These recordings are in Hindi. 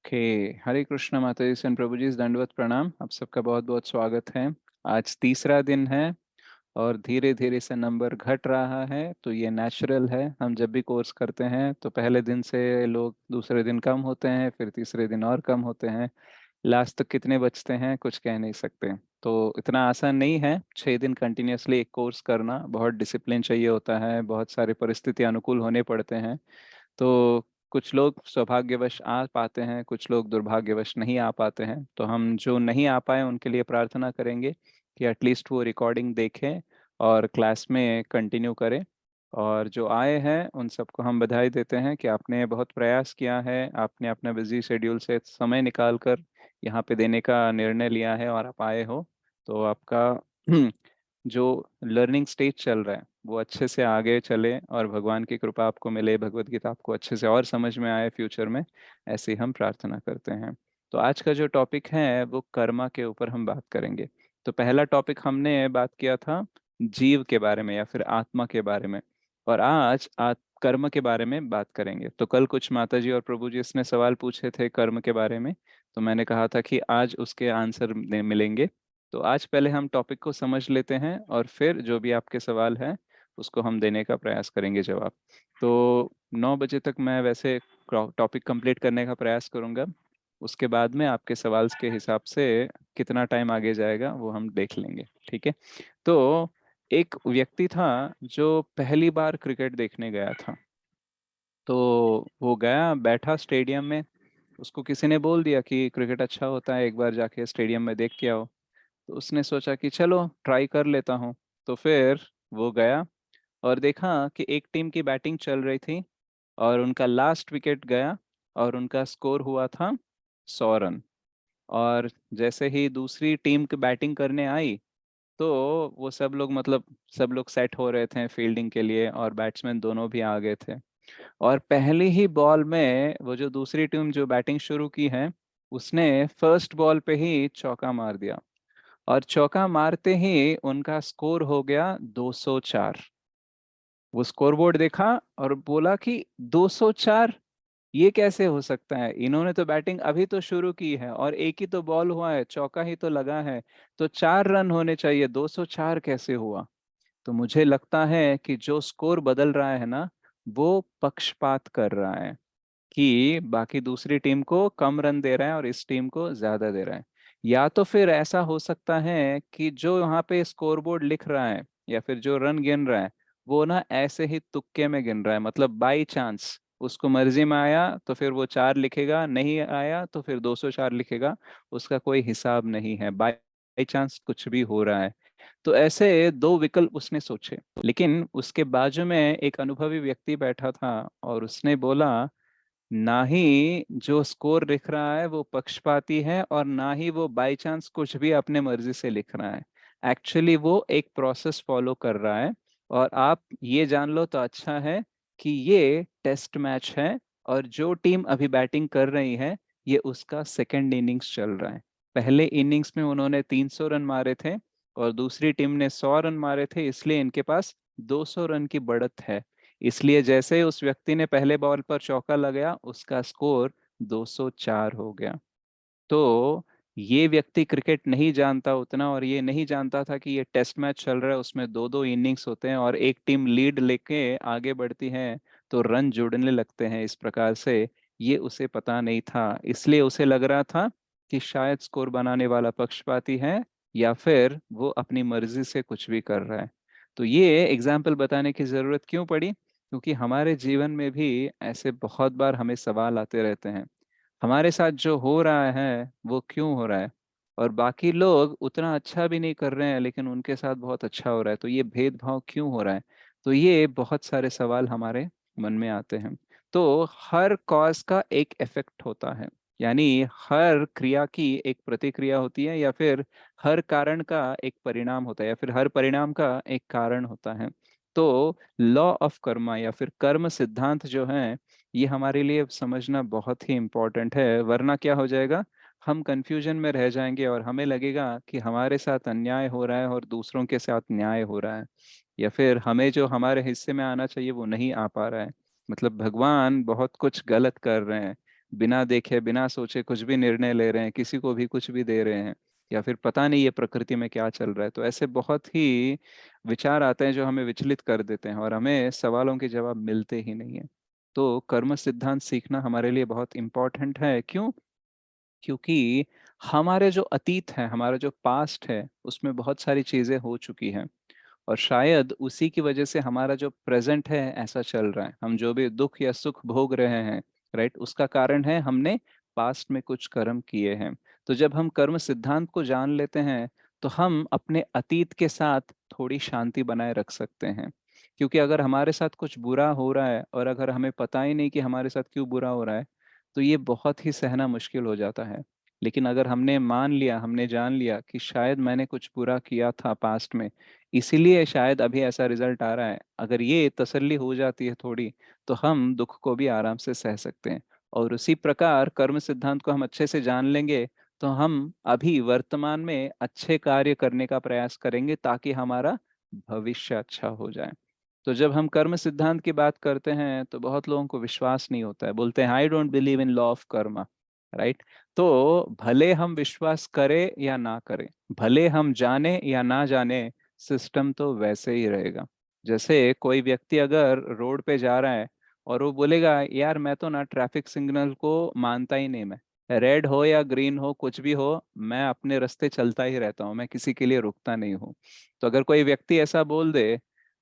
ओके। हरे कृष्ण माता जी, सन प्रभु जी, दंडवत प्रणाम। आप सबका बहुत बहुत स्वागत है। आज तीसरा दिन है और धीरे धीरे से नंबर घट रहा है, तो ये नेचुरल है। हम जब भी कोर्स करते हैं तो पहले दिन से लोग दूसरे दिन कम होते हैं, फिर तीसरे दिन और कम होते हैं। लास्ट तक कितने बचते हैं कुछ कह नहीं सकते। तो इतना आसान नहीं है 6 दिन कंटिन्यूअसली एक कोर्स करना। बहुत डिसिप्लिन चाहिए होता है, बहुत सारी परिस्थिति अनुकूल होने पड़ते हैं। तो कुछ लोग सौभाग्यवश आ पाते हैं, कुछ लोग दुर्भाग्यवश नहीं आ पाते हैं। तो हम जो नहीं आ पाए उनके लिए प्रार्थना करेंगे कि एटलीस्ट वो रिकॉर्डिंग देखें और क्लास में कंटिन्यू करें। और जो आए हैं उन सबको हम बधाई देते हैं कि आपने बहुत प्रयास किया है, आपने अपना बिजी शेड्यूल से समय निकाल कर यहाँ पे देने का निर्णय लिया है और आप आए हो। तो आपका जो लर्निंग स्टेज चल रहा है वो अच्छे से आगे चले और भगवान की कृपा आपको मिले, भगवत गीता आपको अच्छे से और समझ में आए फ्यूचर में। ऐसे ही हम प्रार्थना करते हैं। तो आज का जो टॉपिक है वो कर्मा के ऊपर हम बात करेंगे। तो पहला टॉपिक हमने बात किया था जीव के बारे में या फिर आत्मा के बारे में, और आज कर्म के बारे में बात करेंगे। तो कल कुछ माता जी और प्रभु जी इसने सवाल पूछे थे कर्म के बारे में, तो मैंने कहा था कि आज उसके आंसर मिलेंगे। तो आज पहले हम टॉपिक को समझ लेते हैं और फिर जो भी आपके सवाल है उसको हम देने का प्रयास करेंगे जवाब। तो 9 बजे तक मैं वैसे टॉपिक कंप्लीट करने का प्रयास करूंगा। उसके बाद में आपके सवाल के हिसाब से कितना टाइम आगे जाएगा वो हम देख लेंगे, ठीक है। तो एक व्यक्ति था जो पहली बार क्रिकेट देखने गया था। तो वो गया, बैठा स्टेडियम में। उसको किसी ने बोल दिया कि क्रिकेट अच्छा होता है, एक बार जाके स्टेडियम में देख के आओ। तो उसने सोचा कि चलो ट्राई कर लेता हूँ। तो फिर वो गया और देखा कि एक टीम की बैटिंग चल रही थी और उनका लास्ट विकेट गया और उनका स्कोर हुआ था 100 रन। और जैसे ही दूसरी टीम की बैटिंग करने आई तो वो सब लोग, मतलब सब लोग सेट हो रहे थे फील्डिंग के लिए और बैट्समैन दोनों भी आ गए थे। और पहली ही बॉल में वो जो दूसरी टीम जो बैटिंग शुरू की है उसने फर्स्ट बॉल पे ही चौका मार दिया। और चौका मारते ही उनका स्कोर हो गया 204। वो स्कोरबोर्ड देखा और बोला कि 204, ये कैसे हो सकता है? इन्होंने तो बैटिंग अभी तो शुरू की है और एक ही तो बॉल हुआ है, चौका ही तो लगा है, तो 4 रन होने चाहिए, 204 कैसे हुआ? तो मुझे लगता है कि जो स्कोर बदल रहा है ना, वो पक्षपात कर रहा है कि बाकी दूसरी टीम को कम रन दे रहा है और इस टीम को ज्यादा दे रहा है। या तो फिर ऐसा हो सकता है कि जो यहाँ पे स्कोरबोर्ड लिख रहा है या फिर जो रन गिन रहा है वो ना ऐसे ही तुक्के में गिन रहा है, मतलब बाई चांस उसको मर्जी में आया तो फिर वो 4 लिखेगा, नहीं आया तो फिर 204 लिखेगा। उसका कोई हिसाब नहीं है, बाई चांस कुछ भी हो रहा है। तो ऐसे दो विकल्प उसने सोचे, लेकिन उसके बाजू में एक अनुभवी व्यक्ति बैठा था और उसने बोला, ना ही जो स्कोर लिख रहा है वो पक्षपाती है और ना ही वो बाय चांस कुछ भी अपने मर्जी से लिख रहा है। एक्चुअली वो एक प्रोसेस फॉलो कर रहा है। और आप ये जान लो तो अच्छा है कि ये टेस्ट मैच है और जो टीम अभी बैटिंग कर रही है ये उसका सेकंड इनिंग्स चल रहा है। पहले इनिंग्स में उन्होंने 300 रन मारे थे और दूसरी टीम ने 100 रन मारे थे, इसलिए इनके पास 200 रन की बढ़त है। इसलिए जैसे ही उस व्यक्ति ने पहले बॉल पर चौका लगाया उसका स्कोर 204 हो गया। तो ये व्यक्ति क्रिकेट नहीं जानता उतना और ये नहीं जानता था कि ये टेस्ट मैच चल रहा है, उसमें दो दो इनिंग्स होते हैं और एक टीम लीड लेके आगे बढ़ती है तो रन जुड़ने लगते हैं इस प्रकार से। ये उसे पता नहीं था, इसलिए उसे लग रहा था कि शायद स्कोर बनाने वाला पक्षपाती है या फिर वो अपनी मर्जी से कुछ भी कर रहा है। तो ये एग्जाम्पल बताने की जरूरत क्यों पड़ी? क्योंकि हमारे जीवन में भी ऐसे बहुत बार हमें सवाल आते रहते हैं, हमारे साथ जो हो रहा है वो क्यों हो रहा है, और बाकी लोग उतना अच्छा भी नहीं कर रहे हैं लेकिन उनके साथ बहुत अच्छा हो रहा है, तो ये भेदभाव क्यों हो रहा है? तो ये बहुत सारे सवाल हमारे मन में आते हैं। तो हर कॉज का एक इफेक्ट होता है, यानी हर क्रिया की एक प्रतिक्रिया होती है, या फिर हर कारण का एक परिणाम होता है, या फिर हर परिणाम का एक कारण होता है। तो लॉ ऑफ कर्मा या फिर कर्म सिद्धांत जो है ये हमारे लिए समझना बहुत ही इम्पोर्टेंट है, वरना क्या हो जाएगा, हम कंफ्यूजन में रह जाएंगे और हमें लगेगा कि हमारे साथ अन्याय हो रहा है और दूसरों के साथ न्याय हो रहा है, या फिर हमें जो हमारे हिस्से में आना चाहिए वो नहीं आ पा रहा है। मतलब भगवान बहुत कुछ गलत कर रहे हैं। बिना देखे बिना सोचे कुछ भी निर्णय ले रहे हैं, किसी को भी कुछ भी दे रहे हैं, या फिर पता नहीं ये प्रकृति में क्या चल रहा है। तो ऐसे बहुत ही विचार आते हैं जो हमें विचलित कर देते हैं और हमें सवालों के जवाब मिलते ही नहीं है। तो कर्म सिद्धांत सीखना हमारे लिए बहुत इम्पोर्टेंट है। क्यों? क्योंकि हमारे जो अतीत है, हमारा जो पास्ट है, उसमें बहुत सारी चीजें हो चुकी हैं, और शायद उसी की वजह से हमारा जो प्रेजेंट है ऐसा चल रहा है। हम जो भी दुख या सुख भोग रहे हैं, राइट, उसका कारण है हमने पास्ट में कुछ कर्म किए हैं। तो जब हम कर्म सिद्धांत को जान लेते हैं, तो हम अपने अतीत के साथ थोड़ी शांति बनाए रख सकते हैं। क्योंकि अगर हमारे साथ कुछ बुरा हो रहा है और अगर हमें पता ही नहीं कि हमारे साथ क्यों बुरा हो रहा है, तो ये बहुत ही सहना मुश्किल हो जाता है। लेकिन अगर हमने मान लिया, हमने जान लिया कि शायद मैंने कुछ बुरा किया था पास्ट में, इसीलिए शायद अभी ऐसा रिजल्ट आ रहा है, अगर ये तसल्ली हो जाती है थोड़ी, तो हम दुख को भी आराम से सह सकते हैं। और उसी प्रकार कर्म सिद्धांत को हम अच्छे से जान लेंगे, तो हम अभी वर्तमान में अच्छे कार्य करने का प्रयास करेंगे ताकि हमारा भविष्य अच्छा हो जाए। तो जब हम कर्म सिद्धांत की बात करते हैं तो बहुत लोगों को विश्वास नहीं होता है, बोलते हैं I don't believe in law of Karma, right. तो भले हम विश्वास करें या ना करें, भले हम जाने या ना जाने, सिस्टम तो वैसे ही रहेगा। जैसे कोई व्यक्ति अगर रोड पे जा रहा है और वो बोलेगा यार मैं तो ना ट्रैफिक सिग्नल को मानता ही नहीं, मैं रेड हो या ग्रीन हो कुछ भी हो, मैं अपने रास्ते चलता ही रहता हूँ, मैं किसी के लिए रुकता नहीं हूँ। तो अगर कोई व्यक्ति ऐसा बोल दे,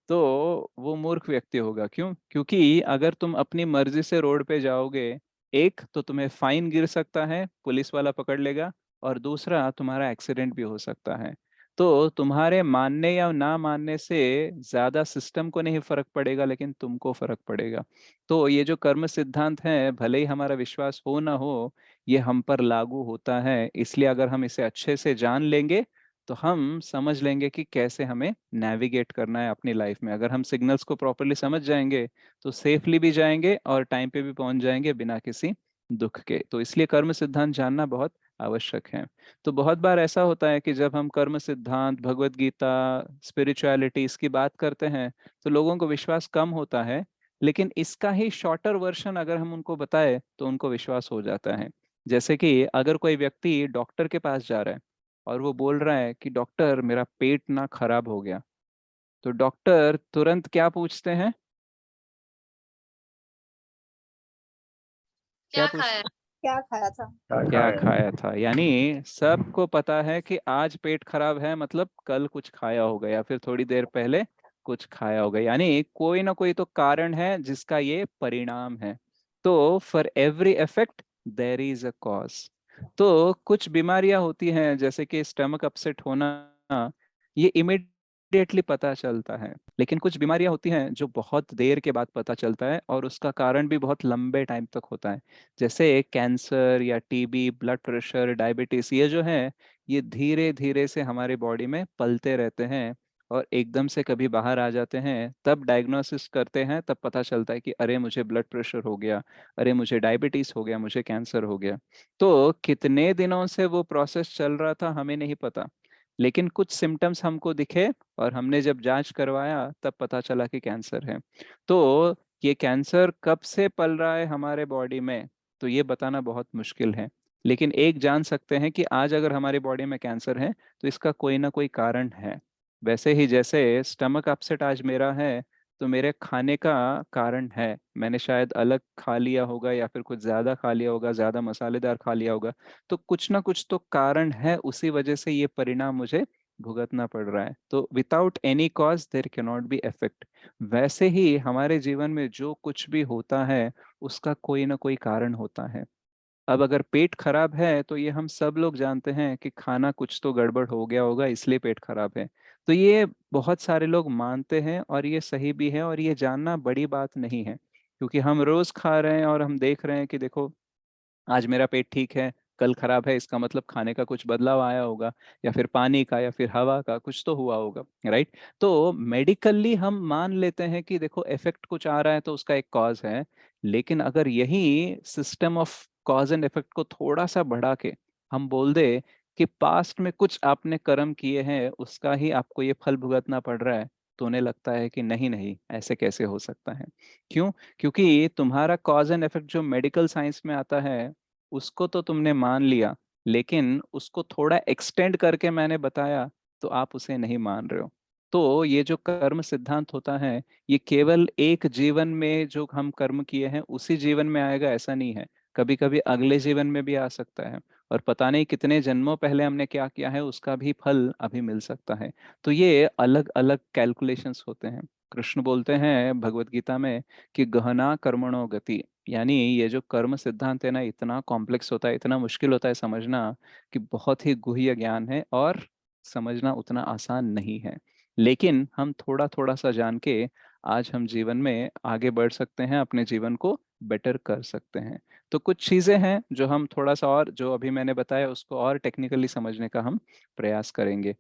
तो वो मूर्ख व्यक्ति होगा। क्यों? क्योंकि अगर तुम अपनी मर्जी से रोड पे जाओगे, एक तो तुम्हें फाइन गिर सकता है, पुलिस वाला पकड़ लेगा, और दूसरा तुम्हारा एक्सीडेंट भी हो सकता है। तो तुम्हारे मानने या ना मानने से ज्यादा सिस्टम को नहीं फर्क पड़ेगा, लेकिन तुमको फर्क पड़ेगा। तो ये जो कर्म सिद्धांत है, भले ही हमारा विश्वास हो ना हो, ये हम पर लागू होता है। इसलिए अगर हम इसे अच्छे से जान लेंगे, तो हम समझ लेंगे कि कैसे हमें नेविगेट करना है अपनी लाइफ में। अगर हम सिग्नल्स को प्रॉपरली समझ जाएंगे, तो सेफली भी जाएंगे और टाइम पे भी पहुंच जाएंगे बिना किसी दुख के। तो इसलिए कर्म सिद्धांत जानना बहुत आवश्यक है। तो बहुत बार ऐसा होता है कि जब हम कर्म सिद्धांत, भगवत गीता, स्पिरिचुअलिटी इसकी बात करते हैं, तो लोगों को विश्वास कम होता है। लेकिन इसका ही शॉर्टर वर्जन अगर हम उनको बताएं, तो उनको विश्वास हो जाता है। जैसे कि अगर कोई व्यक्ति डॉक्टर के पास जा रहा है और वो बोल रहा है कि डॉक्टर मेरा पेट ना खराब हो गया, तो डॉक्टर तुरंत क्या पूछते हैं? क्या क्या पूछ खाया? क्या खाया था? क्या क्या खाया? खाया था? यानी सबको पता है कि आज पेट खराब है, मतलब कल कुछ खाया होगा या फिर थोड़ी देर पहले कुछ खाया होगा। यानी कोई ना कोई तो कारण है जिसका ये परिणाम है। तो for every effect there is a cause. तो कुछ बीमारियां होती हैं जैसे कि स्टमक अपसेट होना, ये इमिडिएटली पता चलता है। लेकिन कुछ बीमारियां होती हैं जो बहुत देर के बाद पता चलता है, और उसका कारण भी बहुत लंबे टाइम तक होता है। जैसे कैंसर या टीबी, ब्लड प्रेशर, डायबिटीज, ये जो है, ये धीरे धीरे से हमारी बॉडी में पलते रहते हैं, और एकदम से कभी बाहर आ जाते हैं। तब डायग्नोसिस करते हैं, तब पता चलता है कि अरे मुझे ब्लड प्रेशर हो गया, अरे मुझे डायबिटीज हो गया, मुझे कैंसर हो गया। तो कितने दिनों से वो प्रोसेस चल रहा था हमें नहीं पता, लेकिन कुछ सिम्टम्स हमको दिखे, और हमने जब जांच करवाया तब पता चला कि कैंसर है। तो ये कैंसर कब से पल रहा है हमारे बॉडी में, तो ये बताना बहुत मुश्किल है। लेकिन एक जान सकते हैं कि आज अगर हमारी बॉडी में कैंसर है, तो इसका कोई ना कोई कारण है। वैसे ही जैसे स्टमक अपसेट आज मेरा है, तो मेरे खाने का कारण है, मैंने शायद अलग खा लिया होगा या फिर कुछ ज्यादा खा लिया होगा, ज्यादा मसालेदार खा लिया होगा। तो कुछ ना कुछ तो कारण है, उसी वजह से ये परिणाम मुझे भुगतना पड़ रहा है। तो without any cause there can not be effect. वैसे ही हमारे जीवन में जो कुछ भी होता है, उसका कोई ना कोई कारण होता है। अब अगर पेट खराब है, तो ये हम सब लोग जानते हैं कि खाना कुछ तो गड़बड़ हो गया होगा, इसलिए पेट खराब है। तो ये बहुत सारे लोग मानते हैं, और ये सही भी है, और ये जानना बड़ी बात नहीं है। क्योंकि हम रोज खा रहे हैं और हम देख रहे हैं कि देखो, आज मेरा पेट ठीक है, कल खराब है, इसका मतलब खाने का कुछ बदलाव आया होगा, या फिर पानी का या फिर हवा का कुछ तो हुआ होगा, राइट। तो मेडिकली हम मान लेते हैं कि देखो इफेक्ट कुछ आ रहा है तो उसका एक कॉज है। लेकिन अगर यही system of cause and effect को थोड़ा सा बढ़ा के हम बोल दे कि पास्ट में कुछ आपने कर्म किए हैं, उसका ही आपको ये फल भुगतना पड़ रहा है, तो उन्हें लगता है कि नहीं नहीं, ऐसे कैसे हो सकता है। क्यों? क्योंकि तुम्हारा कॉज एंड इफेक्ट जो मेडिकल साइंस में आता है, उसको तो तुमने मान लिया, लेकिन उसको थोड़ा एक्सटेंड करके मैंने बताया, तो आप उसे नहीं मान रहे हो। तो ये जो कर्म सिद्धांत होता है, ये केवल एक जीवन में जो हम कर्म किए हैं उसी जीवन में आएगा ऐसा नहीं है। कभी कभी अगले जीवन में भी आ सकता है, और पता नहीं कितने जन्मों पहले हमने क्या किया है उसका भी फल अभी मिल सकता है। तो ये अलग अलग कैलकुलेशंस होते हैं। कृष्ण बोलते हैं भगवत गीता में कि गहना कर्मणो गति, यानी ये जो कर्म सिद्धांत है ना, इतना कॉम्प्लेक्स होता है, इतना मुश्किल होता है समझना, कि बहुत ही गुह्य ज्ञान है और समझना उतना आसान नहीं है। लेकिन हम थोड़ा थोड़ा सा जान के आज हम जीवन में आगे बढ़ सकते हैं, अपने जीवन को बेटर कर सकते हैं। तो कुछ चीजें हैं जो हम थोड़ा सा और, जो अभी मैंने बताया उसको और टेक्निकली समझने का हम प्रयास करेंगे।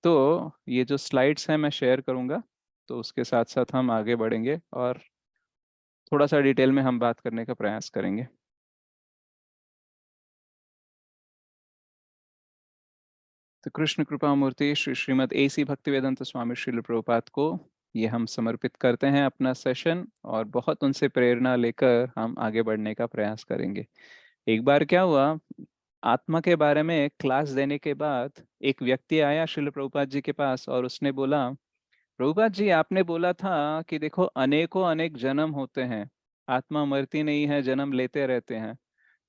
तो ये जो स्लाइड्स हैं मैं शेयर करूंगा, तो उसके साथ साथ हम आगे बढ़ेंगे और थोड़ा सा डिटेल में हम बात करने का प्रयास करेंगे। तो कृष्ण कृपा मूर्ति श्री श्रीमद एसी भक्तिवेदांत स्वामी श्रील प्रभुपाद को ये हम समर्पित करते हैं अपना सेशन, और बहुत उनसे प्रेरणा लेकर हम आगे बढ़ने का प्रयास करेंगे। एक बार क्या हुआ, आत्मा के बारे में क्लास देने के बाद एक व्यक्ति आया श्रील प्रभुपाद जी के पास और उसने बोला, प्रभुपाद जी आपने बोला था कि देखो अनेकों अनेक जन्म होते हैं, आत्मा मरती नहीं है, जन्म लेते रहते हैं।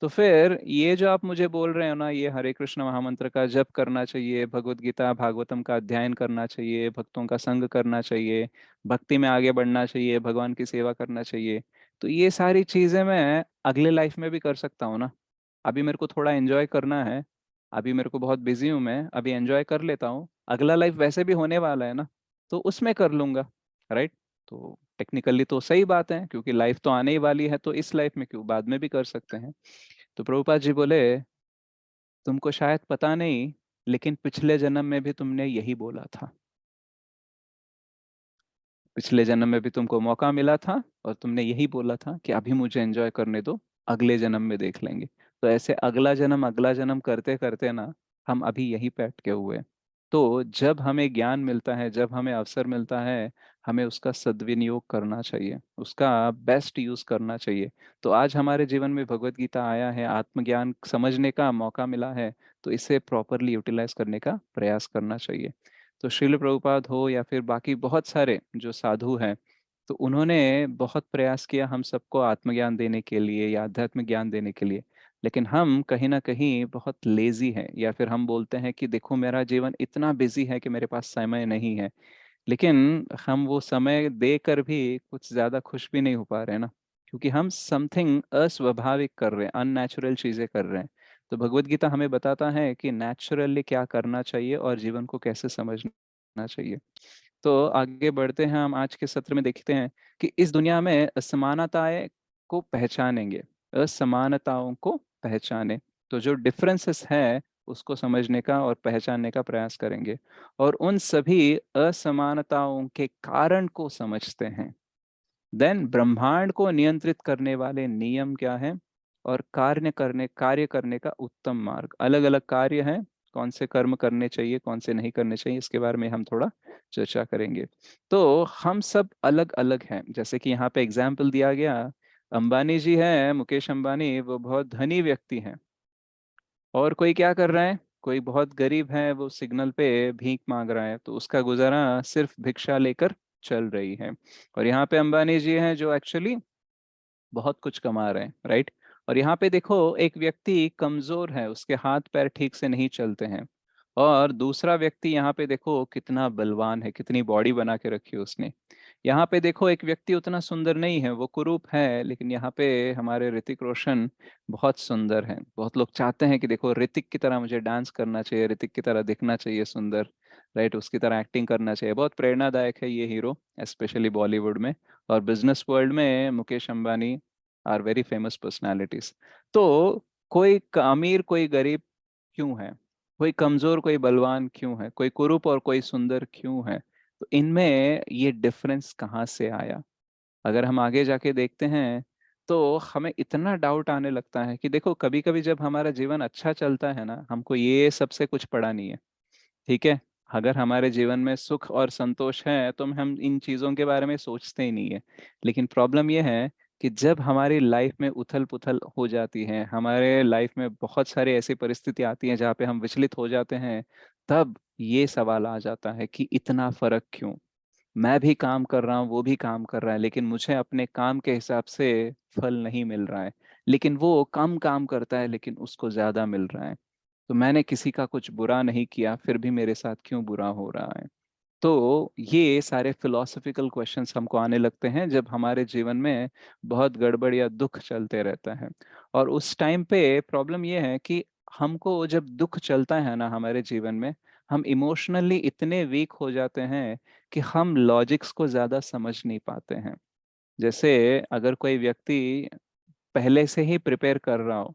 तो फिर ये जो आप मुझे बोल रहे हो ना, ये हरे कृष्ण महामंत्र का जप करना चाहिए, भगवत गीता भागवतम का अध्ययन करना चाहिए, भक्तों का संग करना चाहिए, भक्ति में आगे बढ़ना चाहिए, भगवान की सेवा करना चाहिए, तो ये सारी चीजें मैं अगले लाइफ में भी कर सकता हूँ ना। अभी मेरे को थोड़ा एंजॉय करना है, अभी मेरे को बहुत बिजी हूँ, मैं अभी एंजॉय कर लेता हूँ, अगला लाइफ वैसे भी होने वाला है ना, तो उसमें कर लूंगा। राइट? तो टेक्निकली तो सही बात है, क्योंकि लाइफ तो आने ही वाली है, तो इस लाइफ में क्यों, बाद में भी कर सकते हैं। तो प्रभुपाद जी बोले, तुमको शायद पता नहीं, लेकिन पिछले जन्म में भी तुमने यही बोला था। पिछले जन्म में भी तुमको मौका मिला था और तुमने यही बोला था कि अभी मुझे एंजॉय करने दो, अगले जन्म में देख लेंगे। तो ऐसे अगला जन्म करते करते ना, हम अभी यहीं पे अटके हुए हैं। तो जब हमें ज्ञान मिलता है, जब हमें अवसर मिलता है, हमें उसका सद्विनियोग करना चाहिए, उसका बेस्ट यूज करना चाहिए। तो आज हमारे जीवन में भगवत गीता आया है, आत्मज्ञान समझने का मौका मिला है, तो इसे प्रॉपरली यूटिलाइज करने का प्रयास करना चाहिए। तो श्रील प्रभुपाद हो या फिर बाकी बहुत सारे जो साधु हैं, तो उन्होंने बहुत प्रयास किया हम सबको आत्मज्ञान देने के लिए या आध्यात्मिक ज्ञान देने के लिए। लेकिन हम कहीं ना कहीं बहुत लेजी हैं, या फिर हम बोलते हैं कि देखो मेरा जीवन इतना बिजी है कि मेरे पास समय नहीं है। लेकिन हम वो समय देकर भी कुछ ज्यादा खुश भी नहीं हो पा रहे हैं ना, क्योंकि हम समथिंग अस्वाभाविक कर रहे हैं, अननेचुरल चीजें कर रहे हैं। तो भगवत गीता हमें बताता है कि नेचुरली क्या करना चाहिए और जीवन को कैसे समझना चाहिए। तो आगे बढ़ते हैं, हम आज के सत्र में देखते हैं कि इस दुनिया में असमानताएं को पहचानेंगे, असमानताओं को पहचाने। तो जो डिफरेंसेस है उसको समझने का और पहचानने का प्रयास करेंगे, और उन सभी असमानताओं के कारण को समझते हैं। देन ब्रह्मांड को नियंत्रित करने वाले नियम क्या है, और कार्य करने का उत्तम मार्ग, अलग अलग कार्य हैं, कौन से कर्म करने चाहिए कौन से नहीं करने चाहिए, इसके बारे में हम थोड़ा चर्चा करेंगे। तो हम सब अलग अलग हैं, जैसे कि यहाँ पे एग्जाम्पल दिया गया, अंबानी जी हैं, मुकेश अंबानी, वो बहुत धनी व्यक्ति हैं, और कोई क्या कर रहा है, कोई बहुत गरीब है, वो सिग्नल पे भीख मांग रहा है, तो उसका गुजारा सिर्फ भिक्षा लेकर चल रही है। और यहाँ पे अंबानी जी हैं जो एक्चुअली बहुत कुछ कमा रहे हैं। राइट? और यहाँ पे देखो, एक व्यक्ति कमजोर है, उसके हाथ पैर ठीक से नहीं चलते हैं, और दूसरा व्यक्ति यहाँ पे देखो कितना बलवान है, कितनी बॉडी बना के रखी है उसने। यहाँ पे देखो एक व्यक्ति उतना सुंदर नहीं है, वो कुरूप है, लेकिन यहाँ पे हमारे ऋतिक रोशन बहुत सुंदर हैं। बहुत लोग चाहते हैं कि देखो ऋतिक की तरह मुझे डांस करना चाहिए, ऋतिक की तरह दिखना चाहिए सुंदर। राइट? उसकी तरह एक्टिंग करना चाहिए। बहुत प्रेरणादायक है ये हीरो, स्पेशली बॉलीवुड में। और बिजनेस वर्ल्ड में Mukesh Ambani are very famous personalities. तो कोई अमीर कोई गरीब क्यों है, कोई कमजोर कोई बलवान क्यों है, कोई कुरूप और कोई सुंदर क्यों है, तो इनमें ये डिफरेंस कहाँ से आया? अगर हम आगे जाके देखते हैं, तो हमें इतना डाउट आने लगता है कि देखो कभी कभी जब हमारा जीवन अच्छा चलता है ना, हमको ये सबसे कुछ पड़ा नहीं है। ठीक है? अगर हमारे जीवन में सुख और संतोष है तो हम इन चीजों के बारे में सोचते ही नहीं है। लेकिन प्रॉब्लम यह है कि जब हमारी लाइफ में उथल पुथल हो जाती है, हमारे लाइफ में बहुत सारी ऐसी परिस्थिति आती है जहाँ पे हम विचलित हो जाते हैं, तब ये सवाल आ जाता है कि इतना फर्क क्यों। मैं भी काम कर रहा हूँ, वो भी काम कर रहा है, लेकिन मुझे अपने काम के हिसाब से फल नहीं मिल रहा है। लेकिन वो कम काम करता है लेकिन उसको ज्यादा मिल रहा है। तो मैंने किसी का कुछ बुरा नहीं किया, फिर भी मेरे साथ क्यों बुरा हो रहा है। तो ये सारे फिलोसफिकल क्वेश्चंस हमको आने लगते हैं जब हमारे जीवन में बहुत गड़बड़ या दुख चलते रहता है। और उस टाइम पे प्रॉब्लम ये है कि हमको जब दुख चलता है ना हमारे जीवन में, हम इमोशनली इतने वीक हो जाते हैं कि हम लॉजिक्स को ज्यादा समझ नहीं पाते हैं। जैसे अगर कोई व्यक्ति पहले से ही प्रिपेयर कर रहा हो,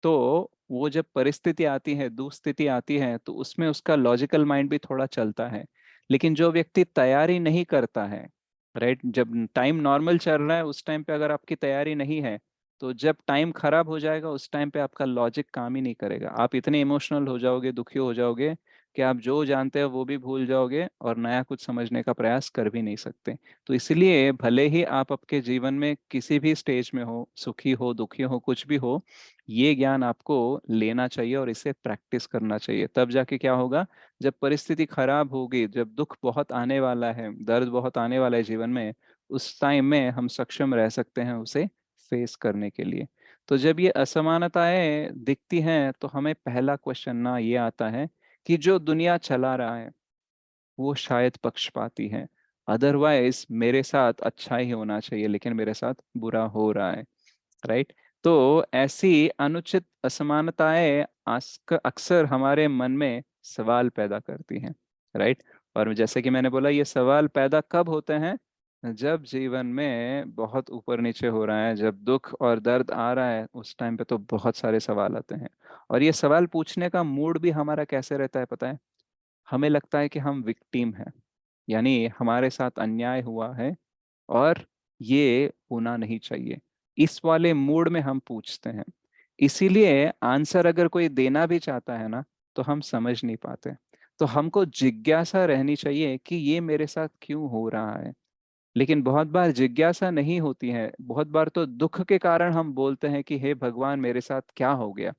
तो वो जब परिस्थिति आती है, दुस्थिति आती है, तो उसमें उसका लॉजिकल माइंड भी थोड़ा चलता है। लेकिन जो व्यक्ति तैयारी नहीं करता है, राइट, जब टाइम नॉर्मल चल रहा है उस टाइम पे अगर आपकी तैयारी नहीं है, तो जब टाइम खराब हो जाएगा उस टाइम पे आपका लॉजिक काम ही नहीं करेगा। आप इतने इमोशनल हो जाओगे, दुखी हो जाओगे कि आप जो जानते हो वो भी भूल जाओगे और नया कुछ समझने का प्रयास कर भी नहीं सकते। तो इसलिए भले ही आप आपके जीवन में किसी भी स्टेज में हो, सुखी हो, दुखी हो, कुछ भी हो, ये ज्ञान आपको लेना चाहिए और इसे प्रैक्टिस करना चाहिए। तब जाके क्या होगा, जब परिस्थिति खराब होगी, जब दुख बहुत आने वाला है, दर्द बहुत आने वाला है जीवन में, उस टाइम में हम सक्षम रह सकते हैं उसे फेस करने के लिए। तो जब ये असमानताएं दिखती हैं तो हमें पहला क्वेश्चन ना ये आता है कि जो दुनिया चला रहा है वो शायद पक्षपाती है। अदरवाइज मेरे साथ अच्छा ही होना चाहिए लेकिन मेरे साथ बुरा हो रहा है, राइट। तो ऐसी अनुचित असमानताएं अक्सर हमारे मन में सवाल पैदा करती हैं, राइट। और जैसे कि मैंने बोला, ये सवाल पैदा कब होते हैं, जब जीवन में बहुत ऊपर नीचे हो रहा है, जब दुख और दर्द आ रहा है, उस टाइम पे तो बहुत सारे सवाल आते हैं। और ये सवाल पूछने का मूड भी हमारा कैसे रहता है पता है, हमें लगता है कि हम विक्टिम हैं, यानी हमारे साथ अन्याय हुआ है और ये होना नहीं चाहिए। इस वाले मूड में हम पूछते हैं। इसीलिए आंसर अगर कोई देना भी चाहता है ना, तो हम समझ नहीं पाते। तो हमको जिज्ञासा रहनी चाहिए कि ये मेरे साथ क्यों हो रहा है। लेकिन बहुत बार जिज्ञासा नहीं होती है, बहुत बार तो दुख के कारण हम बोलते हैं कि हे भगवान मेरे साथ क्या हो गया।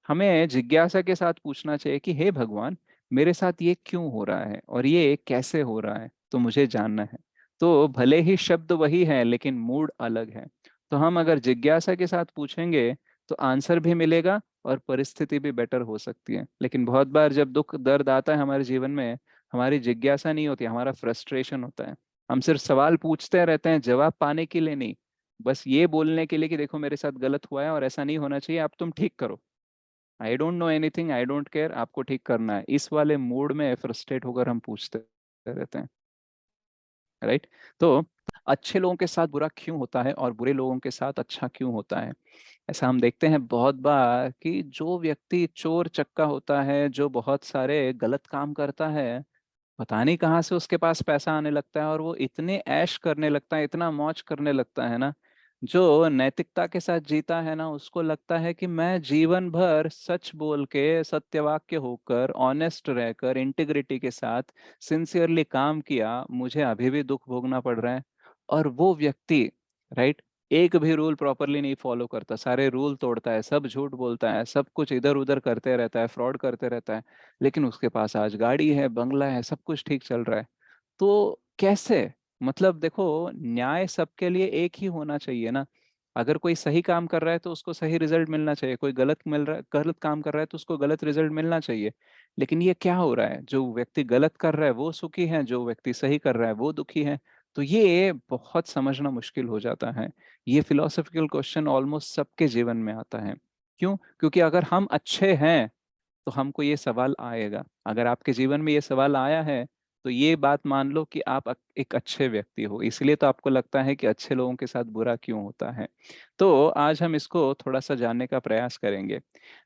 हमें जिज्ञासा के साथ पूछना चाहिए कि हे भगवान, मेरे साथ ये क्यों हो रहा है और ये कैसे हो रहा है, तो मुझे जानना है। तो भले ही शब्द वही है लेकिन मूड अलग है। तो हम अगर जिज्ञासा के साथ पूछेंगे तो आंसर भी मिलेगा और परिस्थिति भी बेटर हो सकती है। लेकिन बहुत बार जब दुख दर्द आता है हमारे जीवन में, हमारी जिज्ञासा नहीं होती, हमारा फ्रस्ट्रेशन होता है। हम सिर्फ सवाल पूछते रहते हैं, जवाब पाने के लिए नहीं, बस ये बोलने के लिए कि देखो मेरे साथ गलत हुआ है और ऐसा नहीं होना चाहिए, अब तुम ठीक करो। I don't know anything, I don't care, आपको ठीक करना है, इस वाले मूड में फ्रस्ट्रेट होकर हम पूछते रहते हैं, राइट। तो अच्छे लोगों के साथ बुरा क्यों होता है और बुरे लोगों के साथ अच्छा क्यों होता है। ऐसा हम देखते हैं बहुत बार कि जो व्यक्ति चोर चक्का होता है, जो बहुत सारे गलत काम करता है, पता नहीं कहाँ से उसके पास पैसा आने लगता है और वो इतने ऐश करने लगता है, इतना मौज करने लगता है ना। जो नैतिकता के साथ जीता है ना, उसको लगता है कि मैं जीवन भर सच बोल के, सत्यवाक्य होकर, ऑनेस्ट रहकर, इंटीग्रिटी के साथ सिंसियरली काम किया, मुझे अभी भी दुख भोगना पड़ रहा है। और वो व्यक्ति, राइट, एक भी रूल प्रॉपरली नहीं फॉलो करता, सारे रूल तोड़ता है, सब झूठ बोलता है, सब कुछ इधर उधर करते रहता है, फ्रॉड करते रहता है, लेकिन उसके पास आज गाड़ी है, बंगला है, सब कुछ ठीक चल रहा है। तो कैसे, मतलब देखो, न्याय सबके लिए एक ही होना चाहिए ना। अगर कोई सही काम कर रहा है तो उसको सही रिजल्ट मिलना चाहिए, कोई गलत काम कर रहा है तो उसको गलत रिजल्ट मिलना चाहिए। लेकिन ये क्या हो रहा है, जो व्यक्ति गलत कर रहा है वो सुखी है, जो व्यक्ति सही कर रहा है वो दुखी है। तो ये बहुत समझना मुश्किल हो जाता है। ये फिलोसफिकल क्वेश्चन ऑलमोस्ट सबके जीवन में आता है। क्यों? क्योंकि अगर हम अच्छे हैं तो हमको ये सवाल आएगा। अगर आपके जीवन में ये सवाल आया है तो ये बात मान लो कि आप एक अच्छे व्यक्ति हो, इसलिए तो आपको लगता है कि अच्छे लोगों के साथ बुरा क्यों होता है। तो आज हम इसको थोड़ा सा जानने का प्रयास करेंगे।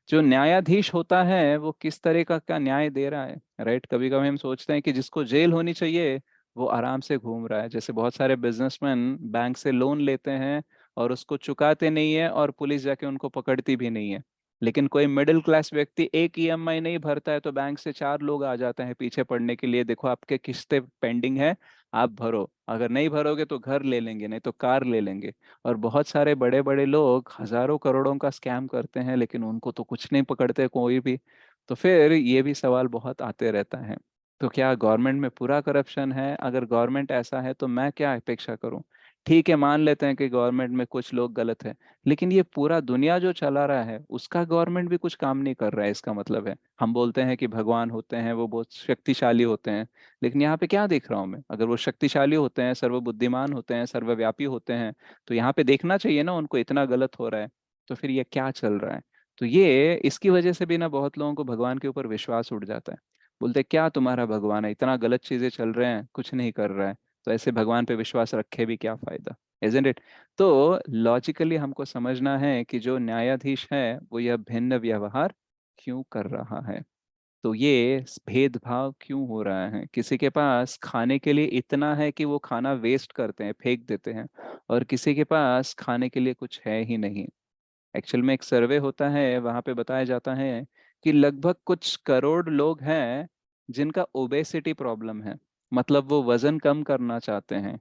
जो न्यायाधीश होता है वो किस तरह का न्याय दे रहा है, राइट। कभी कभी हम सोचते हैं कि जिसको जेल होनी चाहिए वो आराम से घूम रहा है। जैसे बहुत सारे बिजनेसमैन बैंक से लोन लेते हैं और उसको चुकाते नहीं है और पुलिस जाके उनको पकड़ती भी नहीं है। लेकिन कोई मिडिल क्लास व्यक्ति एक ईएमआई नहीं भरता है तो बैंक से चार लोग आ जाते हैं पीछे पड़ने के लिए, देखो आपके किस्तें पेंडिंग है, आप भरो, अगर नहीं भरोगे तो घर ले लेंगे, नहीं तो कार ले लेंगे। और बहुत सारे बड़े बड़े लोग हजारों करोड़ों का स्कैम करते हैं, लेकिन उनको तो कुछ नहीं पकड़ते कोई भी। तो फिर ये भी सवाल बहुत आते रहता है, तो क्या गवर्नमेंट में पूरा करप्शन है? अगर गवर्नमेंट ऐसा है तो मैं क्या अपेक्षा करूं? ठीक है, मान लेते हैं कि गवर्नमेंट में कुछ लोग गलत है, लेकिन ये पूरा दुनिया जो चला रहा है उसका गवर्नमेंट भी कुछ काम नहीं कर रहा है, इसका मतलब है हम बोलते हैं कि भगवान होते हैं, वो बहुत शक्तिशाली होते हैं, लेकिन यहाँ पे क्या देख रहा हूँ मैं? अगर वो शक्तिशाली होते हैं, सर्वबुद्धिमान होते हैं, सर्वव्यापी होते हैं, तो यहाँ पे देखना चाहिए ना उनको इतना गलत हो रहा है, तो फिर ये क्या चल रहा है? तो ये इसकी वजह से भी ना बहुत लोगों को भगवान के ऊपर विश्वास उठ जाता है, बोलते हैं, क्या तुम्हारा भगवान है, इतना गलत चीजें चल रहे हैं कुछ नहीं कर रहा है, तो ऐसे भगवान पे विश्वास रखे भी क्या फायदा? Isn't it? तो लॉजिकली हमको समझना है कि जो न्यायाधीश है वो यह भिन्न व्यवहार क्यों कर रहा है, तो ये भेदभाव क्यों हो रहा है? किसी के पास खाने के लिए इतना है कि वो खाना वेस्ट करते हैं, फेंक देते हैं, और किसी के पास खाने के लिए कुछ है ही नहीं। एक्चुअल में एक सर्वे होता है, वहां पे बताया जाता है कि लगभग कुछ करोड़ लोग हैं जिनका ओबेसिटी प्रॉब्लम है, मतलब वो वजन कम करना चाहते हैं,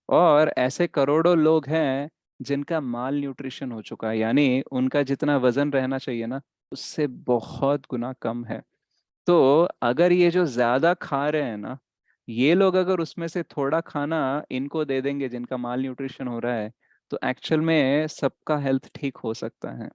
और ऐसे करोड़ों लोग हैं जिनका माल न्यूट्रिशन हो चुका है, यानी उनका जितना वजन रहना चाहिए ना उससे बहुत गुना कम है। तो अगर ये जो ज्यादा खा रहे हैं ना, ये लोग अगर उसमें से थोड़ा खाना इनको दे देंगे जिनका माल न्यूट्रिशन हो रहा है, तो एक्चुअल में सबका हेल्थ ठीक हो सकता है।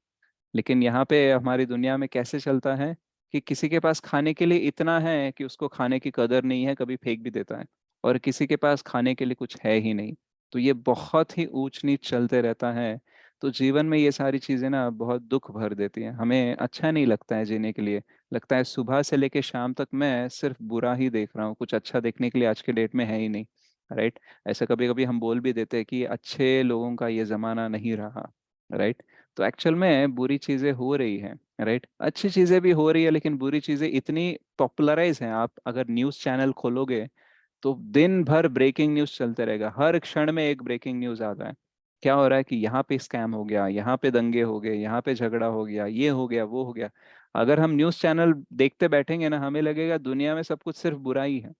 लेकिन यहाँ पे हमारी दुनिया में कैसे चलता है कि किसी के पास खाने के लिए इतना है कि उसको खाने की कदर नहीं है, कभी फेंक भी देता है, और किसी के पास खाने के लिए कुछ है ही नहीं। तो ये बहुत ही ऊंच नीच चलते रहता है। तो जीवन में ये सारी चीजें ना बहुत दुख भर देती हैं, हमें अच्छा नहीं लगता है जीने के लिए, लगता है सुबह से लेके शाम तक मैं सिर्फ बुरा ही देख रहा हूँ, कुछ अच्छा देखने के लिए आज के डेट में है ही नहीं। राइट? ऐसा कभी कभी हम बोल भी देते हैं कि अच्छे लोगों का ये जमाना नहीं रहा। राइट? तो एक्चुअल में बुरी चीजें हो रही हैं, राइट, अच्छी चीजें भी हो रही है, लेकिन बुरी चीजें इतनी पॉपुलराइज हैं, आप अगर न्यूज चैनल खोलोगे तो दिन भर ब्रेकिंग न्यूज चलते रहेगा, हर क्षण में एक ब्रेकिंग न्यूज आता है। क्या हो रहा है कि यहाँ पे स्कैम हो गया, यहाँ पे दंगे हो गए, यहाँ पे झगड़ा हो गया, ये हो गया, वो हो गया। अगर हम न्यूज चैनल देखते बैठेंगे ना, हमें लगेगा दुनिया में सब कुछ सिर्फ बुरा ही है,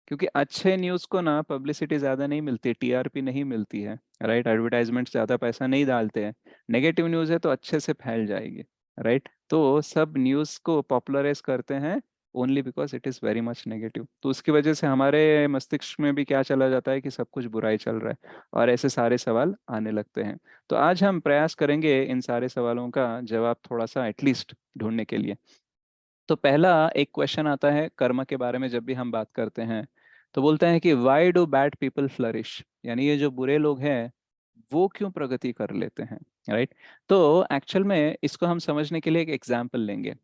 क्योंकि अच्छे न्यूज को ना पब्लिसिटी ज्यादा नहीं मिलती, टीआरपी नहीं मिलती है, राइट, एडवर्टाइजमेंट ज्यादा पैसा नहीं डालते हैं। नेगेटिव न्यूज है तो अच्छे से फैल जाएगी, राइट, तो सब न्यूज को पॉपुलराइज करते हैं only because it is very much negative, तो उसकी वजह से हमारे मस्तिष्क में भी क्या चला जाता है कि सब कुछ बुराई चल रहा है, और ऐसे सारे सवाल आने लगते हैं। तो आज हम प्रयास करेंगे इन सारे सवालों का जवाब थोड़ा सा एटलीस्ट ढूंढने के लिए। तो पहला एक क्वेश्चन आता है कर्म के बारे में, जब भी हम बात करते हैं तो बोलते हैं कि why do bad people flourish, यानी ये जो बुरे लोग हैं वो क्यों प्रगति कर लेते हैं, राइट? तो एक्चुअल में इसको हम समझने के लिए एक एग्जाम्पल लेंगे।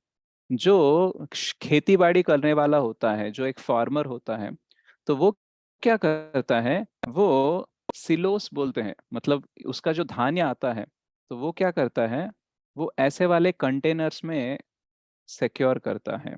जो खेती बाड़ी करने वाला होता है, जो एक फार्मर होता है, तो वो क्या करता है, वो सिलोस बोलते हैं, मतलब उसका जो धान्य आता है, तो वो क्या करता है, वो ऐसे वाले कंटेनर्स में सिक्योर करता है।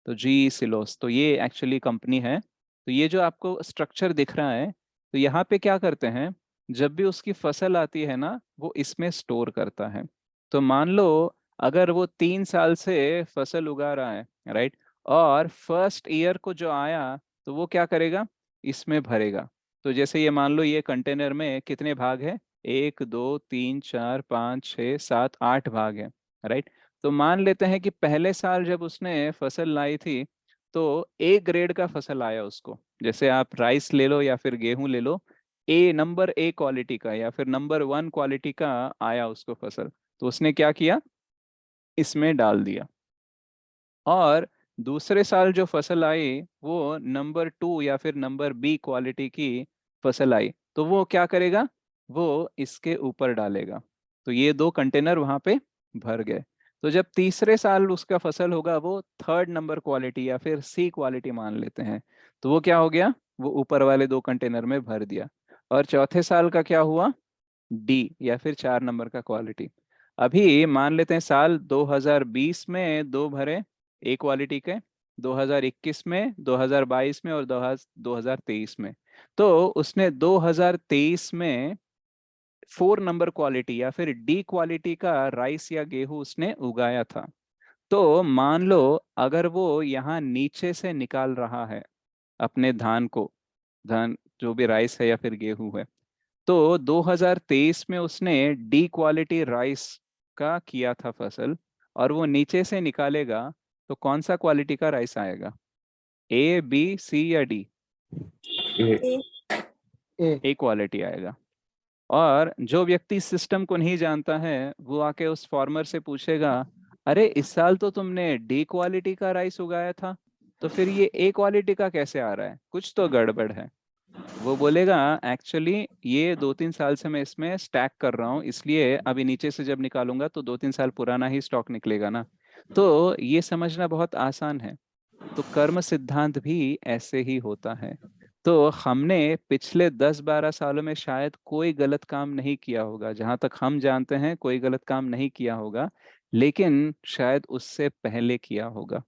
तो जी सिलोस, तो ये एक्चुअली कंपनी है। तो ये जो आपको स्ट्रक्चर दिख रहा है, तो यहाँ पे क्या करते हैं, जब भी उसकी फसल आती है ना वो इसमें स्टोर करता है। तो मान लो अगर वो 3 साल से फसल उगा रहा है, राइट, और फर्स्ट ईयर को जो आया तो वो क्या करेगा, इसमें भरेगा। तो जैसे ये मान लो ये कंटेनर में कितने भाग है, 1 2 3 4 5 6 7 8 भाग है, राइट। तो मान लेते हैं कि पहले साल जब उसने फसल लाई थी तो ए ग्रेड का फसल आया उसको, जैसे आप राइस ले लो या फिर गेहूं ले लो, ए क्वालिटी का या फिर नंबर 1 क्वालिटी का आया उसको फसल। तो उसने क्या किया, इसमें डाल दिया। और दूसरे साल जो फसल आई वो नंबर 2 या फिर नंबर 2 क्वालिटी की फसल आई, तो वो क्या करेगा, वो इसके ऊपर डालेगा। तो ये 2 कंटेनर वहां पे भर गए। तो जब तीसरे साल उसका फसल होगा वो 3rd नंबर क्वालिटी या फिर सी क्वालिटी मान लेते हैं, तो वो क्या हो गया, वो ऊपर वाले 2 कंटेनर में भर दिया। और चौथे साल का क्या हुआ, डी या फिर 4 नंबर का क्वालिटी। अभी मान लेते हैं साल 2020 में 2 भरे ए क्वालिटी के, 2021 में, 2022 में और 2023 में। तो उसने 2023 में 4 नंबर क्वालिटी या फिर डी क्वालिटी का राइस या गेहूं उसने उगाया था, तो मान लो अगर वो यहाँ नीचे से निकाल रहा है अपने धान को, धान जो भी राइस है या फिर गेहूं है, तो 2023 में उसने डी क्वालिटी राइस का किया था फसल, और वो नीचे से निकालेगा, तो कौन सा क्वालिटी का राइस आएगा? ए, बी, सी या डी? ए। ए क्वालिटी आएगा। और जो व्यक्ति सिस्टम को नहीं जानता है वो आके उस फार्मर से पूछेगा, अरे इस साल तो तुमने डी क्वालिटी का राइस उगाया था, तो फिर ये ए क्वालिटी का कैसे आ रहा है? कुछ तो गड़बड़ है। वो बोलेगा एक्चुअली ये 2-3 साल से मैं इसमें स्टैक कर रहा हूँ, इसलिए अभी नीचे से जब निकालूंगा तो 2-3 साल पुराना ही स्टॉक निकलेगा ना। तो ये समझना बहुत आसान है। तो कर्म सिद्धांत भी ऐसे ही होता है। तो हमने पिछले 10-12 सालों में शायद कोई गलत काम नहीं किया होगा, जहां तक हम जानते हैं कोई गलत काम नहीं किया होगा, लेकिन शायद उससे पहले किया होगा,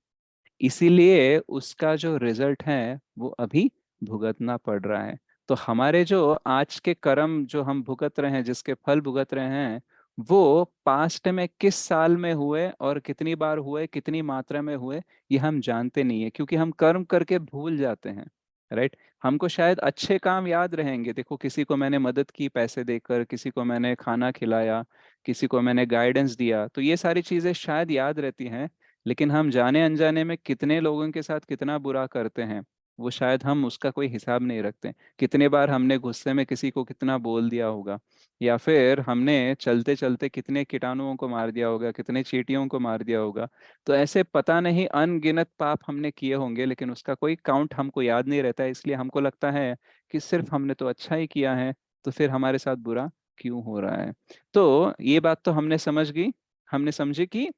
इसीलिए उसका जो रिजल्ट है वो अभी भुगतना पड़ रहा है। तो हमारे जो आज के कर्म जो हम भुगत रहे हैं, जिसके फल भुगत रहे हैं, वो पास्ट में किस साल में हुए और कितनी बार हुए, कितनी मात्रा में हुए, ये हम जानते नहीं है, क्योंकि हम कर्म करके भूल जाते हैं। राइट। हमको शायद अच्छे काम याद रहेंगे, देखो किसी को मैंने मदद की पैसे देकर, किसी को मैंने खाना खिलाया, किसी को मैंने गाइडेंस दिया, तो ये सारी चीजें शायद याद रहती हैं। लेकिन हम जाने अनजाने में कितने लोगों के साथ कितना बुरा करते हैं, वो शायद हम उसका कोई हिसाब नहीं रखते। कितने बार हमने गुस्से में किसी को कितना बोल दिया होगा, या फिर हमने चलते चलते कितने कीटाणुओं को मार दिया होगा, कितने चींटियों को मार दिया होगा। तो ऐसे पता नहीं अनगिनत पाप हमने किए होंगे, लेकिन उसका कोई काउंट हमको याद नहीं रहता है, इसलिए हमको लगता है कि सिर्फ हमने तो अच्छा ही किया है, तो फिर हमारे साथ बुरा क्यों हो रहा है। तो ये बात तो हमने समझ गई, हमने समझी कि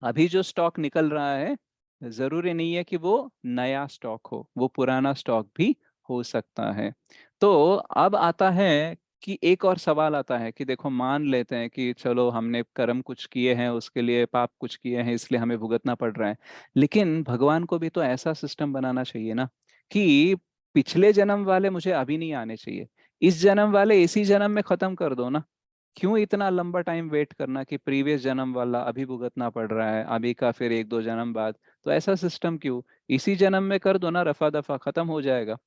अभी जो स्टॉक निकल रहा है जरूरी नहीं है कि वो नया स्टॉक हो, वो पुराना स्टॉक भी हो सकता है। तो अब आता है कि एक और सवाल आता है कि देखो मान लेते हैं कि चलो हमने कर्म कुछ किए हैं, उसके लिए पाप कुछ किए हैं, इसलिए हमें भुगतना पड़ रहा है, लेकिन भगवान को भी तो ऐसा सिस्टम बनाना चाहिए ना कि पिछले जन्म वाले मुझे अभी नहीं आने चाहिए, इस जन्म वाले इसी जन्म में खत्म कर दो ना। क्यों इतना लंबा टाइम वेट करना कि प्रीवियस जन्म वाला अभी भुगतना पड़ रहा है, अभी का फिर 1-2 जन्म बाद? तो ऐसा सिस्टम क्यों, इसी जन्म में कर दो ना, रफा दफा खत्म हो जाएगा।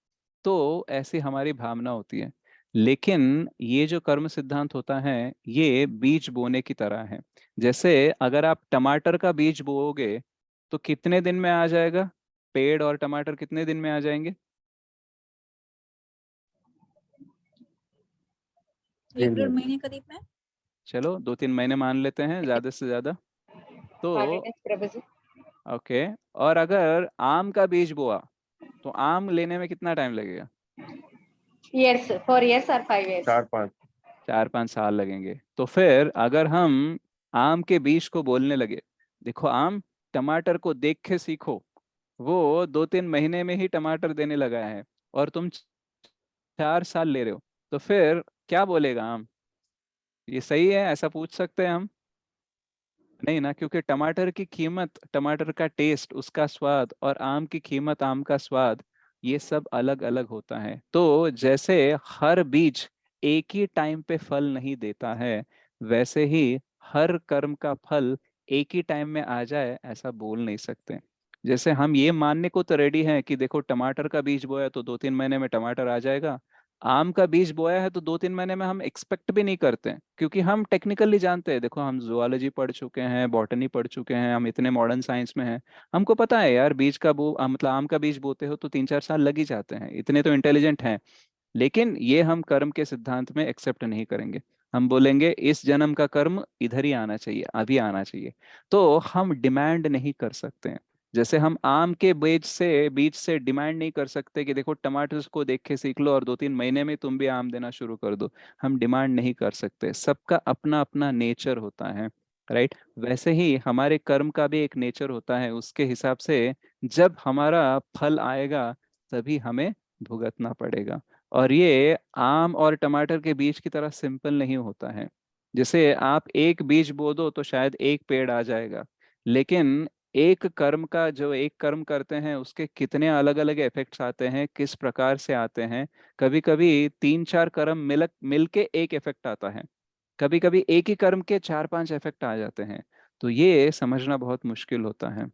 तो ऐसी हमारी भावना होती है। लेकिन ये जो कर्म सिद्धांत होता है, ये बीज बोने की तरह है। जैसे अगर आप टमाटर का बीज बोओगे तो कितने दिन में आ जाएगा पेड़, और टमाटर कितने दिन में आ जाएंगे? 1-1.5 महीने करीब में। चलो 2-3 महीने मान लेते हैं ज्यादा से ज्यादा। तो हाँ प्रभु जी। ओके। और अगर आम का बीज बोआ तो आम लेने में कितना टाइम लगेगा? Years, 4 years or 5 years? 4-5। 4-5 साल लगेंगे। तो फिर अगर हम आम के बीज को बोलने लगे, देखो आम, टमाटर को देख के सीखो, वो 2-3 महीने में ही टमाटर देने लगा है, और तुम 4 साल ले रहे हो, तो फिर क्या बोलेगा आम? ये सही है, ऐसा पूछ सकते हैं हम? नहीं ना, क्योंकि टमाटर की कीमत, टमाटर का टेस्ट, उसका स्वाद, और आम की कीमत, आम का स्वाद, ये सब अलग अलग होता है। तो जैसे हर बीज एक ही टाइम पे फल नहीं देता है, वैसे ही हर कर्म का फल एक ही टाइम में आ जाए ऐसा बोल नहीं सकते। जैसे हम ये मानने को तो रेडी हैं कि देखो टमाटर का बीज बोया तो 2-3 महीने में टमाटर आ जाएगा, आम का बीज बोया है तो 2-3 महीने में हम एक्सपेक्ट भी नहीं करते हैं, क्योंकि हम टेक्निकली जानते हैं, देखो हम जुआलॉजी पढ़ चुके हैं, बॉटनी पढ़ चुके हैं, हम इतने मॉडर्न साइंस में हैं, हमको पता है यार बीज का मतलब आम का बीज बोते हो तो 3-4 साल लग ही जाते हैं, इतने तो इंटेलिजेंट हैं। लेकिन ये हम कर्म के सिद्धांत में एक्सेप्ट नहीं करेंगे। हम बोलेंगे इस जन्म का कर्म इधर ही आना चाहिए, अभी आना चाहिए। तो हम डिमांड नहीं कर सकते हैं। जैसे हम आम के बीज से डिमांड नहीं कर सकते कि देखो टमाटर को देख के सीख लो और 2-3 महीने में तुम भी आम देना शुरू कर दो। हम डिमांड नहीं कर सकते, सबका अपना अपना नेचर होता है। राइट। वैसे ही हमारे कर्म का भी एक नेचर होता है, उसके हिसाब से जब हमारा फल आएगा तभी हमें भुगतना पड़ेगा। और ये आम और टमाटर के बीज की तरह सिंपल नहीं होता है। जैसे आप एक बीज बो दो तो शायद एक पेड़ आ जाएगा, लेकिन एक कर्म का, जो एक कर्म करते हैं उसके कितने अलग अलग इफेक्ट्स आते हैं, किस प्रकार से आते हैं। कभी कभी 3-4 कर्म मिल के एक इफेक्ट आता है, कभी कभी एक ही कर्म के 4-5 इफेक्ट आ जाते हैं। तो ये समझना बहुत मुश्किल होता है।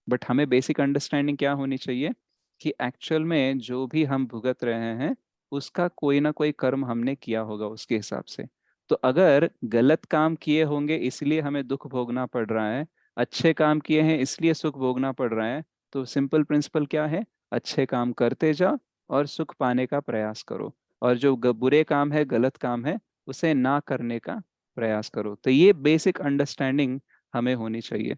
बट हमें बेसिक अंडरस्टैंडिंग क्या होनी चाहिए कि एक्चुअल में जो भी हम भुगत रहे हैं उसका कोई ना कोई कर्म हमने किया होगा उसके हिसाब से। तो अगर गलत काम किए होंगे इसलिए हमें दुख भोगना पड़ रहा है, अच्छे काम किए हैं इसलिए सुख भोगना पड़ रहा है, तो सिंपल प्रिंसिपल क्या है, अच्छे काम करते जाओ और सुख पाने का प्रयास करो, और जो बुरे काम है, गलत काम है, उसे ना करने का प्रयास करो। तो ये बेसिक अंडरस्टैंडिंग हमें होनी चाहिए।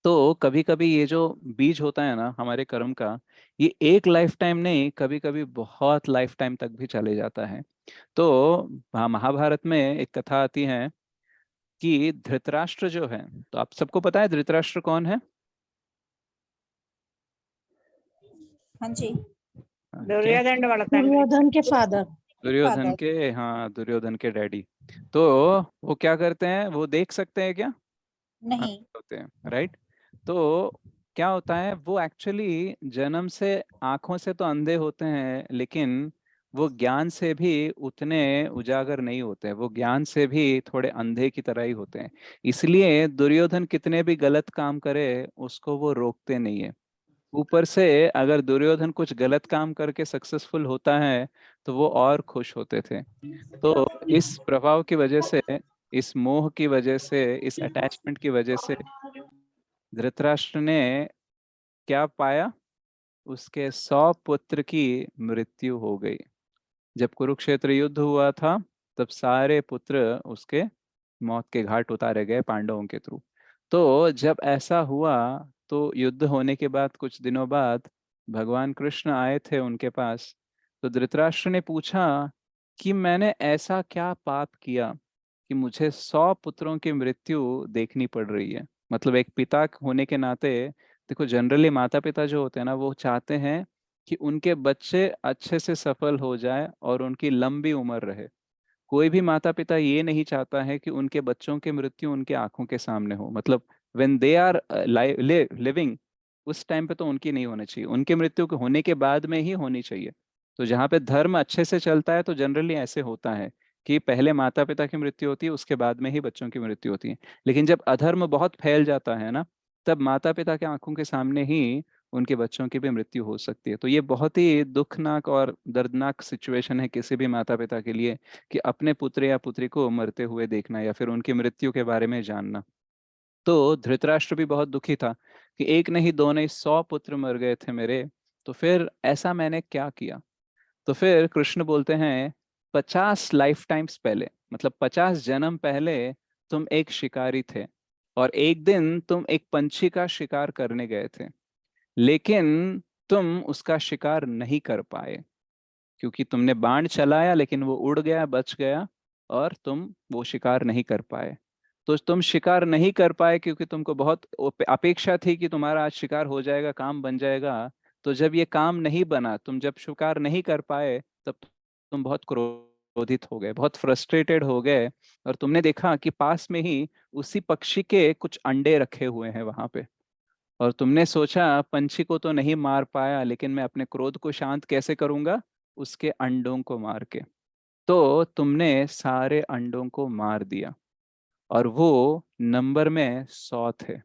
तो कभी कभी ये जो बीज होता है ना हमारे कर्म का, ये एक लाइफ टाइम नहीं, कभी कभी बहुत लाइफ टाइम तक भी चले जाता है। तो महाभारत में एक कथा आती है कि धृतराष्ट्र जो है, तो आप सबको पता है धृतराष्ट्र कौन है? हाँ जी, क्या? दुर्योधन वाला दुर्योधन के फादर। दुर्योधन के, हाँ, दुर्योधन के डैडी। तो वो क्या करते हैं, वो देख सकते हैं क्या? नहीं। अंधे होते हैं, राइट। तो क्या होता है, वो एक्चुअली जन्म से आंखों से तो अंधे होते हैं, लेकिन वो ज्ञान से भी उतने उजागर नहीं होते हैं, वो ज्ञान से भी थोड़े अंधे की तरह ही होते हैं। इसलिए दुर्योधन कितने भी गलत काम करे उसको वो रोकते नहीं है। ऊपर से अगर दुर्योधन कुछ गलत काम करके सक्सेसफुल होता है तो वो और खुश होते थे। तो इस प्रभाव की वजह से, इस मोह की वजह से, इस अटैचमेंट की वजह से धृतराष्ट्र ने क्या पाया, उसके 100 पुत्र की मृत्यु हो गई। जब कुरुक्षेत्र युद्ध हुआ था तब सारे पुत्र उसके मौत के घाट उतारे गए पांडवों के थ्रू। तो जब ऐसा हुआ तो युद्ध होने के बाद कुछ दिनों बाद भगवान कृष्ण आए थे उनके पास। तो धृतराष्ट्र ने पूछा कि मैंने ऐसा क्या पाप किया कि मुझे 100 पुत्रों की मृत्यु देखनी पड़ रही है। मतलब एक पिता होने के नाते, देखो जनरली माता पिता जो होते हैं ना वो चाहते हैं कि उनके बच्चे अच्छे से सफल हो जाए और उनकी लंबी उम्र रहे। कोई भी माता पिता ये नहीं चाहता है कि उनके बच्चों की मृत्यु उनके आंखों के सामने हो। मतलब व्हेन दे आर लिविंग, उस टाइम पे तो उनकी नहीं होनी चाहिए, उनके मृत्यु के होने के बाद में ही होनी चाहिए। तो जहाँ पे धर्म अच्छे से चलता है तो जनरली ऐसे होता है कि पहले माता पिता की मृत्यु होती है, उसके बाद में ही बच्चों की मृत्यु होती है। लेकिन जब अधर्म बहुत फैल जाता है ना, तब माता पिता के आंखों के सामने ही उनके बच्चों की भी मृत्यु हो सकती है। तो ये बहुत ही दुखनाक और दर्दनाक सिचुएशन है किसी भी माता पिता के लिए, कि अपने पुत्र या पुत्री को मरते हुए देखना या फिर उनकी मृत्यु के बारे में जानना। तो धृतराष्ट्र भी बहुत दुखी था कि एक नहीं, दो नहीं, 100 पुत्र मर गए थे मेरे। तो फिर ऐसा मैंने क्या किया? तो फिर कृष्ण बोलते हैं, 50 लाइफ टाइम्स पहले, मतलब 50 जन्म पहले तुम एक शिकारी थे, और एक दिन तुम एक पंछी का शिकार करने गए थे, लेकिन तुम उसका शिकार नहीं कर पाए क्योंकि तुमने बाण चलाया लेकिन वो उड़ गया, बच गया, और तुम वो शिकार नहीं कर पाए। तो तुम शिकार नहीं कर पाए क्योंकि तुमको बहुत अपेक्षा थी कि तुम्हारा आज शिकार हो जाएगा, काम बन जाएगा। तो जब ये काम नहीं बना, तुम जब शिकार नहीं कर पाए, तब तुम बहुत क्रोधित हो गए, बहुत फ्रस्ट्रेटेड हो गए। और तुमने देखा कि पास में ही उसी पक्षी के कुछ अंडे रखे हुए हैं वहां पे, और तुमने सोचा पंछी को तो नहीं मार पाया, लेकिन मैं अपने क्रोध को शांत कैसे करूंगा, उसके अंडों को मार के। तो तुमने सारे अंडों को मार दिया, और वो नंबर में 100 थे।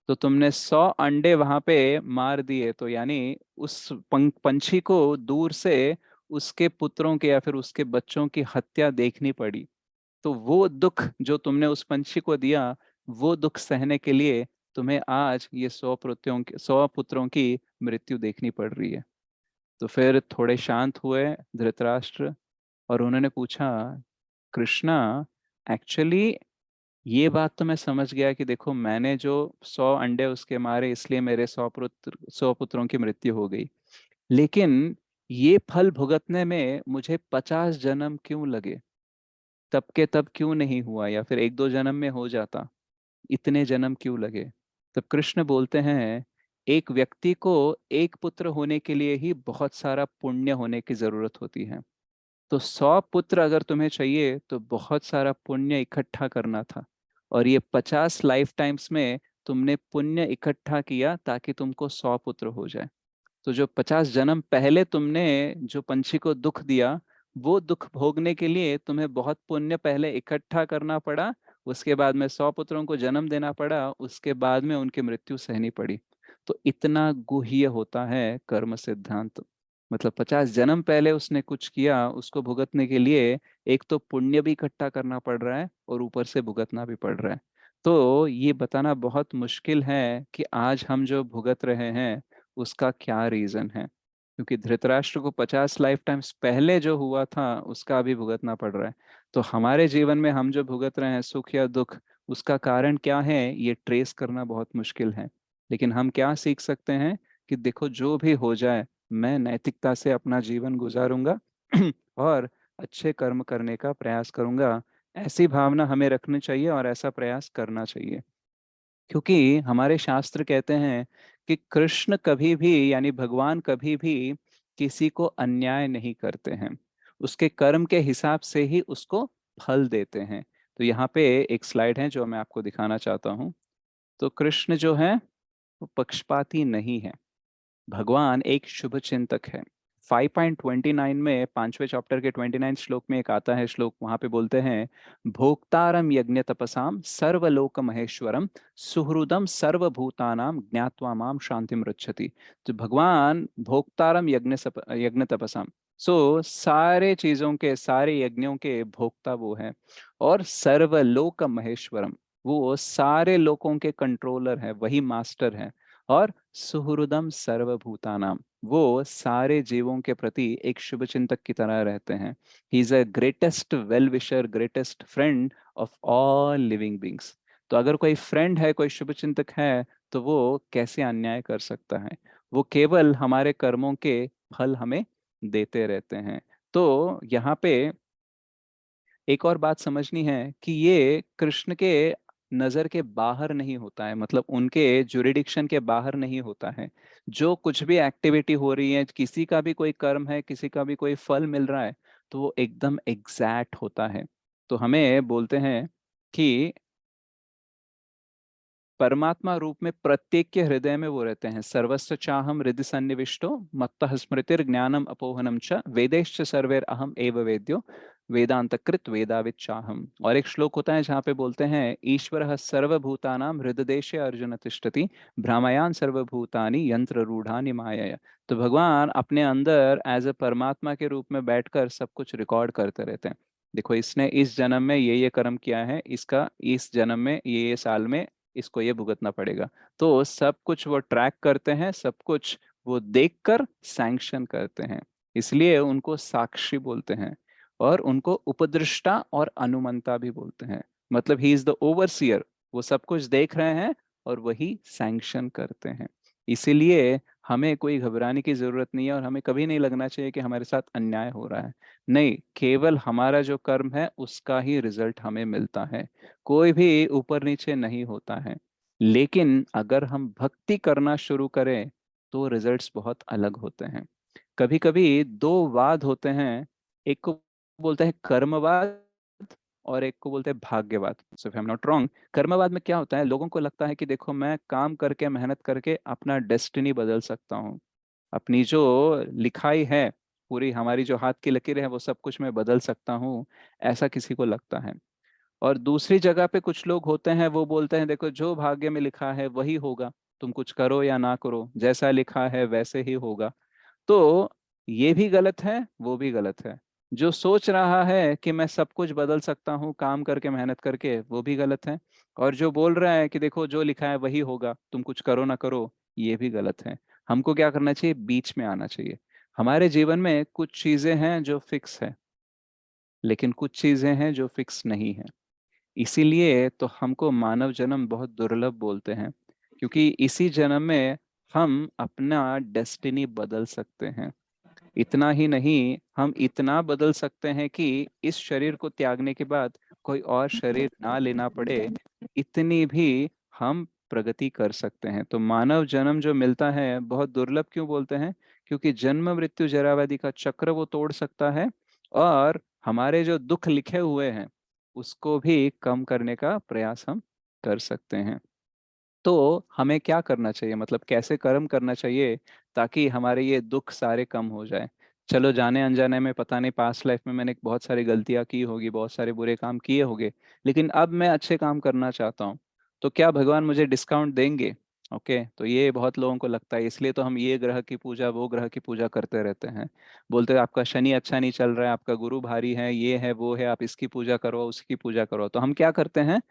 तो तुमने 100 अंडे वहां पे मार दिए, तो यानी उस पंछी को दूर से उसके पुत्रों के या फिर उसके बच्चों की हत्या देखनी पड़ी। तो वो दुख जो तुमने उस पंछी को दिया, वो दुख सहने के लिए तुम्हें आज ये 100 पुत्रों की मृत्यु देखनी पड़ रही है। तो फिर थोड़े शांत हुए धृतराष्ट्र, और उन्होंने पूछा, कृष्णा, एक्चुअली ये बात तो मैं समझ गया कि देखो मैंने जो 100 अंडे उसके मारे इसलिए मेरे 100 पुत्रों की मृत्यु हो गई, लेकिन ये फल भुगतने में मुझे 50 जन्म क्यों लगे? तब के तब क्यों नहीं हुआ, या फिर एक दो जन्म में हो जाता, इतने जन्म क्यों लगे? तब कृष्ण बोलते हैं, एक व्यक्ति को एक पुत्र होने के लिए ही बहुत सारा पुण्य होने की जरूरत होती है। तो 100 पुत्र अगर तुम्हें चाहिए तो बहुत सारा पुण्य इकट्ठा करना था, और ये 50 लाइफ टाइम्स में तुमने पुण्य इकट्ठा किया ताकि तुमको 100 पुत्र हो जाए। तो जो 50 जन्म पहले तुमने जो पंछी को दुख दिया, वो दुख भोगने के लिए तुम्हें बहुत पुण्य पहले इकट्ठा करना पड़ा। उसके बाद में 100 पुत्रों को जन्म देना पड़ा, उसके बाद में उनकी मृत्यु सहनी पड़ी। तो इतना गुह्य होता है कर्म सिद्धांत। मतलब 50 जन्म पहले उसने कुछ किया, उसको भुगतने के लिए एक तो पुण्य भी इकट्ठा करना पड़ रहा है और ऊपर से भुगतना भी पड़ रहा है। तो ये बताना बहुत मुश्किल है कि आज हम जो भुगत रहे हैं उसका क्या रीजन है, क्योंकि धृतराष्ट्र को 50 लाइफ टाइम्स पहले जो हुआ था उसका अभी भुगतना पड़ रहा है। तो हमारे जीवन में हम जो भुगत रहे हैं सुख या दुख, उसका कारण क्या है ये ट्रेस करना बहुत मुश्किल है। लेकिन हम क्या सीख सकते हैं कि देखो जो भी हो जाए, मैं नैतिकता से अपना जीवन गुजारूंगा और अच्छे कर्म करने का प्रयास करूंगा। ऐसी भावना हमें रखनी चाहिए और ऐसा प्रयास करना चाहिए। क्योंकि हमारे शास्त्र कहते हैं कि कृष्ण कभी भी यानी भगवान कभी भी किसी को अन्याय नहीं करते हैं, उसके कर्म के हिसाब से ही उसको फल देते हैं। तो यहाँ पे एक स्लाइड है जो मैं आपको दिखाना चाहता हूँ। तो कृष्ण जो है वो पक्षपाती नहीं है, भगवान एक शुभ चिंतक है। 5.29 में, 5वें चैप्टर के 29 श्लोक में एक आता है श्लोक, वहां पे बोलते हैं, भोक्तारम यज्ञ तपसाम सर्वलोक महेश्वरम सुहृदम सर्वभूतानाम ज्ञात्वा माम शांतिम रक्षति। तो भगवान भोक्तारम यज्ञ तपसाम, सो सारे चीजों के, सारे यज्ञों के भोक्ता वो है। और सर्वलोक महेश्वरम, वो सारे लोकों के कंट्रोलर है, वही मास्टर है। और सुहृदम सर्वभूतानाम, वो सारे जीवों के प्रति एक शुभ चिंतक की तरह रहते हैं। He is a greatest well wisher, greatest friend of all living beings. तो अगर कोई फ्रेंड है, कोई शुभ चिंतक है, तो वो कैसे अन्याय कर सकता है? वो केवल हमारे कर्मों के फल हमें देते रहते हैं। तो यहाँ पे एक और बात समझनी है कि ये कृष्ण के नजर के बाहर नहीं होता है, मतलब उनके जुरिडिक्शन के बाहर नहीं होता है। जो कुछ भी एक्टिविटी हो रही है, किसी का भी कोई कर्म है, किसी का भी कोई फल मिल रहा है, तो वो एकदम एग्जैक्ट होता है। तो हमें बोलते हैं कि परमात्मा रूप में प्रत्येक के हृदय में वो रहते हैं। सर्वस्व चाहम हृदय सन्निविष्टो मत्तः स्मृतिर ज्ञानम अपोहनम च वेदैश्च सर्वैर अहम एव वेद्यो वेदांत कृत वेदाविद चाहम। और एक श्लोक होता है जहाँ पे बोलते हैं, ईश्वर सर्वभूतानां हृददेशे अर्जुन तिष्ठति भ्रामयान सर्वभूतानि यंत्र रूढ़ानि मायया। तो भगवान अपने अंदर एज ए परमात्मा के रूप में बैठकर सब कुछ रिकॉर्ड करते रहते हैं। देखो इसने इस जन्म में ये कर्म किया है, इसका इस जन्म में ये साल में इसको ये भुगतना पड़ेगा। तो सब कुछ वो ट्रैक करते हैं, सब कुछ वो देखकर सैंक्शन करते हैं। इसलिए उनको साक्षी बोलते हैं। और उनको उपदृष्टा और अनुमंता भी बोलते हैं। मतलब ही इज द ओवरसियर, वो सब कुछ देख रहे हैं और वही सैंक्शन करते हैं। इसीलिए हमें कोई घबराने की जरूरत नहीं है और हमें कभी नहीं लगना चाहिए कि हमारे साथ अन्याय हो रहा है। नहीं, केवल हमारा जो कर्म है उसका ही रिजल्ट हमें मिलता है, कोई भी ऊपर नीचे नहीं होता है। लेकिन अगर हम भक्ति करना शुरू करें तो रिजल्ट्स बहुत अलग होते हैं। कभी कभी दो वाद होते हैं, एक को बोलते हैं कर्मवाद और एक को बोलते हैं भाग्यवाद। So if I am not wrong, कर्मवाद में क्या होता है, लोगों को लगता है कि देखो मैं काम करके, मेहनत करके अपना डेस्टिनी बदल सकता हूँ, अपनी जो लिखाई है, पूरी हमारी जो हाथ की लकीर है वो सब कुछ मैं बदल सकता हूँ, ऐसा किसी को लगता है। और दूसरी जगह पे कुछ लोग होते हैं, वो बोलते हैं देखो जो भाग्य में लिखा है वही होगा, तुम कुछ करो या ना करो, जैसा लिखा है वैसे ही होगा। तो ये भी गलत है, वो भी गलत है। जो सोच रहा है कि मैं सब कुछ बदल सकता हूँ काम करके, मेहनत करके, वो भी गलत है। और जो बोल रहा है कि देखो जो लिखा है वही होगा, तुम कुछ करो ना करो, ये भी गलत है। हमको क्या करना चाहिए, बीच में आना चाहिए। हमारे जीवन में कुछ चीजें हैं जो फिक्स है, लेकिन कुछ चीजें हैं जो फिक्स नहीं है। इसीलिए तो हमको मानव जन्म बहुत दुर्लभ बोलते हैं, क्योंकि इसी जन्म में हम अपना डेस्टिनी बदल सकते हैं। इतना ही नहीं, हम इतना बदल सकते हैं कि इस शरीर को त्यागने के बाद कोई और शरीर ना लेना पड़े, इतनी भी हम प्रगति कर सकते हैं। तो मानव जन्म जो मिलता है बहुत दुर्लभ क्यों बोलते हैं, क्योंकि जन्म मृत्यु जरा व्याधि का चक्र वो तोड़ सकता है और हमारे जो दुख लिखे हुए हैं उसको भी कम करने का प्रयास हम कर सकते हैं। तो हमें क्या करना चाहिए, मतलब कैसे कर्म करना चाहिए ताकि हमारे ये दुख सारे कम हो जाए। चलो जाने अनजाने में, पता नहीं पास्ट लाइफ में मैंने बहुत सारी गलतियां की होगी, बहुत सारे बुरे काम किए होंगे, लेकिन अब मैं अच्छे काम करना चाहता हूँ, तो क्या भगवान मुझे डिस्काउंट देंगे? ओके, तो ये बहुत लोगों को लगता है, इसलिए तो हम ये ग्रह की पूजा वो ग्रह की पूजा करते रहते हैं। बोलते हैं आपका शनि अच्छा नहीं चल रहा है, आपका गुरु भारी है, ये है वो है, आप इसकी पूजा करो उसकी पूजा करो। तो हम क्या करते हैं,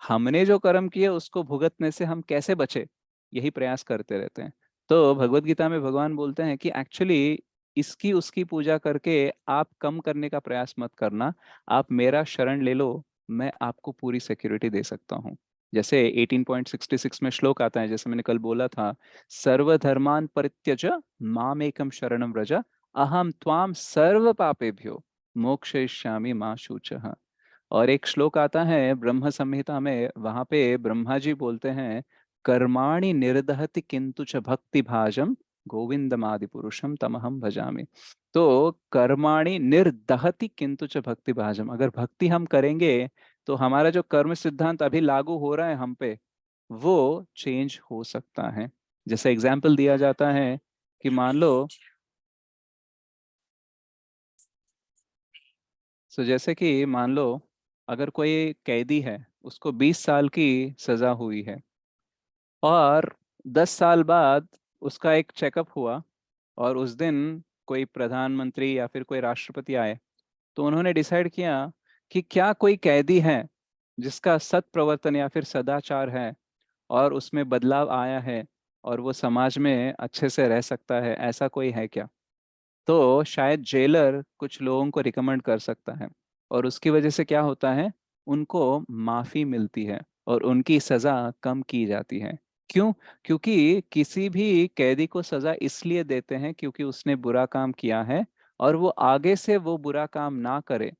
हमने जो कर्म किए उसको भुगतने से हम कैसे बचे, यही प्रयास करते रहते हैं। तो भगवत गीता में भगवान बोलते हैं कि एक्चुअली इसकी उसकी पूजा करके आप कम करने का प्रयास मत करना, आप मेरा शरण ले लो, मैं आपको पूरी सिक्योरिटी दे सकता हूँ। जैसे 18.66 में श्लोक आता है, जैसे मैंने कल बोला था, सर्वधर्मान परित्यज मामेकम शरणम व्रज, अहम त्वाम सर्व पापेभ्यो मोक्षयिष्यामि मा शुचः। और एक श्लोक आता है ब्रह्म संहिता में, वहां पे ब्रह्मा जी बोलते हैं, कर्माणि निर्दहति किंतु च भक्ति भाजम गोविंदमादि पुरुषम तमहम भजामि। तो कर्माणि निर्दहति किंतु च भक्ति भाजम, अगर भक्ति हम करेंगे तो हमारा जो कर्म सिद्धांत अभी लागू हो रहा है हम पे, वो चेंज हो सकता है। जैसे एग्जाम्पल दिया जाता है कि मान लो, सो जैसे कि मान लो अगर कोई कैदी है, उसको 20 साल की सजा हुई है, और 10 साल बाद उसका एक चेकअप हुआ, और उस दिन कोई प्रधानमंत्री या फिर कोई राष्ट्रपति आए, तो उन्होंने डिसाइड किया कि क्या कोई कैदी है जिसका सत प्रवर्तन या फिर सदाचार है, और उसमें बदलाव आया है, और वो समाज में अच्छे से रह सकता है, ऐसा कोई है क्या? तो शायद जेलर कुछ लोगों को रिकमेंड कर सकता है, और उसकी वजह से क्या होता है, उनको माफी मिलती है और उनकी सजा कम की जाती है। क्यों? क्योंकि किसी भी कैदी को सजा इसलिए देते हैं क्योंकि उसने बुरा काम किया है, और वो आगे से वो बुरा काम ना करे,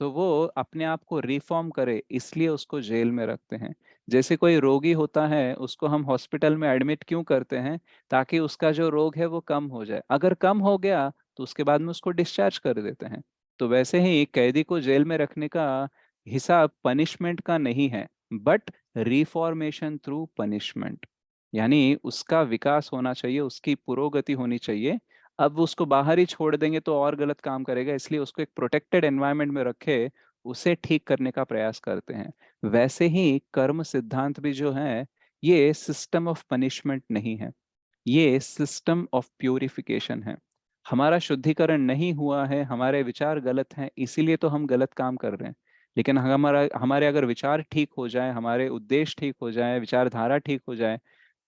तो वो अपने आप को रिफॉर्म करे, इसलिए उसको जेल में रखते हैं। जैसे कोई रोगी होता है, उसको हम हॉस्पिटल में एडमिट क्यों करते हैं? ताकि उसका जो रोग है वो कम हो जाए, अगर कम हो गया तो उसके बाद में उसको डिस्चार्ज कर देते हैं। तो वैसे ही कैदी को जेल में रखने का हिसाब पनिशमेंट का नहीं है, बट रिफॉर्मेशन थ्रू पनिशमेंट, यानी उसका विकास होना चाहिए, उसकी पुरोगति होनी चाहिए। अब उसको बाहर ही छोड़ देंगे तो और गलत काम करेगा, इसलिए उसको एक प्रोटेक्टेड एनवायरनमेंट में रखे, उसे ठीक करने का प्रयास करते हैं। वैसे ही कर्म सिद्धांत भी जो है, ये सिस्टम ऑफ पनिशमेंट नहीं है, ये सिस्टम ऑफ प्यूरिफिकेशन है। हमारा शुद्धिकरण नहीं हुआ है, हमारे विचार गलत हैं, इसीलिए तो हम गलत काम कर रहे हैं। लेकिन हमारे अगर विचार ठीक हो जाए, हमारे उद्देश्य ठीक हो जाए, विचारधारा ठीक हो जाए,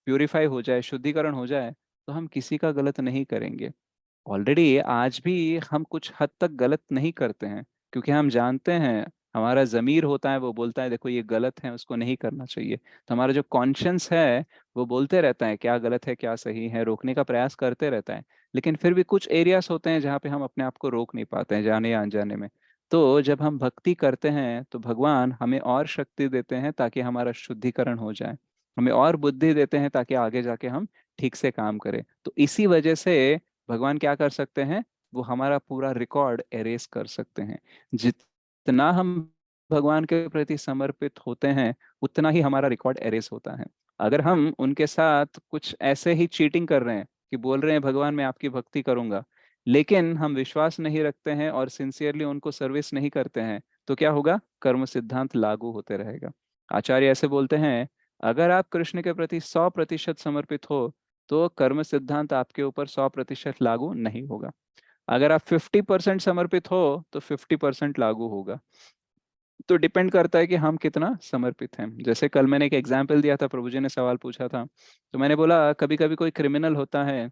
प्यूरिफाई हो जाए, शुद्धिकरण हो जाए, तो हम किसी का गलत नहीं करेंगे। ऑलरेडी आज भी हम कुछ हद तक गलत नहीं करते हैं, क्योंकि हम जानते हैं, हमारा जमीर होता है वो बोलता है देखो ये गलत है, उसको नहीं करना चाहिए। तो हमारा जो कॉन्शियंस है वो बोलते रहता है क्या गलत है क्या सही है, रोकने का प्रयास करते रहता है। लेकिन फिर भी कुछ एरियाज होते हैं जहाँ पे हम अपने आप को रोक नहीं पाते हैं, जाने या अनजाने में। तो जब हम भक्ति करते हैं तो भगवान हमें और शक्ति देते हैं ताकि हमारा शुद्धिकरण हो जाए, हमें और बुद्धि देते हैं ताकि आगे जाके हम ठीक से काम करें। तो इसी वजह से भगवान क्या कर सकते हैं, वो हमारा पूरा रिकॉर्ड एरेस कर सकते हैं। जितना हम भगवान के प्रति समर्पित होते हैं, उतना ही हमारा रिकॉर्ड एरेस होता है। अगर हम उनके साथ कुछ ऐसे ही चीटिंग कर रहे हैं कि बोल रहे हैं भगवान मैं आपकी भक्ति करूंगा, लेकिन हम विश्वास नहीं रखते हैं और सिंसियरली उनको सर्विस नहीं करते हैं, तो क्या होगा, कर्म सिद्धांत लागू होते रहेगा। आचार्य ऐसे बोलते हैं, अगर आप कृष्ण के प्रति 100% समर्पित हो, तो कर्म सिद्धांत आपके ऊपर 100% लागू नहीं होगा। अगर आप 50% समर्पित हो तो 50% लागू होगा। तो डिपेंड करता है कि हम कितना समर्पित हैं। जैसे कल मैंने एक एग्जाम्पल दिया था, प्रभु जी ने सवाल पूछा था, तो मैंने बोला कभी कभी कोई क्रिमिनल होता है,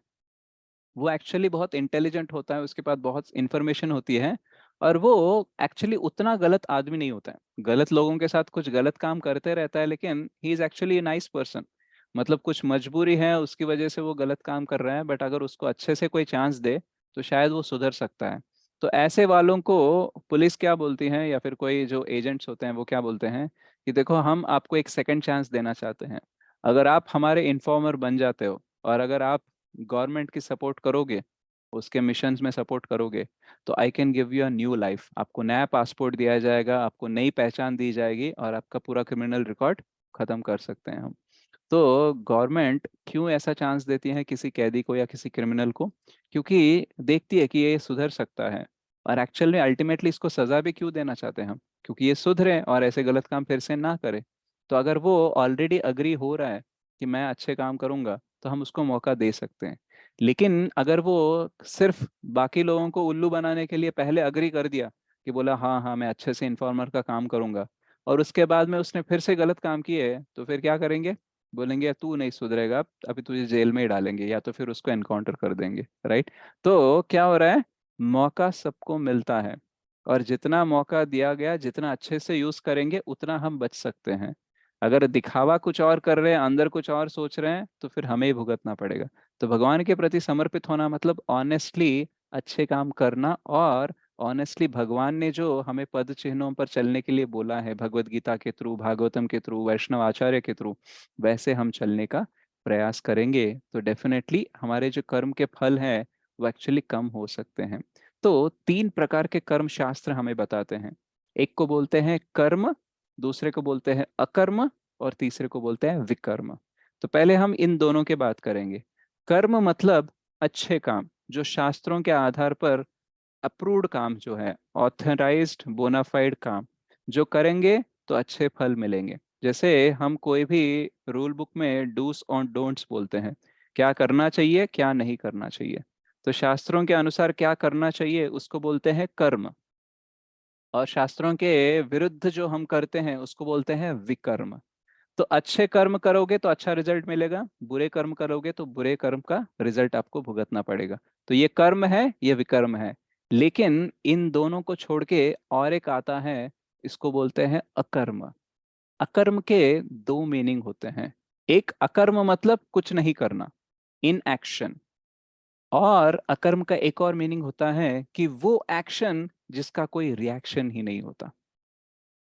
वो एक्चुअली बहुत इंटेलिजेंट होता है, उसके पास बहुत इंफॉर्मेशन होती है, और वो एक्चुअली उतना गलत आदमी नहीं होता है, गलत लोगों के साथ कुछ गलत काम करते रहता है, लेकिन he is actually a nice person. मतलब कुछ मजबूरी है उसकी वजह से वो गलत काम कर रहा है, बट अगर उसको अच्छे से कोई चांस दे तो शायद वो सुधर सकता है। तो ऐसे वालों को पुलिस क्या बोलती है, या फिर कोई जो एजेंट्स होते हैं वो क्या बोलते हैं, कि देखो हम आपको एक सेकंड चांस देना चाहते हैं, अगर आप हमारे इन्फॉर्मर बन जाते हो, और अगर आप गवर्नमेंट की सपोर्ट करोगे, उसके मिशंस में सपोर्ट करोगे, तो I can give you a new life, आपको नया पासपोर्ट दिया जाएगा, आपको नई पहचान दी जाएगी, और आपका पूरा क्रिमिनल रिकॉर्ड खत्म कर सकते हैं हम। तो गवर्नमेंट क्यों ऐसा चांस देती है किसी कैदी को या किसी क्रिमिनल को? क्योंकि देखती है कि ये सुधर सकता है। और एक्चुअल में अल्टीमेटली इसको सजा भी क्यों देना चाहते हैं हम? क्योंकि ये सुधरे और ऐसे गलत काम फिर से ना करे। तो अगर वो ऑलरेडी अग्री हो रहा है कि मैं अच्छे काम करूंगा, तो हम उसको मौका दे सकते हैं। लेकिन अगर वो सिर्फ बाकी लोगों को उल्लू बनाने के लिए पहले अग्री कर दिया, कि बोला हाँ हाँ मैं अच्छे से इन्फॉर्मर का काम करूंगा, और उसके बाद में उसने फिर से गलत काम किए, तो फिर क्या करेंगे? बोलेंगे तू नहीं सुधरेगा, अभी तुझे जेल में ही डालेंगे, या तो फिर उसको एनकाउंटर कर देंगे, राइट? तो क्या हो रहा है? मौका सबको मिलता है, और जितना मौका दिया गया, जितना अच्छे से यूज करेंगे, उतना हम बच सकते हैं। अगर दिखावा कुछ और कर रहे हैं, अंदर कुछ और सोच रहे हैं, तो फिर हमें ही भुगतना पड़ेगा। तो भगवान के प्रति समर्पित होना मतलब ऑनेस्टली अच्छे काम करना, और ऑनेस्टली भगवान ने जो हमें पद चिन्हों पर चलने के लिए बोला है, भगवत गीता के थ्रू, भागवतम के थ्रू, वैष्णव आचार्य के थ्रू, वैसे हम चलने का प्रयास करेंगे, तो डेफिनेटली हमारे जो कर्म के फल हैं वो एक्चुअली कम हो सकते हैं। तो 3 प्रकार के कर्म शास्त्र हमें बताते हैं। एक को बोलते हैं कर्म, दूसरे को बोलते हैं अकर्म, और तीसरे को बोलते हैं विकर्म। तो पहले हम इन दोनों के बात करेंगे। कर्म मतलब अच्छे काम, जो शास्त्रों के आधार पर अप्रूव्ड काम, जो है ऑथराइज्ड बोनाफाइड काम, जो करेंगे तो अच्छे फल मिलेंगे। जैसे हम कोई भी रूल बुक में डूस और डोंट्स बोलते हैं, क्या करना चाहिए क्या नहीं करना चाहिए। तो शास्त्रों के अनुसार क्या करना चाहिए उसको बोलते हैं कर्म, और शास्त्रों के विरुद्ध जो हम करते हैं उसको बोलते हैं विकर्म। तो अच्छे कर्म करोगे तो अच्छा रिजल्ट मिलेगा, बुरे कर्म करोगे तो बुरे कर्म का रिजल्ट आपको भुगतना पड़ेगा। तो ये कर्म है, ये विकर्म है। लेकिन इन दोनों को छोड़ के और एक आता है, इसको बोलते हैं अकर्म। अकर्म के 2 मीनिंग होते हैं। एक अकर्म मतलब कुछ नहीं करना, इन एक्शन। और अकर्म का एक और मीनिंग होता है कि वो एक्शन जिसका कोई रिएक्शन ही नहीं होता।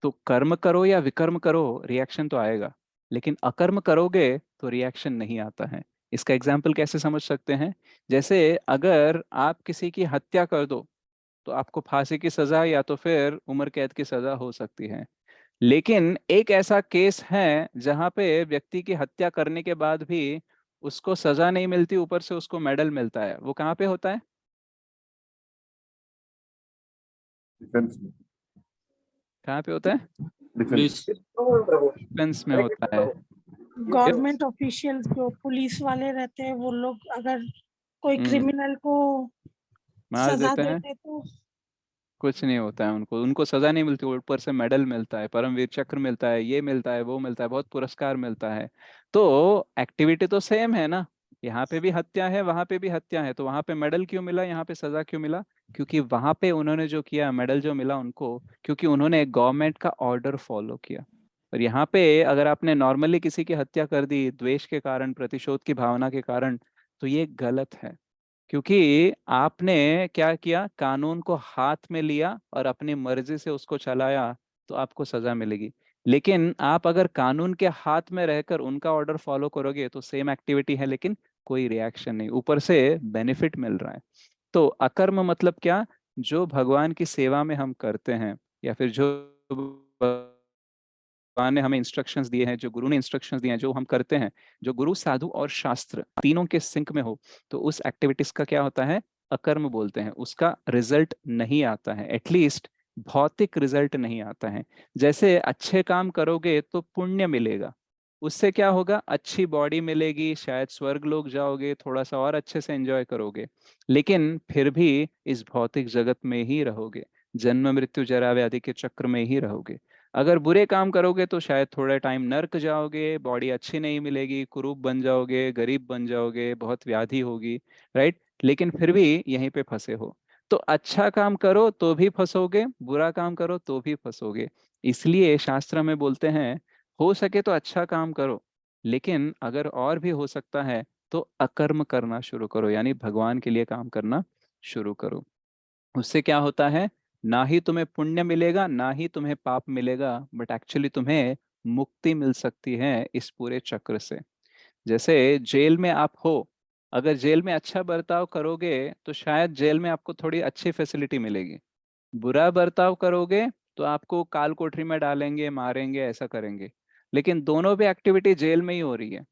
तो कर्म करो या विकर्म करो, रिएक्शन तो आएगा, लेकिन अकर्म करोगे तो रिएक्शन नहीं आता है। इसका एग्जाम्पल कैसे समझ सकते हैं? जैसे अगर आप किसी की हत्या कर दो, तो आपको फांसी की सजा या तो फिर उम्र कैद की सजा हो सकती है। लेकिन एक ऐसा केस है जहां पे व्यक्ति की हत्या करने के बाद भी उसको सजा नहीं मिलती, ऊपर से उसको मेडल मिलता है। वो कहाँ पे होता है? डिफेंस में। कहाँ पे होता है? डिफेंस। डिफेंस में होता है। गवर्नमेंट ऑफिशियल्स जो पुलिस वाले रहते हैं वो लोग अगर कोई क्रिमिनल को मार सजा देते हैं, देते तो कुछ नहीं होता है उनको, उनको सजा नहीं मिलती, ऊपर से मेडल मिलता है, परमवीर चक्र मिलता है, ये मिलता है, वो मिलता है, बहुत पुरस्कार मिलता है। तो एक्टिविटी तो सेम है ना, यहाँ पे भी हत्या है, वहां पे भी हत्या है, तो वहां पे मेडल क्यों मिला, यहाँ पे सजा क्यों मिला? क्योंकि वहां पे उन्होंने जो किया, मेडल जो मिला उनको, क्योंकि उन्होंने गवर्नमेंट का ऑर्डर फॉलो किया। और यहाँ पे अगर आपने नॉर्मली किसी की हत्या कर दी द्वेष के कारण, प्रतिशोध की भावना के कारण, तो ये गलत है। क्योंकि आपने क्या किया, कानून को हाथ में लिया और अपनी मर्जी से उसको चलाया, तो आपको सजा मिलेगी। लेकिन आप अगर कानून के हाथ में रहकर उनका ऑर्डर फॉलो करोगे, तो सेम एक्टिविटी है लेकिन कोई रिएक्शन नहीं, ऊपर से बेनिफिट मिल रहा है। तो अकर्म मतलब क्या? जो भगवान की सेवा में हम करते हैं, या फिर जो भगवान ने हमें इंस्ट्रक्शंस दिए हैं, जो गुरु ने इंस्ट्रक्शंस दिए हैं, जो हम करते हैं, जो गुरु साधु और शास्त्र तीनों के सिंक में हो, तो उस एक्टिविटीज का क्या होता है? अकर्म बोलते हैं। उसका रिजल्ट नहीं आता है, एटलीस्ट भौतिक रिजल्ट नहीं आता है। जैसे अच्छे काम करोगे तो पुण्य मिलेगा, उससे क्या होगा? अच्छी बॉडी मिलेगी, शायद स्वर्ग लोग जाओगे, थोड़ा सा और अच्छे से एंजॉय करोगे, लेकिन फिर भी इस भौतिक जगत में ही रहोगे, जन्म मृत्यु जरा व्याधि के चक्र में ही रहोगे। अगर बुरे काम करोगे तो शायद थोड़ा टाइम नर्क जाओगे, बॉडी अच्छी नहीं मिलेगी, कुरूप बन जाओगे, गरीब बन जाओगे, बहुत व्याधि होगी, राइट? लेकिन फिर भी यहीं पे फंसे हो। तो अच्छा काम करो तो भी फंसोगे, बुरा काम करो तो भी फंसोगे। इसलिए शास्त्र में बोलते हैं, हो सके तो अच्छा काम करो, लेकिन अगर और भी हो सकता है तो अकर्म करना शुरू करो, यानी भगवान के लिए काम करना शुरू करो। उससे क्या होता है? ना ही तुम्हें पुण्य मिलेगा, ना ही तुम्हें पाप मिलेगा, बट एक्चुअली तुम्हें मुक्ति मिल सकती है इस पूरे चक्र से। जैसे जेल में आप हो, अगर जेल में अच्छा बर्ताव करोगे तो शायद जेल में आपको थोड़ी अच्छी फैसिलिटी मिलेगी। बुरा बर्ताव करोगे तो आपको काल कोठरी में डालेंगे, मारेंगे, ऐसा करेंगे। लेकिन दोनों भी एक्टिविटी जेल में ही हो रही है।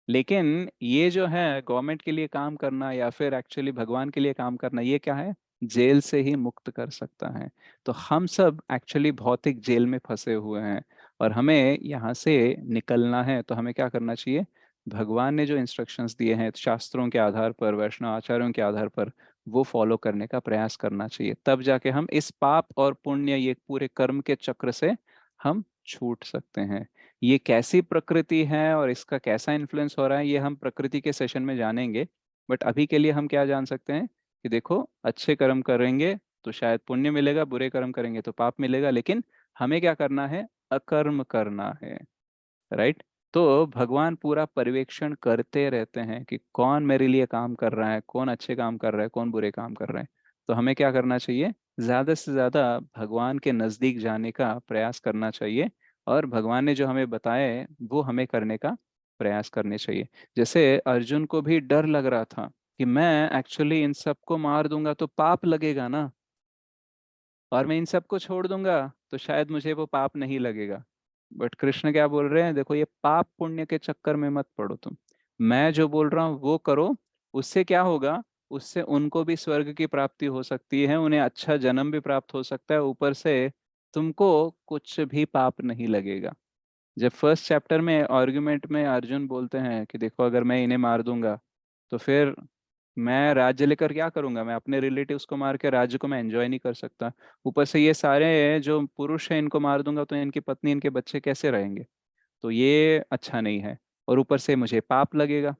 लेकिन ये जो है गवर्नमेंट के लिए काम करना या फिर एक्चुअली भगवान के लिए काम करना, ये क्या है, जेल से ही मुक्त कर सकता है। तो हम सब एक्चुअली भौतिक जेल में फंसे हुए हैं और हमें यहाँ से निकलना है। तो हमें क्या करना चाहिए, भगवान ने जो इंस्ट्रक्शंस दिए हैं शास्त्रों के आधार पर, वैष्णव आचार्यों के आधार पर, वो फॉलो करने का प्रयास करना चाहिए। तब जाके हम इस पाप और पुण्य, ये पूरे कर्म के चक्र से हम छूट सकते हैं। ये कैसी प्रकृति है और इसका कैसा इन्फ्लुएंस हो रहा है, ये हम प्रकृति के सेशन में जानेंगे। बट अभी के लिए हम क्या जान सकते हैं कि देखो, अच्छे कर्म करेंगे तो शायद पुण्य मिलेगा, बुरे कर्म करेंगे तो पाप मिलेगा, लेकिन हमें क्या करना है, अकर्म करना है। राइट। तो भगवान पूरा पर्यवेक्षण करते रहते हैं कि कौन मेरे लिए काम कर रहा है, कौन अच्छे काम कर रहा है, कौन बुरे काम कर रहे हैं। तो हमें क्या करना चाहिए, ज्यादा से ज्यादा भगवान के नजदीक जाने का प्रयास करना चाहिए और भगवान ने जो हमें बताया है वो हमें करने का प्रयास करने चाहिए। जैसे अर्जुन को भी डर लग रहा था कि मैं एक्चुअली इन सबको मार दूंगा तो पाप लगेगा ना, और मैं इन सबको छोड़ दूंगा तो शायद मुझे वो पाप नहीं लगेगा। बट कृष्ण क्या बोल रहे हैं, देखो ये पाप पुण्य के चक्कर में मत पड़ो तुम, मैं जो बोल रहा हूँ वो करो। उससे क्या होगा, उससे उनको भी स्वर्ग की प्राप्ति हो सकती है, उन्हें अच्छा जन्म भी प्राप्त हो सकता है, ऊपर से तुमको कुछ भी पाप नहीं लगेगा। जब फर्स्ट चैप्टर में आर्गुमेंट में अर्जुन बोलते हैं कि देखो अगर मैं इन्हें मार दूंगा तो फिर मैं राज्य लेकर क्या करूंगा, मैं अपने रिलेटिव्स को मार के राज्य को मैं एंजॉय नहीं कर सकता। ऊपर से ये सारे जो पुरुष हैं इनको मार दूंगा तो इनकी पत्नी इनके बच्चे कैसे रहेंगे, तो ये अच्छा नहीं है। और ऊपर से मुझे पाप लगेगा,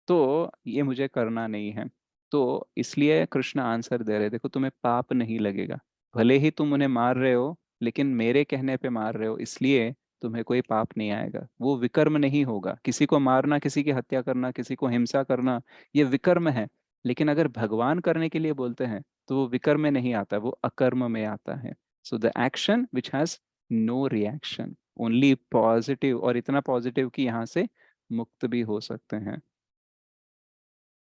तो ये मुझे करना नहीं है। तो इसलिए कृष्ण आंसर दे रहे, देखो तुम्हें पाप नहीं लगेगा, भले ही तुम उन्हें मार रहे हो लेकिन मेरे कहने पे मार रहे हो, इसलिए तुम्हें कोई पाप नहीं आएगा, वो विकर्म नहीं होगा। किसी को मारना, किसी की हत्या करना, किसी को हिंसा करना, ये विकर्म है। लेकिन अगर भगवान करने के लिए बोलते हैं तो वो विकर्म में नहीं आता, वो अकर्म में आता है। So the action which has no reaction, only positive, और इतना पॉजिटिव कि यहाँ से मुक्त भी हो सकते हैं।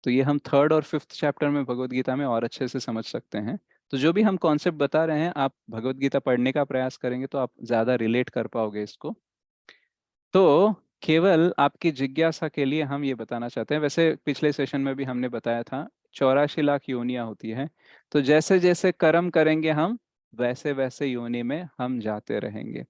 तो ये हम थर्ड और फिफ्थ चैप्टर में भगवत गीता में और अच्छे से समझ सकते हैं। तो जो भी हम कॉन्सेप्ट बता रहे हैं, आप भगवत गीता पढ़ने का प्रयास करेंगे तो आप ज्यादा रिलेट कर पाओगे इसको। तो केवल आपकी जिज्ञासा के लिए हम ये बताना चाहते हैं, वैसे पिछले सेशन में भी हमने बताया था 84 लाख योनियां होती है। तो जैसे जैसे कर्म करेंगे हम, वैसे वैसे योनि में हम जाते रहेंगे।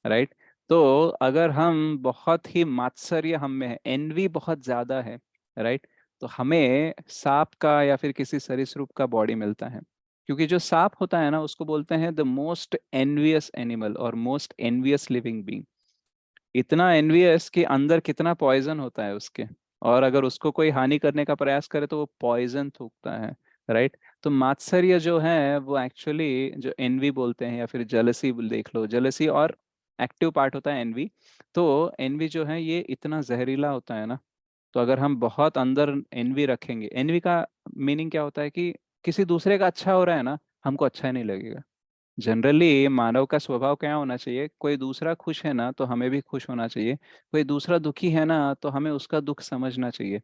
राइट। तो अगर हम बहुत ही मात्सर्य हम में है, एनवी बहुत ज्यादा है, राइट, तो हमें सांप का या फिर किसी सरीसृप का बॉडी मिलता है। क्योंकि जो सांप होता है ना, उसको बोलते हैं द मोस्ट एनवियस एनिमल और मोस्ट एनवियस लिविंग बीइंग। इतना एनवियस कि अंदर कितना पॉइजन होता है उसके, और अगर उसको कोई हानि करने का प्रयास करे तो वो पॉइजन थूकता है। राइट। तो मात्सर्य जो है वो एक्चुअली जो एनवी बोलते हैं या फिर जलसी देख लो, जलसी और एक्टिव पार्ट होता है एनवी। तो एनवी जो है ये इतना जहरीला होता है ना, तो अगर हम बहुत अंदर एनवी रखेंगे, एनवी का मीनिंग क्या होता है कि किसी दूसरे का अच्छा हो रहा है ना, हमको अच्छा ही नहीं लगेगा। जनरली मानव का स्वभाव क्या होना चाहिए, कोई दूसरा खुश है ना तो हमें भी खुश होना चाहिए, कोई दूसरा दुखी है ना तो हमें उसका दुख समझना चाहिए।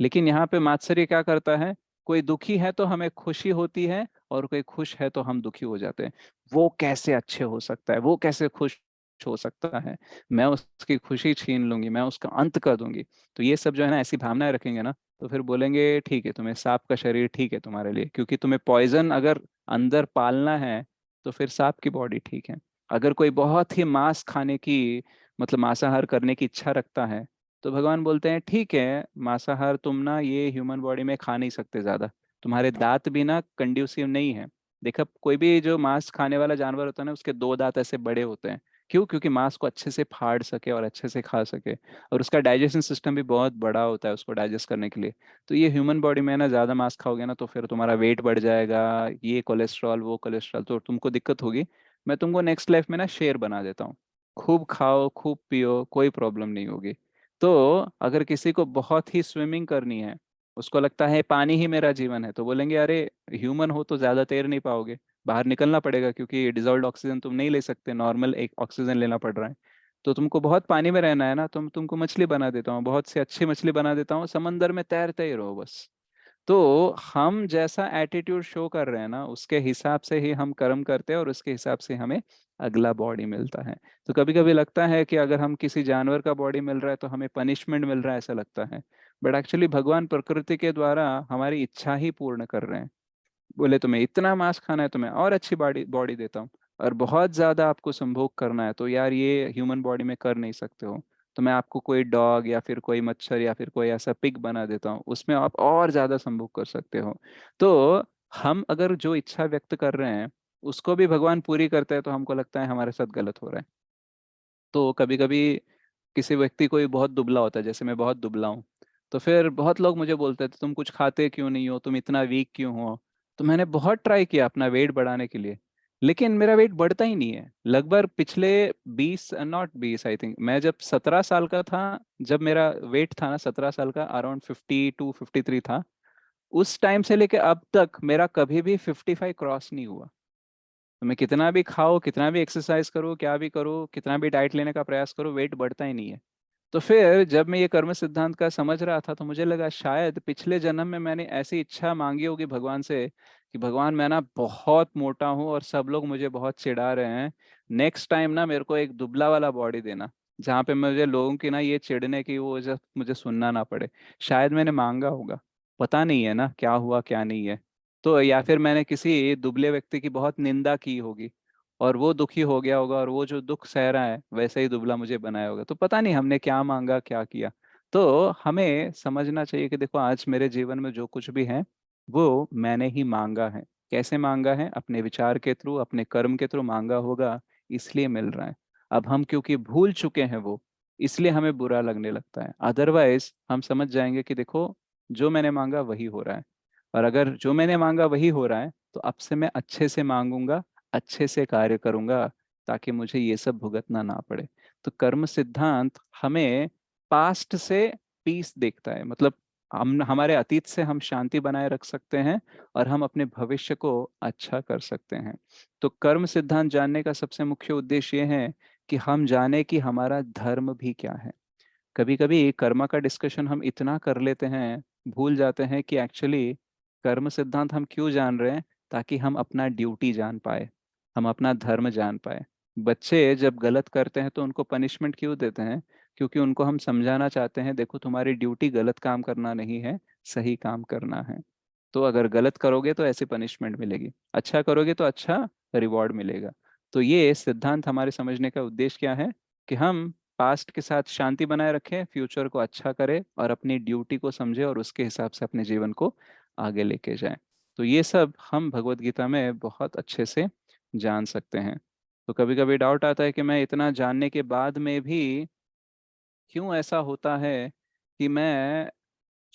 लेकिन यहाँ पे मात्सर्य क्या करता है, कोई दुखी है तो हमें खुशी होती है और कोई खुश है तो हम दुखी हो जाते हैं। वो कैसे अच्छे हो सकता है, वो कैसे खुश हो सकता है, मैं उसकी खुशी छीन लूंगी, मैं उसका अंत कर दूंगी। तो ये सब जो है ना, ऐसी भावनाएं रखेंगे ना, तो फिर बोलेंगे ठीक है, तुम्हें सांप का शरीर ठीक है तुम्हारे लिए, क्योंकि तुम्हें पॉइजन अगर अंदर पालना है तो फिर सांप की बॉडी ठीक है। अगर कोई बहुत ही मांस खाने की, मतलब मांसाहार करने की इच्छा रखता है, तो भगवान बोलते हैं ठीक है, मांसाहार तुम ना ये ह्यूमन बॉडी में खा नहीं सकते ज्यादा, तुम्हारे दांत भी ना कंड्यूसिव नहीं है। देखा, कोई भी जो मांस खाने वाला जानवर होता है ना, उसके दो दांत ऐसे बड़े होते हैं। क्यों? क्योंकि मांस को अच्छे से फाड़ सके और अच्छे से खा सके, और उसका डाइजेशन सिस्टम भी बहुत बड़ा होता है उसको डाइजेस्ट करने के लिए। तो ये ह्यूमन बॉडी में ना ज्यादा मांस खाओगे ना तो फिर तुम्हारा वेट बढ़ जाएगा, ये कोलेस्ट्रॉल वो कोलेस्ट्रॉल, तो तुमको दिक्कत होगी। मैं तुमको नेक्स्ट लाइफ में ना शेर बना देता हूँ, खूब खाओ खूब पियो, कोई प्रॉब्लम नहीं होगी। तो अगर किसी को बहुत ही स्विमिंग करनी है, उसको लगता है पानी ही मेरा जीवन है, तो बोलेंगे अरे ह्यूमन हो तो ज्यादा तैर नहीं पाओगे, बाहर निकलना पड़ेगा, क्योंकि डिजॉल्व्ड ऑक्सीजन तुम नहीं ले सकते, नॉर्मल एक ऑक्सीजन लेना पड़ रहा है। तो तुमको बहुत पानी में रहना है ना, तुमको मछली बना देता हूँ, बहुत सी अच्छी मछली बना देता हूँ, समंदर में तैरते ही रहो बस। तो हम जैसा एटीट्यूड शो कर रहे हैं ना, उसके हिसाब से ही हम कर्म करते हैं और उसके हिसाब से हमें अगला बॉडी मिलता है। तो कभी कभी लगता है कि अगर हम किसी जानवर का बॉडी मिल रहा है तो हमें पनिशमेंट मिल रहा है, ऐसा लगता है। बट एक्चुअली भगवान प्रकृति के द्वारा हमारी इच्छा ही पूर्ण कर रहे हैं। बोले तुम्हें इतना मांस खाना है तो मैं और अच्छी बॉडी बॉडी देता हूँ, और बहुत ज्यादा आपको संभोग करना है तो यार ये ह्यूमन बॉडी में कर नहीं सकते हो, तो मैं आपको कोई डॉग या फिर कोई मच्छर या फिर कोई ऐसा पिग बना देता हूँ, उसमें आप और ज्यादा संभोग कर सकते हो। तो हम अगर जो इच्छा व्यक्त कर रहे हैं उसको भी भगवान पूरी करते हैं तो हमको लगता है हमारे साथ गलत हो रहा है। तो कभी कभी किसी व्यक्ति को भी बहुत दुबला होता है, जैसे मैं बहुत दुबला हूँ, तो फिर बहुत लोग मुझे बोलते थे तुम कुछ खाते क्यों नहीं हो, तुम इतना वीक क्यों हो। तो मैंने बहुत ट्राई किया अपना वेट बढ़ाने के लिए, लेकिन मेरा वेट बढ़ता ही नहीं है। लगभग पिछले 20 आई थिंक, मैं जब 17 साल का था, जब मेरा वेट था ना 17 साल का, अराउंड 52 53 था, उस टाइम से लेके अब तक मेरा कभी भी 55 क्रॉस नहीं हुआ। तो मैं कितना भी खाओ, कितना भी एक्सरसाइज करूँ, क्या भी करूँ, कितना भी डाइट लेने का प्रयास करूँ, वेट बढ़ता ही नहीं है। तो फिर जब मैं ये कर्म सिद्धांत का समझ रहा था तो मुझे लगा शायद पिछले जन्म में मैंने ऐसी इच्छा मांगी होगी भगवान से कि भगवान मैं ना बहुत मोटा हूँ और सब लोग मुझे बहुत चिढ़ा रहे हैं, नेक्स्ट टाइम ना मेरे को एक दुबला वाला बॉडी देना, जहाँ पे मुझे लोगों की ना ये चिढ़ने की वो जब मुझे सुनना ना पड़े। शायद मैंने मांगा होगा, पता नहीं है ना क्या हुआ क्या नहीं है। तो या फिर मैंने किसी दुबले व्यक्ति की बहुत निंदा की होगी और वो दुखी हो गया होगा, और वो जो दुख सह रहा है वैसे ही दुबला मुझे बनाया होगा। तो पता नहीं हमने क्या मांगा क्या किया। तो हमें समझना चाहिए कि देखो आज मेरे जीवन में जो कुछ भी है वो मैंने ही मांगा है। कैसे मांगा है? अपने विचार के थ्रू, अपने कर्म के थ्रू मांगा होगा, इसलिए मिल रहा है। अब हम क्योंकि भूल चुके हैं वो, इसलिए हमें बुरा लगने लगता है। अदरवाइज हम समझ जाएंगे कि देखो जो मैंने मांगा वही हो रहा है, और अगर जो मैंने मांगा वही हो रहा है तो अब से मैं अच्छे से मांगूंगा, अच्छे से कार्य करूंगा, ताकि मुझे ये सब भुगतना ना पड़े। तो कर्म सिद्धांत हमें पास्ट से पीस देखता है, मतलब हम हमारे अतीत से हम शांति बनाए रख सकते हैं और हम अपने भविष्य को अच्छा कर सकते हैं। तो कर्म सिद्धांत जानने का सबसे मुख्य उद्देश्य ये है कि हम जाने कि हमारा धर्म भी क्या है। कभी कभी कर्म का डिस्कशन हम इतना कर लेते हैं, भूल जाते हैं कि एक्चुअली कर्म सिद्धांत हम क्यों जान रहे हैं, ताकि हम अपना ड्यूटी जान पाए, हम अपना धर्म जान पाए। बच्चे जब गलत करते हैं तो उनको पनिशमेंट क्यों देते हैं? क्योंकि उनको हम समझाना चाहते हैं देखो तुम्हारी ड्यूटी गलत काम करना नहीं है, सही काम करना है। तो अगर गलत करोगे तो ऐसी पनिशमेंट मिलेगी, अच्छा करोगे तो अच्छा रिवॉर्ड मिलेगा। तो ये सिद्धांत हमारे समझने का उद्देश्य क्या है कि हम पास्ट के साथ शांति बनाए रखें, फ्यूचर को अच्छा करें और अपनी ड्यूटी को समझें और उसके हिसाब से अपने जीवन को आगे लेके जाएं। तो ये सब हम भगवत गीता में बहुत अच्छे से जान सकते हैं। तो कभी कभी डाउट आता है कि मैं इतना जानने के बाद में भी क्यों ऐसा होता है कि मैं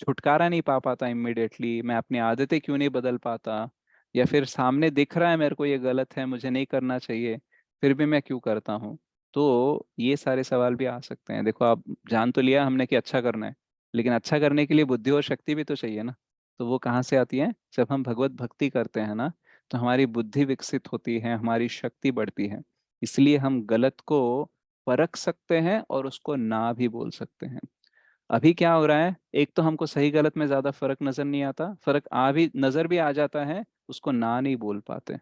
छुटकारा नहीं पा पाता इमिडिएटली, मैं अपनी आदतें क्यों नहीं बदल पाता, या फिर सामने दिख रहा है मेरे को ये गलत है, मुझे नहीं करना चाहिए, फिर भी मैं क्यों करता हूँ। तो ये सारे सवाल भी आ सकते हैं। देखो आप जान तो लिया हमने कि अच्छा करना है, लेकिन अच्छा करने के लिए बुद्धि और शक्ति भी तो चाहिए ना। तो वो कहाँ से आती है? जब हम भगवत भक्ति करते हैं ना, तो हमारी बुद्धि विकसित होती है, हमारी शक्ति बढ़ती है। इसलिए हम गलत को परख सकते हैं और उसको ना भी बोल सकते हैं। अभी क्या हो रहा है, एक तो हमको सही गलत में ज्यादा फर्क नजर नहीं आता, फर्क आ भी नजर भी आ जाता है, उसको ना नहीं बोल पाते।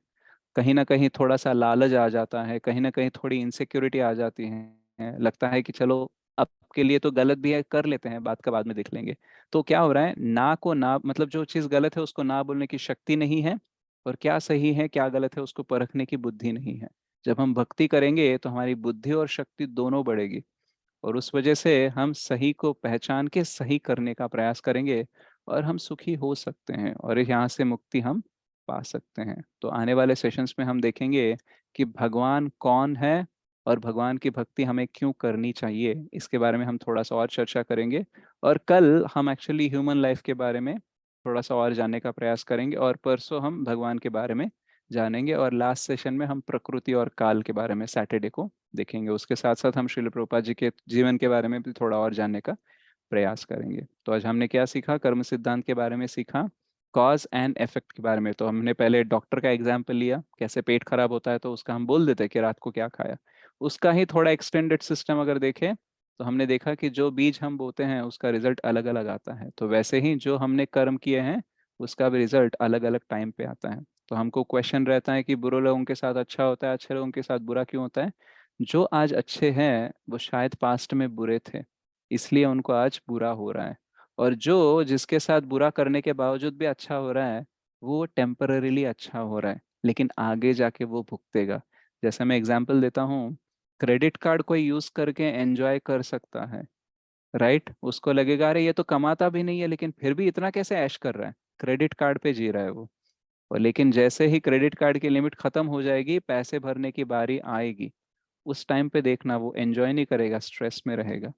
कहीं ना कहीं थोड़ा सा लालच आ जाता है, कहीं ना कहीं थोड़ी इनसिक्योरिटी आ जाती है, लगता है कि चलो अब के लिए तो गलत भी है, कर लेते हैं, बात का बाद में देख लेंगे। तो क्या हो रहा है, ना को ना मतलब जो चीज गलत है उसको ना बोलने की शक्ति नहीं है, और क्या सही है क्या गलत है उसको परखने की बुद्धि नहीं है। जब हम भक्ति करेंगे तो हमारी बुद्धि और शक्ति दोनों बढ़ेगी, और उस वजह से हम सही को पहचान के सही करने का प्रयास करेंगे और हम सुखी हो सकते हैं, और यहाँ से मुक्ति हम पा सकते हैं। तो आने वाले सेशंस में हम देखेंगे कि भगवान कौन है और भगवान की भक्ति हमें क्यों करनी चाहिए, इसके बारे में हम थोड़ा सा और चर्चा करेंगे। और कल हम एक्चुअली ह्यूमन लाइफ के बारे में थोड़ा सा और जानने का प्रयास करेंगे, और परसों हम भगवान के बारे में जानेंगे, और लास्ट सेशन में हम प्रकृति और काल के बारे में सैटरडे को देखेंगे। उसके साथ साथ हम श्रील प्रभुपाद जी के जीवन के बारे में भी थोड़ा और जानने का प्रयास करेंगे। तो आज हमने क्या सीखा? कर्म सिद्धांत के बारे में सीखा, कॉज एंड इफेक्ट के बारे में। तो हमने पहले डॉक्टर का एग्जाम्पल लिया, कैसे पेट खराब होता है तो उसका हम बोल देते हैं कि रात को क्या खाया। उसका ही थोड़ा एक्सटेंडेड सिस्टम अगर देखें तो हमने देखा कि जो बीज हम बोते हैं उसका रिजल्ट अलग अलग आता है। तो वैसे ही जो हमने कर्म किए हैं उसका भी रिजल्ट अलग अलग टाइम पे आता है। तो हमको क्वेश्चन रहता है कि बुरे लोगों के साथ अच्छा होता है, अच्छे लोगों के साथ बुरा क्यों होता है? जो आज अच्छे हैं वो शायद पास्ट में बुरे थे, इसलिए उनको आज बुरा हो रहा है। और जो जिसके साथ बुरा करने के बावजूद भी अच्छा हो रहा है, वो टेम्पररीली अच्छा हो रहा है, लेकिन आगे जाके वो भुगतेगा। जैसे मैं एग्जांपल देता हूँ, क्रेडिट कार्ड कोई यूज करके एंजॉय कर सकता है, राइट? उसको लगेगा अरे ये तो कमाता भी नहीं है लेकिन फिर भी इतना कैसे ऐश कर रहा है, क्रेडिट कार्ड पे जी रहा है वो। और लेकिन जैसे ही क्रेडिट कार्ड की लिमिट खत्म हो जाएगी, पैसे भरने की बारी आएगी, उस टाइम पे देखना वो एंजॉय नहीं करेगा, स्ट्रेस में रहेगा।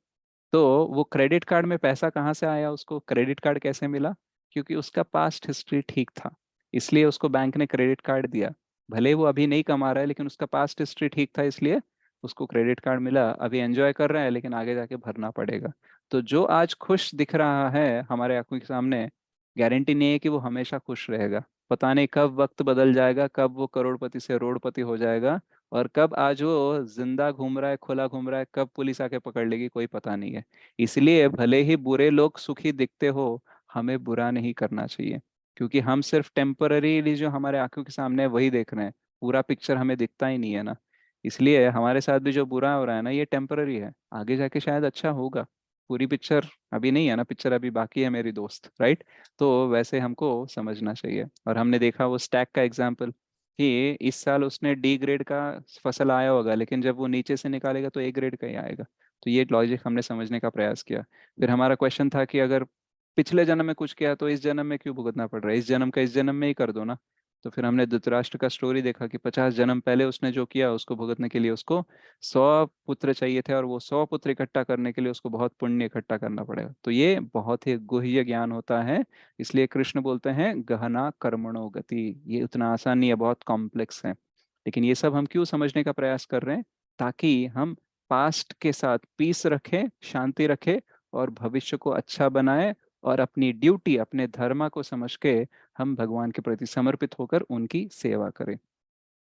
तो वो क्रेडिट कार्ड में पैसा कहाँ से आया, उसको क्रेडिट कार्ड कैसे मिला? क्योंकि उसका पास्ट हिस्ट्री ठीक था, इसलिए उसको बैंक ने क्रेडिट कार्ड दिया। भले वो अभी नहीं कमा रहा है लेकिन उसका पास्ट हिस्ट्री ठीक था, इसलिए उसको क्रेडिट कार्ड मिला। अभी एंजॉय कर रहा है लेकिन आगे जाके भरना पड़ेगा। तो जो आज खुश दिख रहा है हमारे आंखों के सामने, गारंटी नहीं है कि वो हमेशा खुश रहेगा। पता नहीं कब वक्त बदल जाएगा, कब वो करोड़पति से रोड़पति हो जाएगा, और कब आज वो जिंदा घूम रहा है, खुला घूम रहा है, कब पुलिस आके पकड़ लेगी, कोई पता नहीं है। इसलिए भले ही बुरे लोग सुखी दिखते हो, हमें बुरा नहीं करना चाहिए, क्योंकि हम सिर्फ टेम्पररीली जो हमारे आंखों के सामने है वही देख रहे हैं, पूरा पिक्चर हमें दिखता ही नहीं है ना। इसलिए हमारे साथ भी जो बुरा हो रहा है ना, ये टेम्पररी है, आगे जाके शायद अच्छा होगा। पूरी पिक्चर अभी नहीं है ना, पिक्चर अभी बाकी है मेरी दोस्त, राइट? तो वैसे हमको समझना चाहिए। और हमने देखा वो स्टैक का एग्जाम्पल, कि इस साल उसने डी ग्रेड का फसल आया होगा, लेकिन जब वो नीचे से निकालेगा तो ए ग्रेड का ही आएगा। तो ये लॉजिक हमने समझने का प्रयास किया। फिर हमारा क्वेश्चन था कि अगर पिछले जन्म में कुछ किया तो इस जन्म में क्यों भुगतना पड़ रहा है, इस जन्म का इस जन्म में ही कर दो ना। तो फिर हमने धृतराष्ट्र का स्टोरी देखा कि 50 जन्म पहले उसने जो किया उसको भुगतने के लिए उसको 100 पुत्र चाहिए थे, और वो 100 पुत्र इकट्ठा करने के लिए उसको बहुत पुण्य इकट्ठा करना पड़ेगा। तो ये बहुत ही गुह्य ज्ञान होता है। इसलिए कृष्ण बोलते हैं गहना कर्मणो गति, ये उतना आसान नहीं है, बहुत कॉम्प्लेक्स है। लेकिन ये सब हम क्यों समझने का प्रयास कर रहे हैं? ताकि हम पास्ट के साथ पीस रखें, शांति रखें, और भविष्य को अच्छा बनाए, और अपनी ड्यूटी, अपने धर्म को समझ के हम भगवान के प्रति समर्पित होकर उनकी सेवा करें।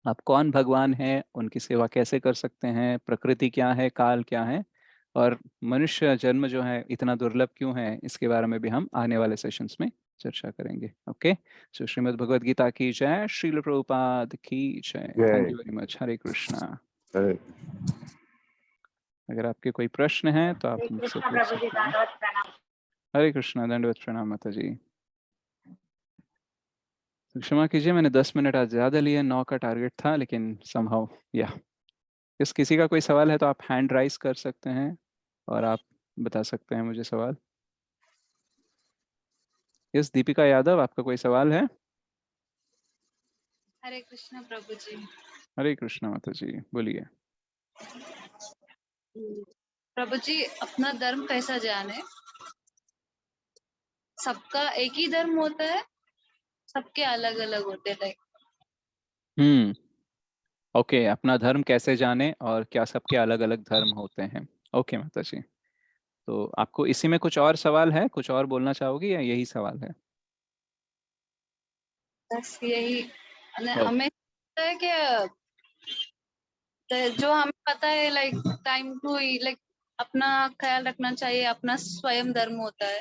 आप कौन भगवान है, उनकी सेवा कैसे कर सकते हैं, प्रकृति क्या है, काल क्या है, और मनुष्य जन्म जो है इतना दुर्लभ क्यों है, इसके बारे में भी हम आने वाले सेशंस में चर्चा करेंगे। ओके, सो श्रीमद् भगवद गीता की जय, श्रील प्रभुपाद की जय। थैंक जय। You very much. Hare Krishna. Hare अगर आपके कोई प्रश्न हैं तो आप हरे मुझसे कृष्ण पूछ प्रभु जी, सकते हैं। दंडवत प्रणाम। हरे कृष्णा, दंडवत प्रणाम माता जी। तो क्षमा कीजिए, मैंने 10 मिनट आज ज़्यादा लिए, 9 का टारगेट था, लेकिन समहाउ या इस किसी का कोई सवाल है तो आप हैंड राइज कर सकते हैं और आप बता सकते हैं मुझे सवाल। यस, दीपिका यादव, आपका कोई सवाल है? हरे कृष्ण प्रभु जी। हरे कृष्णा माता जी, बोलिए। प्रभु जी, अपना धर्म कैसा जाने? सबका एक ही धर्म होता है, सबके अलग अलग होते हैं, लाइक हम्म, ओके, अपना धर्म कैसे जाने और क्या सबके अलग अलग धर्म होते हैं। ओके माता जी, तो आपको इसी में कुछ और सवाल है, कुछ और बोलना चाहोगी या यही सवाल है? बस यही। ओके। हमें पता है कि जो हमें पता है, लाइक टाइम टू लाइक अपना ख्याल रखना चाहिए, अपना स्वयं धर्म होता है,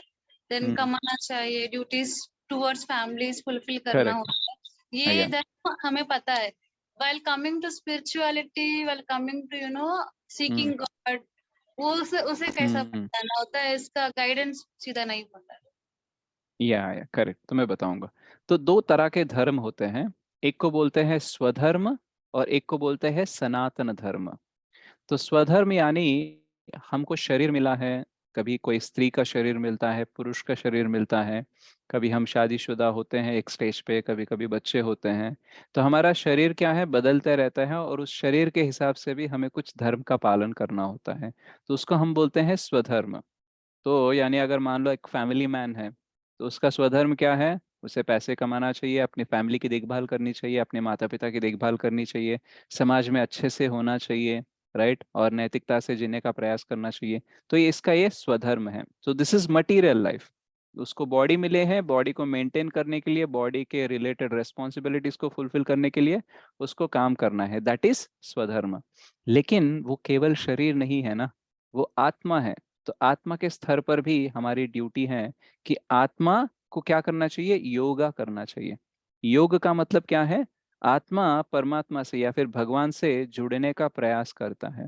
देन कमाना चाहिए, ड्यूटीज टुवर्ड्स फैमिलीज फुलफिल करना करेक्ट। होता है, ये अगेन। धर्म हमें पता है। while coming to spirituality, while coming to seeking God, वो उसे कैसा हम्म, बताना होता है, इसका गाइडेंस सीधा नहीं पता है। या करेक्ट, तो मैं बताऊंगा। तो दो तरह के धर्म होते हैं, एक को बोलते हैं स्वधर्म और एक को बोलते हैं सनातन धर्म। तो स्वधर्म यानी हमको शरीर मिला है, कभी कोई स्त्री का शरीर मिलता है, पुरुष का शरीर मिलता है, कभी हम शादीशुदा होते हैं एक स्टेज पे, कभी कभी बच्चे होते हैं। तो हमारा शरीर क्या है, बदलते रहता है, और उस शरीर के हिसाब से भी हमें कुछ धर्म का पालन करना होता है। तो उसको हम बोलते हैं स्वधर्म। तो यानी अगर मान लो एक फैमिली मैन है, तो उसका स्वधर्म क्या है? उसे पैसे कमाना चाहिए, अपनी फैमिली की देखभाल करनी चाहिए, अपने माता पिता की देखभाल करनी चाहिए, समाज में अच्छे से होना चाहिए, राइट, और नैतिकता से जीने का प्रयास करना चाहिए। तो ये इसका ये स्वधर्म है। तो दिस इज मटीरियल लाइफ। उसको बॉडी मिले हैं, बॉडी को मेंटेन करने के लिए, बॉडी के रिलेटेड रेस्पॉन्सिबिलिटीज को फुलफिल करने के लिए उसको काम करना है, दैट इज स्वधर्म। लेकिन वो केवल शरीर नहीं है ना, वो आत्मा है। तो आत्मा के स्तर पर भी हमारी ड्यूटी है कि आत्मा को क्या करना चाहिए? योगा करना चाहिए। योग का मतलब क्या है? आत्मा परमात्मा से या फिर भगवान से जुड़ने का प्रयास करता है,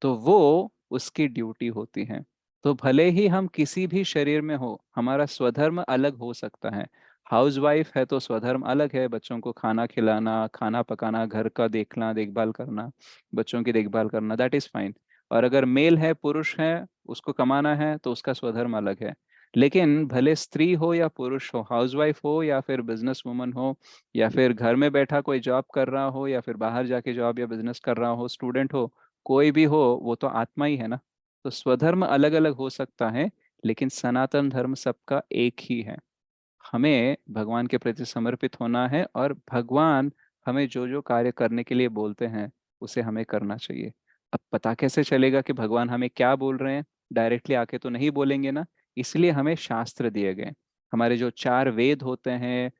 तो वो उसकी ड्यूटी होती है। तो भले ही हम किसी भी शरीर में हो, हमारा स्वधर्म अलग हो सकता है। हाउसवाइफ है तो स्वधर्म अलग है, बच्चों को खाना खिलाना, खाना पकाना, घर का देखना, देखभाल करना, बच्चों की देखभाल करना, दैट इज फाइन। और अगर मेल है, पुरुष है, उसको कमाना है, तो उसका स्वधर्म अलग है। लेकिन भले स्त्री हो या पुरुष हो, हाउसवाइफ हो या फिर बिजनेस वुमन हो, या फिर घर में बैठा कोई जॉब कर रहा हो, या फिर बाहर जाके जॉब या बिजनेस कर रहा हो, स्टूडेंट हो, कोई भी हो, वो तो आत्मा ही है ना। तो स्वधर्म अलग अलग हो सकता है, लेकिन सनातन धर्म सबका एक ही है। हमें भगवान के प्रति समर्पित होना है, और भगवान हमें जो जो कार्य करने के लिए बोलते हैं उसे हमें करना चाहिए। अब पता कैसे चलेगा कि भगवान हमें क्या बोल रहे हैं? डायरेक्टली आके तो नहीं बोलेंगे ना। इसलिए हमें शास्त्र दिए गए। हमारे जो 4 वेद होते हैं,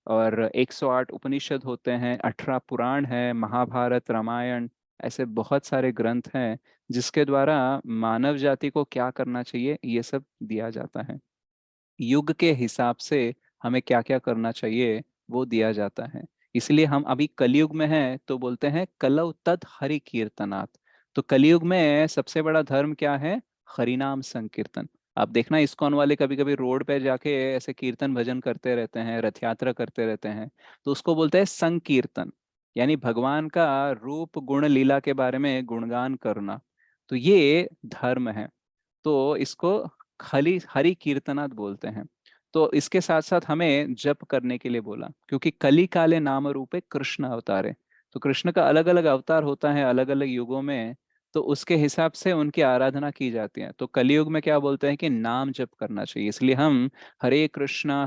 और 108 उपनिषद होते हैं, 18 पुराण है, महाभारत, रामायण, ऐसे बहुत सारे ग्रंथ हैं जिसके द्वारा मानव जाति को क्या करना चाहिए ये सब दिया जाता है। युग के हिसाब से हमें क्या क्या करना चाहिए वो दिया जाता है। इसलिए हम अभी कलयुग में हैं, तो बोलते हैं कलौ तद हरि कीर्तनात्। तो कलयुग में सबसे बड़ा धर्म क्या है? हरिनाम संकीर्तन। आप देखना, इस्कॉन वाले कभी कभी रोड पे जाके ऐसे कीर्तन भजन करते रहते हैं, रथ यात्रा करते रहते हैं, तो उसको बोलते हैं संकीर्तन। यानी भगवान का रूप गुण लीला के बारे में गुणगान करना। तो ये धर्म है। तो इसको हरि हरि कीर्तनात् बोलते हैं। तो इसके साथ साथ हमें जप करने के लिए बोला, क्योंकि कली काले नाम रूपे कृष्ण अवतारे। तो कृष्ण का अलग अलग अवतार होता है अलग अलग युगों में, तो उसके हिसाब से उनकी आराधना की जाती है। तो कलयुग में क्या बोलते हैं कि नाम जप करना चाहिए, इसलिए हम हरे कृष्णा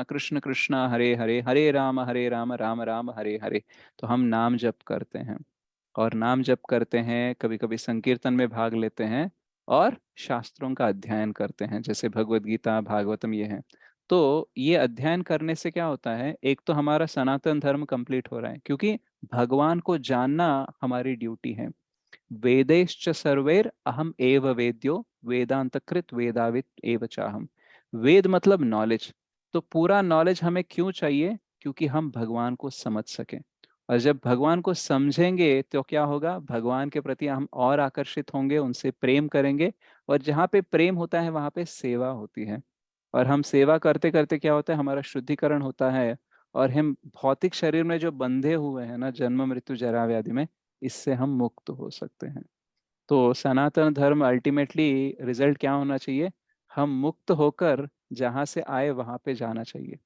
कृष्ण कृष्णा हरे हरे, हरे राम राम राम हरे हरे। तो हम नाम जप करते हैं, और नाम जप करते हैं, कभी कभी संकीर्तन में भाग लेते हैं, और शास्त्रों का अध्ययन करते हैं, जैसे भगवत गीता, भागवतम, ये है। तो ये अध्ययन करने से क्या होता है? एक तो हमारा सनातन धर्म कंप्लीट हो रहा है, क्योंकि भगवान को जानना हमारी ड्यूटी है। वेदैश्च सर्वैर अहम एव वेद्यो वेदांतकृत वेदावित एव चाहम। वेद मतलब नॉलेज। तो पूरा नॉलेज हमें क्यों चाहिए? क्योंकि हम भगवान को समझ सकें। और जब भगवान को समझेंगे तो क्या होगा? भगवान के प्रति हम और आकर्षित होंगे, उनसे प्रेम करेंगे। और जहाँ पे प्रेम होता है वहाँ पे सेवा होती है। और हम सेवा करते करते क्या होता है? हमारा शुद्धिकरण होता है। और हम भौतिक शरीर में जो बंधे हुए हैं ना, जन्म मृत्यु जरा व्याधि में, इससे हम मुक्त हो सकते हैं। तो सनातन धर्म अल्टीमेटली रिजल्ट क्या होना चाहिए? हम मुक्त होकर जहाँ से आए वहाँ पे जाना चाहिए।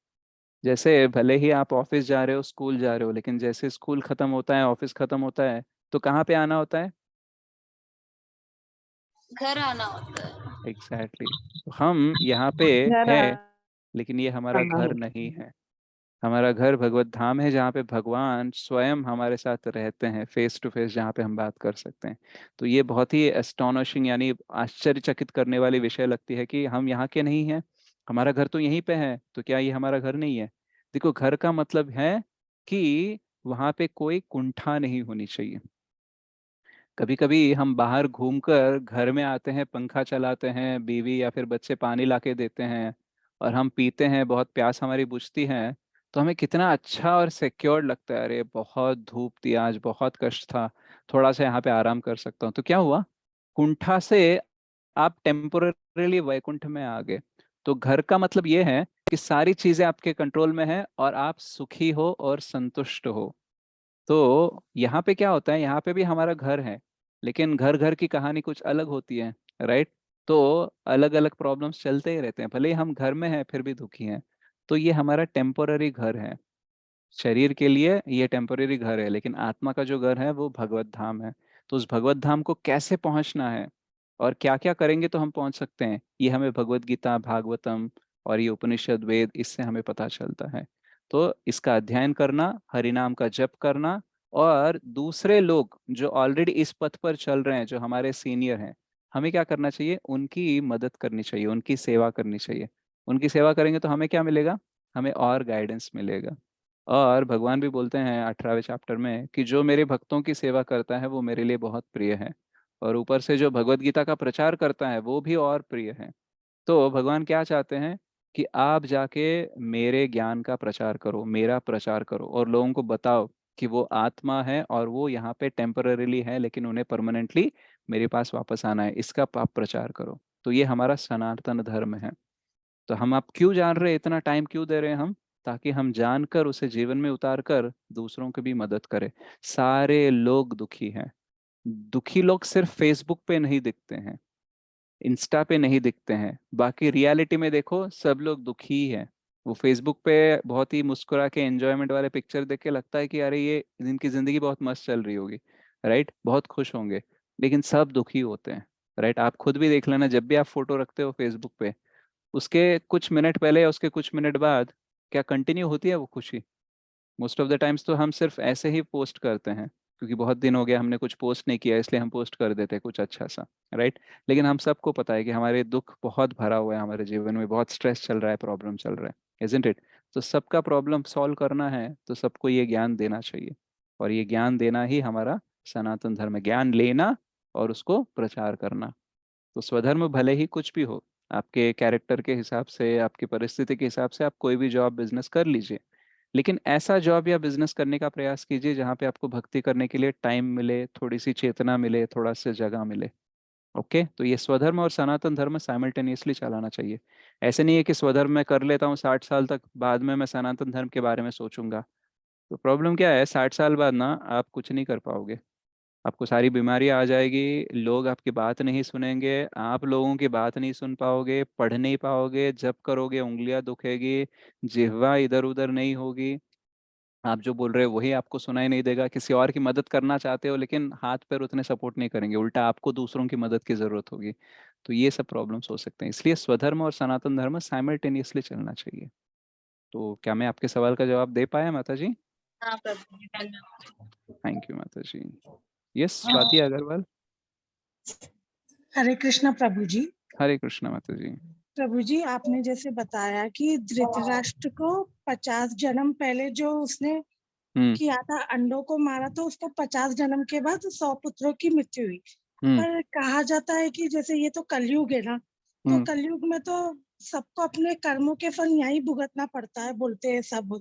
जैसे भले ही आप ऑफिस जा रहे हो, स्कूल जा रहे हो, लेकिन जैसे स्कूल खत्म होता है, ऑफिस खत्म होता है, तो कहाँ पे आना होता है? घर आना होता है। एग्जैक्टली तो हम यहाँ पे घर है, लेकिन ये हमारा आना घर होता नहीं है। है। हमारा घर भगवत धाम है, जहाँ पे भगवान स्वयं हमारे साथ रहते हैं, फेस टू फेस, जहाँ पे हम बात कर सकते हैं। तो ये बहुत ही एस्टोनिशिंग, यानी आश्चर्यचकित करने वाली विषय लगती है कि हम यहाँ के नहीं हैं। हमारा घर तो यहीं पे है, तो क्या ये हमारा घर नहीं है? देखो, घर का मतलब है कि वहाँ पे कोई कुंठा नहीं होनी चाहिए। कभी कभी हम बाहर घूमकर घर में आते हैं, पंखा चलाते हैं, बीवी या फिर बच्चे पानी लाके देते हैं, और हम पीते हैं, बहुत प्यास हमारी बुझती है, तो हमें कितना अच्छा और सिक्योर लगता है। अरे बहुत धूप थी आज, बहुत कष्ट था, थोड़ा सा यहाँ पे आराम कर सकता हूँ। तो क्या हुआ? कुंठा से आप टेम्पोररीली वैकुंठ में आ गए। तो घर का मतलब ये है कि सारी चीजें आपके कंट्रोल में है, और आप सुखी हो और संतुष्ट हो। तो यहाँ पे क्या होता है? यहाँ पे भी हमारा घर है, लेकिन घर घर की कहानी कुछ अलग होती है, राइट? तो अलग अलग प्रॉब्लम्स चलते ही रहते हैं, भले ही हम घर में हैं फिर भी दुखी हैं। तो ये हमारा टेम्पोररी घर है। शरीर के लिए ये टेम्पोररी घर है, लेकिन आत्मा का जो घर है वो भगवत धाम है। तो उस भगवत धाम को कैसे पहुंचना है, और क्या क्या करेंगे तो हम पहुंच सकते हैं, ये हमें भगवत गीता, भागवतम और ये उपनिषद, वेद, इससे हमें पता चलता है। तो इसका अध्ययन करना, हरि नाम का जप करना, और दूसरे लोग जो ऑलरेडी इस पथ पर चल रहे हैं, जो हमारे सीनियर हैं, हमें क्या करना चाहिए? उनकी मदद करनी चाहिए, उनकी सेवा करनी चाहिए। उनकी सेवा करेंगे तो हमें क्या मिलेगा? हमें और गाइडेंस मिलेगा। और भगवान भी बोलते हैं 18वें चैप्टर में कि जो मेरे भक्तों की सेवा करता है वो मेरे लिए बहुत प्रिय है। और ऊपर से जो भगवत गीता का प्रचार करता है वो भी और प्रिय है। तो भगवान क्या चाहते हैं? कि आप जाके मेरे ज्ञान का प्रचार करो, मेरा प्रचार करो और लोगों को बताओ कि वो आत्मा है और वो यहाँ पे टेम्पररीली है, लेकिन उन्हें परमानेंटली मेरे पास वापस आना है, इसका आप प्रचार करो। तो ये हमारा सनातन धर्म है। तो हम आप क्यों जान रहे हैं, इतना टाइम क्यों दे रहे हैं हम? ताकि हम जानकर उसे जीवन में उतार कर दूसरों की भी मदद करें। सारे लोग दुखी हैं। दुखी लोग सिर्फ फेसबुक पे नहीं दिखते हैं, इंस्टा पे नहीं दिखते हैं, बाकी रियलिटी में देखो सब लोग दुखी ही हैं। वो फेसबुक पे बहुत ही मुस्कुरा के एंजॉयमेंट वाले पिक्चर देख के लगता है कि अरे ये इनकी जिंदगी बहुत मस्त चल रही होगी, राइट, बहुत खुश होंगे, लेकिन सब दुखी होते हैं। राइट, आप खुद भी देख लेना, जब भी आप फोटो रखते हो फेसबुक पे, उसके कुछ मिनट पहले या उसके कुछ मिनट बाद क्या कंटिन्यू होती है वो खुशी? मोस्ट ऑफ द टाइम्स तो हम सिर्फ ऐसे ही पोस्ट करते हैं क्योंकि बहुत दिन हो गया हमने कुछ पोस्ट नहीं किया, इसलिए हम पोस्ट कर देते हैं कुछ अच्छा सा, राइट। लेकिन हम सबको पता है कि हमारे दुख बहुत भरा हुआ है, हमारे जीवन में बहुत स्ट्रेस चल रहा है, प्रॉब्लम चल रहा है, इजंट इट? तो सबका प्रॉब्लम सॉल्व करना है तो सबको ये ज्ञान देना चाहिए, और ये ज्ञान देना ही हमारा सनातन धर्म है, ज्ञान लेना और उसको प्रचार करना। तो स्वधर्म भले ही कुछ भी हो, आपके कैरेक्टर के हिसाब से, आपकी परिस्थिति के हिसाब से आप कोई भी जॉब बिजनेस कर लीजिए, लेकिन ऐसा जॉब या बिजनेस करने का प्रयास कीजिए जहाँ पे आपको भक्ति करने के लिए टाइम मिले, थोड़ी सी चेतना मिले, थोड़ा सा जगह मिले। ओके, तो ये स्वधर्म और सनातन धर्म साइमल्टेनियसली चलाना चाहिए। ऐसे नहीं है कि स्वधर्म मैं कर लेता हूँ 60 साल तक, बाद में मैं सनातन धर्म के बारे में सोचूंगा। तो प्रॉब्लम क्या है, 60 साल बाद ना आप कुछ नहीं कर पाओगे, आपको सारी बीमारियां आ जाएगी, लोग आपकी बात नहीं सुनेंगे, आप लोगों की बात नहीं सुन पाओगे, पढ़ नहीं पाओगे, जब करोगे उंगलियां दुखेगी, जिह्वा इधर उधर नहीं होगी, आप जो बोल रहे हो वही आपको सुनाई नहीं देगा, किसी और की मदद करना चाहते हो लेकिन हाथ पैर उतने सपोर्ट नहीं करेंगे, उल्टा आपको दूसरों की मदद की जरूरत होगी। तो ये सब प्रॉब्लम्स हो सकते हैं, इसलिए स्वधर्म और सनातन धर्म साइमल्टेनियसली चलना चाहिए। तो क्या मैं आपके सवाल का जवाब दे पाया माता जी? हाँ प्रभु जी, धन्यवाद। थैंक यू माता जी। यस, स्वाति अग्रवाल। हरे कृष्णा प्रभु जी। हरे कृष्णा माता जी। प्रभु जी, आपने जैसे बताया कि धृतराष्ट्र को 50 जन्म पहले जो उसने हम्म। किया था, अंडों को मारा, तो उसको 50 जन्म के बाद 100 पुत्रों की मृत्यु हुई। हम्म। पर कहा जाता है कि जैसे ये तो कलयुग है ना, तो हम्म। कलयुग में तो सबको अपने कर्मों के फल यहीं भुगतना पड़ता है, बोलते हैं सब।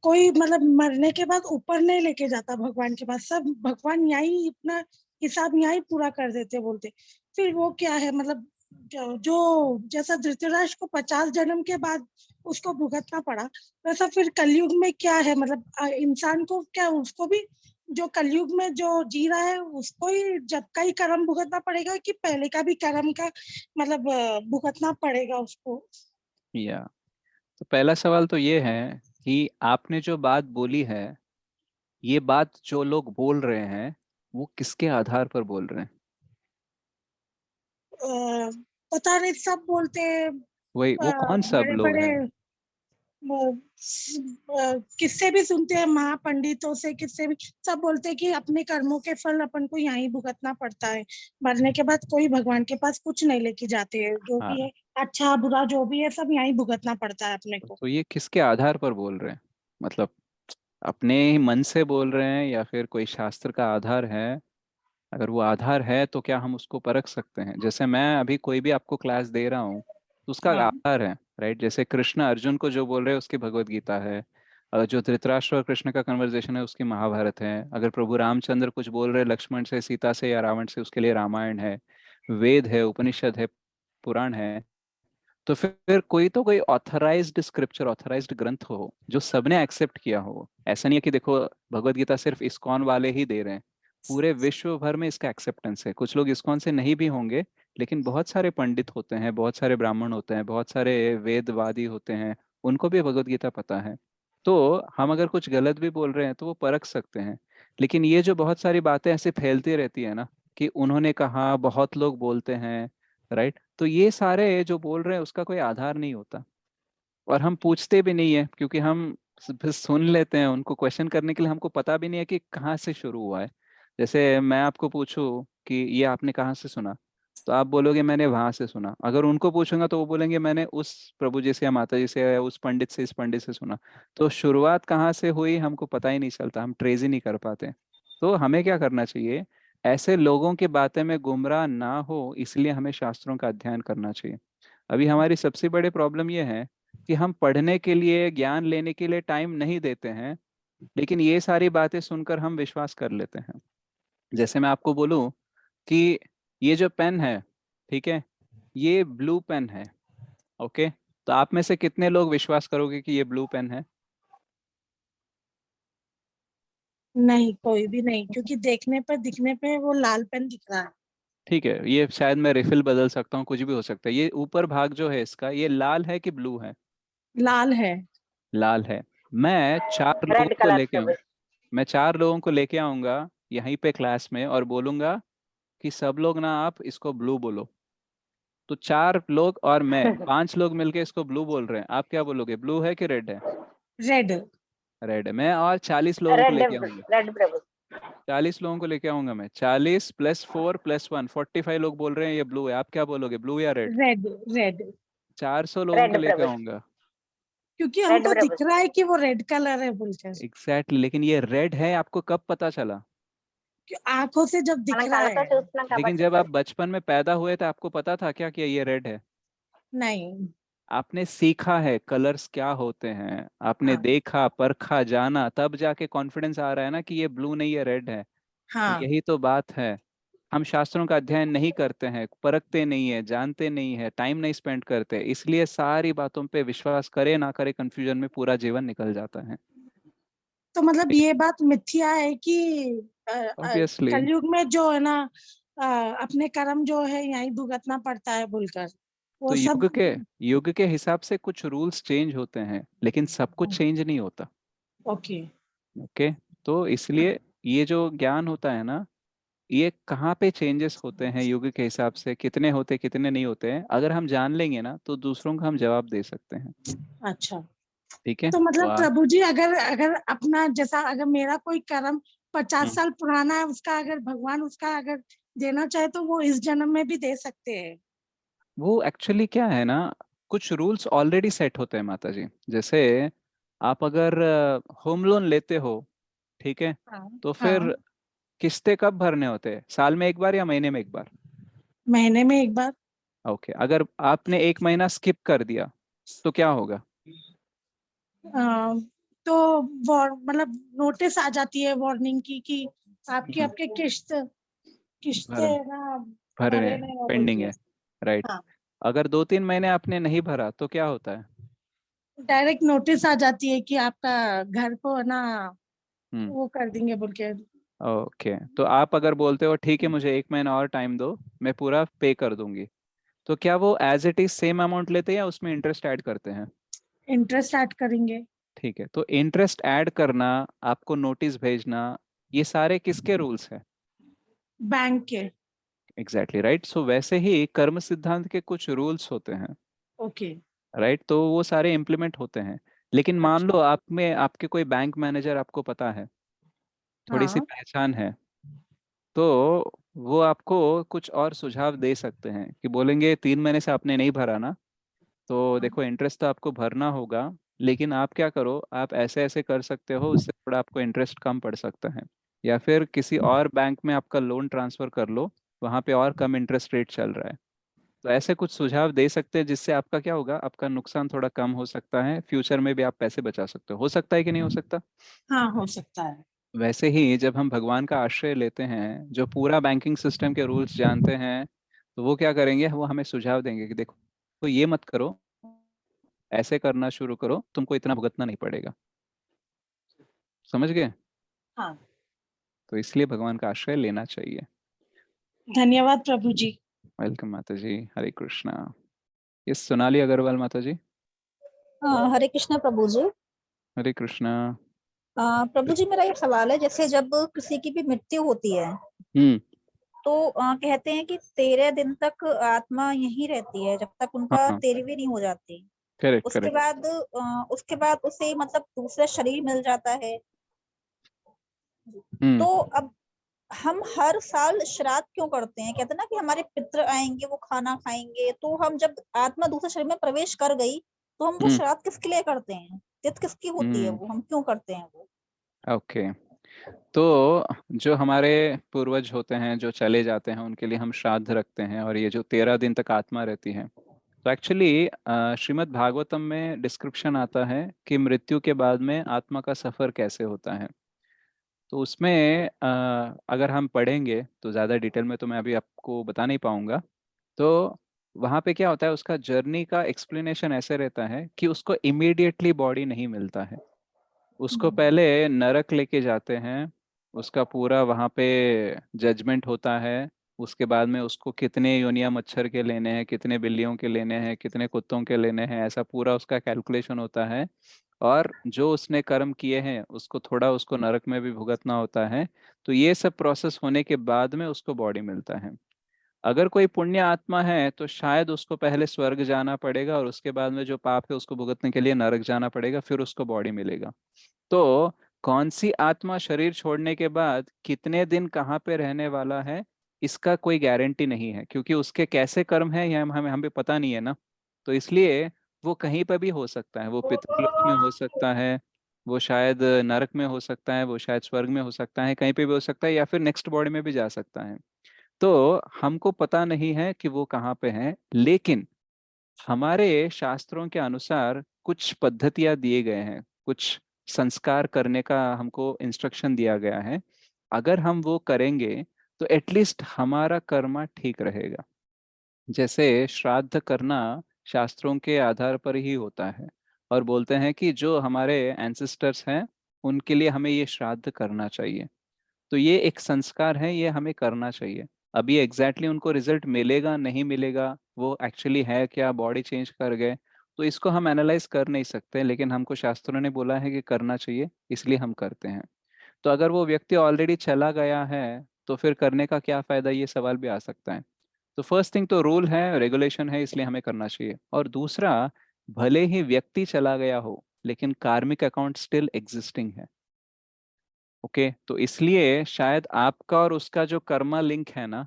कोई मतलब मरने के बाद ऊपर नहीं लेके जाता भगवान के पास, सब भगवान यहीं अपना हिसाब यहीं पूरा कर देते, बोलते। फिर वो क्या है, मतलब जो जैसा धृतराष्ट्र को 50 जन्म के बाद उसको भुगतना पड़ा, वैसा फिर कलयुग में क्या है, मतलब इंसान को क्या, उसको भी जो कलयुग में जो जी रहा है उसको ही जब का ही कर्म भुगतना पड़ेगा, कि पहले का भी कर्म का मतलब भुगतना पड़ेगा उसको? या तो पहला सवाल तो ये है कि आपने जो बात बोली है, ये बात जो लोग बोल रहे हैं वो किसके आधार पर बोल रहे हैं? पता नहीं, सब बोलते हैं। वही, वो कौन सब बड़े लोग बड़े हैं? किससे भी सुनते हैं, महापंडितों से, किससे भी, सब बोलते हैं कि अपने कर्मों के फल अपन को यहीं भुगतना पड़ता है, मरने के बाद कोई भगवान के पास कुछ नहीं लेके जाते हैं, जो भी हाँ, है अच्छा बुरा जो भी है सब यहीं भुगतना पड़ता है अपने को। तो ये किसके आधार पर बोल रहे हैं? मतलब अपने ही मन से बोल रहे हैं या फिर कोई शास्त्र का आधार है? अगर वो आधार है तो क्या हम उसको परख सकते हैं? जैसे मैं अभी कोई भी आपको क्लास दे रहा हूँ तो उसका हाँ आधार है, राइट। जैसे कृष्ण अर्जुन को जो बोल रहे हैं उसकी भगवत गीता है, जो धृतराष्ट्र और कृष्ण का कन्वर्सेशन है उसकी महाभारत है, अगर प्रभु रामचंद्र कुछ बोल रहे हैं लक्ष्मण से, सीता से या रावण से, उसके लिए रामायण है, वेद है, उपनिषद है, पुराण है। तो फिर कोई तो कोई ऑथराइज्ड स्क्रिप्चर, ऑथराइज्ड ग्रंथ हो जो सबने एक्सेप्ट किया हो। ऐसा नहीं है कि देखो भगवत गीता सिर्फ इस्कॉन वाले ही दे रहे हैं, पूरे विश्व भर में इसका एक्सेप्टेंस है। कुछ लोग इस्कॉन से नहीं भी होंगे, लेकिन बहुत सारे पंडित होते हैं, बहुत सारे ब्राह्मण होते हैं, बहुत सारे वेदवादी होते हैं, उनको भी भगवत गीता पता है। तो हम अगर कुछ गलत भी बोल रहे हैं तो वो परख सकते हैं। लेकिन ये जो बहुत सारी बातें ऐसे फैलती रहती है ना, कि उन्होंने कहा, बहुत लोग बोलते हैं, राइट, तो ये सारे जो बोल रहे हैं उसका कोई आधार नहीं होता। और हम पूछते भी नहीं है क्योंकि हम बस सुन लेते हैं, उनको क्वेश्चन करने के लिए हमको पता भी नहीं है कि कहाँ से शुरू हुआ है। जैसे मैं आपको पूछूं कि ये आपने कहाँ से सुना, तो आप बोलोगे मैंने वहां से सुना। अगर उनको पूछूंगा तो वो बोलेंगे मैंने उस प्रभु जी से या माता जी से या उस पंडित से, इस पंडित से सुना। तो शुरुआत कहाँ से हुई हमको पता ही नहीं चलता, हम ट्रेस ही नहीं कर पाते। तो हमें क्या करना चाहिए, ऐसे लोगों की बातें में गुमराह ना हो, इसलिए हमें शास्त्रों का अध्ययन करना चाहिए। अभी हमारी सबसे बड़ी प्रॉब्लम यह है कि हम पढ़ने के लिए, ज्ञान लेने के लिए टाइम नहीं देते हैं, लेकिन ये सारी बातें सुनकर हम विश्वास कर लेते हैं। जैसे मैं आपको बोलूं कि ये जो पेन है, ठीक है, ये ब्लू पेन है, ओके, तो आप में से कितने लोग विश्वास करोगे कि ये ब्लू पेन है? नहीं, कोई भी नहीं, क्योंकि देखने पे दिखने पे वो लाल पेन दिख रहा है। ठीक है, ये शायद मैं रिफिल बदल सकता हूँ, कुछ भी हो सकता है। ये ऊपर भाग जो है इसका, ये लाल है कि ब्लू है? लाल है। लाल है। मैं चार लोगों रेड को कलर लेके से आऊँ मैं 4 लोगों को लेके आऊंगा यहीं पे क्लास में और बोलूंगा कि सब लोग ना आप इसको ब्लू बोलो। तो 4 लोग और मैं 5 लोग मिलके इसको ब्लू बोल रहे हैं, आप क्या बोलोगे, ब्लू है कि रेड है? रेड। रेड है। मैं और 40 लोगों को रेड लेके आऊंगा। रेड प्रभु। 40 लोगों को लेके आऊंगा मैं, 40 + 4 + 1, 45 लोग बोल रहे हैं ये ब्लू है, आप क्या बोलोगे, ब्लू या रेड? रेड। रेड। 400 लोगों को रेड लेके प्रभु। आऊंगा। क्योंकि रेड हमको प्रभु। दिख रहा है कि वो रेड कलर है बोलकर। एग्जैक्टली, लेकिन ये रेड है आपको कब पता चला? कि आंखों से जब दिख रहा है। लेकिन जब आप बचपन में पैदा हुए थे आपको पता था क्या कि ये रेड है? नहीं। आपने सीखा है कलर्स क्या होते हैं, आपने हाँ। देखा, परखा, जाना, तब जाके कॉन्फिडेंस आ रहा है ना कि ये ब्लू नहीं है, रेड है। तो हाँ। यही तो बात है। हम शास्त्रों का अध्ययन नहीं करते हैं, परखते नहीं है, जानते नहीं है, टाइम नहीं स्पेंड करते, इसलिए सारी बातों पे विश्वास करे ना करे कंफ्यूजन में पूरा जीवन निकल जाता है। तो मतलब ये बात मिथ्या है कि ऑब्वियसली। कलयुग में जो है ना, अ, अपने कर्म जो है यहीं भुगतना पड़ता है बोलकर तो वो सब। युग के हिसाब से कुछ रूल्स चेंज होते हैं, लेकिन सब कुछ चेंज नहीं होता। ओके। ओके। तो इसलिए ये जो ज्ञान होता है ना, ये कहाँ पे चेंजेस होते हैं युग के हिसाब से, कितने होते कितने नहीं होते हैं, अगर हम जान लेंगे ना तो दूसरों को हम जवाब दे सकते हैं। अच्छा। ठीक है, तो तो मतलब आप प्रभु जी, अगर अगर अपना जैसा, अगर मेरा कोई कर्म 50 हम्म, साल पुराना है, उसका अगर भगवान उसका अगर देना चाहे तो वो इस जन्म में भी दे सकते हैं। वो एक्चुअली क्या है ना, कुछ रूल्स ऑलरेडी सेट होते हैं माता जी। जैसे आप अगर होम लोन लेते हो, ठीक है, हाँ। तो हाँ। फिर किस्तें कब भरने होते हैं, साल में एक बार या महीने में एक बार? महीने में एक बार। ओके, अगर आपने एक महीना स्किप कर दिया तो क्या होगा? अ, तो मतलब नोटिस आ जाती है वार्निंग की कि आपकी हम्म, आपके किस्तें भर ना भर रहे भरे हैं, नहीं हो बोल पेंडिंग के। है, राइट। हाँ। अगर 2-3 महीने आपने नहीं भरा तो क्या होता है? डायरेक्ट नोटिस आ जाती है कि आपका घर को ना हम्म। वो कर देंगे बोल के। ओके, तो आप अगर बोलते हो ठीक है मुझे 1 महीना और टाइम दो, मैं पूरा पे कर दूंगी, तो क्या वो as it is same amount लेते हैं या उसमें इंटरेस्ट ऐड करते हैं? इंटरेस्ट ऐड करेंगे। ठीक है, तो इंटरेस्ट ऐड करना, आपको नोटिस भेजना, ये सारे किसके रूल्स हैं? बैंक के। Exactly right. सो वैसे ही कर्म सिद्धांत के कुछ रूल्स होते हैं, ओके। राइट, तो वो सारे इम्प्लीमेंट होते हैं। लेकिन मान अच्छा। लो आप में आपके कोई बैंक मैनेजर आपको पता है, थोड़ी सी हाँ। पहचान है, तो वो आपको कुछ और सुझाव दे सकते हैं कि बोलेंगे 3 महीने से आपने नहीं भरा ना, तो हाँ। देखो इंटरेस्ट तो आपको भरना होगा, लेकिन आप क्या करो, आप ऐसे ऐसे कर सकते हो, उससे थोड़ा आपको इंटरेस्ट कम पड़ सकता है, या फिर किसी और बैंक में आपका लोन ट्रांसफर कर लो, वहाँ पे और कम इंटरेस्ट रेट चल रहा है। तो ऐसे कुछ सुझाव दे सकते हैं जिससे आपका क्या होगा, आपका नुकसान थोड़ा कम हो सकता है, फ्यूचर में भी आप पैसे बचा सकते हो सकता है कि नहीं हो सकता? हाँ, हो सकता है। वैसे ही जब हम भगवान का आश्रय लेते हैं, जो पूरा बैंकिंग सिस्टम के रूल्स जानते हैं, तो वो क्या करेंगे, वो हमें सुझाव देंगे कि देखो तो ये मत करो, ऐसे करना शुरू करो, तुमको इतना भुगतना नहीं पड़ेगा। समझ गए? हाँ। तो इसलिए भगवान का आश्रय लेना चाहिए। धन्यवाद प्रभु जी। वेलकम माता जी, हरे कृष्णा। ये सोनाली अग्रवाल माता जी। हरे कृष्णा प्रभु जी। हरे कृष्णा। प्रभु जी, मेरा एक सवाल है, जैसे जब किसी की भी मृत्यु होती है हम्म। तो कहते हैं कि 13 दिन तक आत्मा यहीं रहती है जब तक उनका हाँ, तेरहवीं नहीं हो जाती। करेक्ट उसके करेक्ट। बाद उसे मतलब दूसरा शरीर मिल जाता है। तो हम्म। अब हम हर साल श्राद्ध क्यों करते हैं? कहते हैं ना कि हमारे पितृ आएंगे, वो खाना खाएंगे। तो हम जब आत्मा दूसरे शरीर में प्रवेश कर गई तो हम वो हम्म। श्राद्ध किसके लिए करते हैं? तिथि किसकी होती है? हम्म। वो हम क्यों करते हैं वो? ओके, तो जो हमारे पूर्वज होते हैं जो चले जाते हैं उनके लिए हम श्राद्ध रखते हैं, और ये जो 13 दिन तक आत्मा रहती है, तो एक्चुअली श्रीमद् भागवतम में डिस्क्रिप्शन आता है कि मृत्यु के बाद में आत्मा का सफर कैसे होता है। तो उसमें अगर हम पढ़ेंगे तो ज़्यादा डिटेल में तो मैं अभी आपको बता नहीं पाऊंगा। तो वहाँ पे क्या होता है, उसका जर्नी का एक्सप्लेनेशन ऐसे रहता है कि उसको इमीडिएटली बॉडी नहीं मिलता है। उसको पहले नरक लेके जाते हैं, उसका पूरा वहाँ पे जजमेंट होता है। उसके बाद में उसको कितने योनिया मच्छर के लेने हैं, कितने बिल्लियों के लेने हैं, कितने कुत्तों के लेने हैं, ऐसा पूरा उसका कैलकुलेशन होता है। और जो उसने कर्म किए हैं उसको थोड़ा उसको नरक में भी भुगतना होता है। तो ये सब प्रोसेस होने के बाद में उसको बॉडी मिलता है। अगर कोई पुण्य आत्मा है तो शायद उसको पहले स्वर्ग जाना पड़ेगा और उसके बाद में जो पाप है उसको भुगतने के लिए नरक जाना पड़ेगा, फिर उसको बॉडी मिलेगा। तो कौन सी आत्मा शरीर छोड़ने के बाद कितने दिन कहाँ पे रहने वाला है, इसका कोई गारंटी नहीं है, क्योंकि उसके कैसे कर्म है यह हमें पता नहीं है ना। तो इसलिए वो कहीं पर भी हो सकता है, वो पितृलोक में हो सकता है, वो शायद नरक में हो सकता है, वो शायद स्वर्ग में हो सकता है, कहीं पे भी हो सकता है, या फिर नेक्स्ट बॉडी में भी जा सकता है। तो हमको पता नहीं है कि वो कहाँ पे है, लेकिन हमारे शास्त्रों के अनुसार कुछ पद्धतियां दिए गए हैं, कुछ संस्कार करने का हमको इंस्ट्रक्शन दिया गया है। अगर हम वो करेंगे तो एटलीस्ट हमारा कर्मा ठीक रहेगा। जैसे श्राद्ध करना शास्त्रों के आधार पर ही होता है, और बोलते हैं कि जो हमारे एंसेस्टर्स हैं उनके लिए हमें ये श्राद्ध करना चाहिए। तो ये एक संस्कार है, ये हमें करना चाहिए। अभी एग्जैक्टली उनको रिजल्ट मिलेगा नहीं मिलेगा, वो एक्चुअली है क्या, बॉडी चेंज कर गए, तो इसको हम एनालाइज कर नहीं सकते, लेकिन हमको शास्त्रों ने बोला है कि करना चाहिए, इसलिए हम करते हैं। तो अगर वो व्यक्ति ऑलरेडी चला गया है तो फिर करने का क्या फायदा, ये सवाल भी आ सकता है। तो फर्स्ट थिंग तो रूल है, रेगुलेशन है, इसलिए हमें करना चाहिए। और दूसरा, भले ही व्यक्ति चला गया हो लेकिन कार्मिक अकाउंट स्टिल एग्जिस्टिंग है। ओके, तो इसलिए शायद आपका और उसका जो कर्मा लिंक है ना,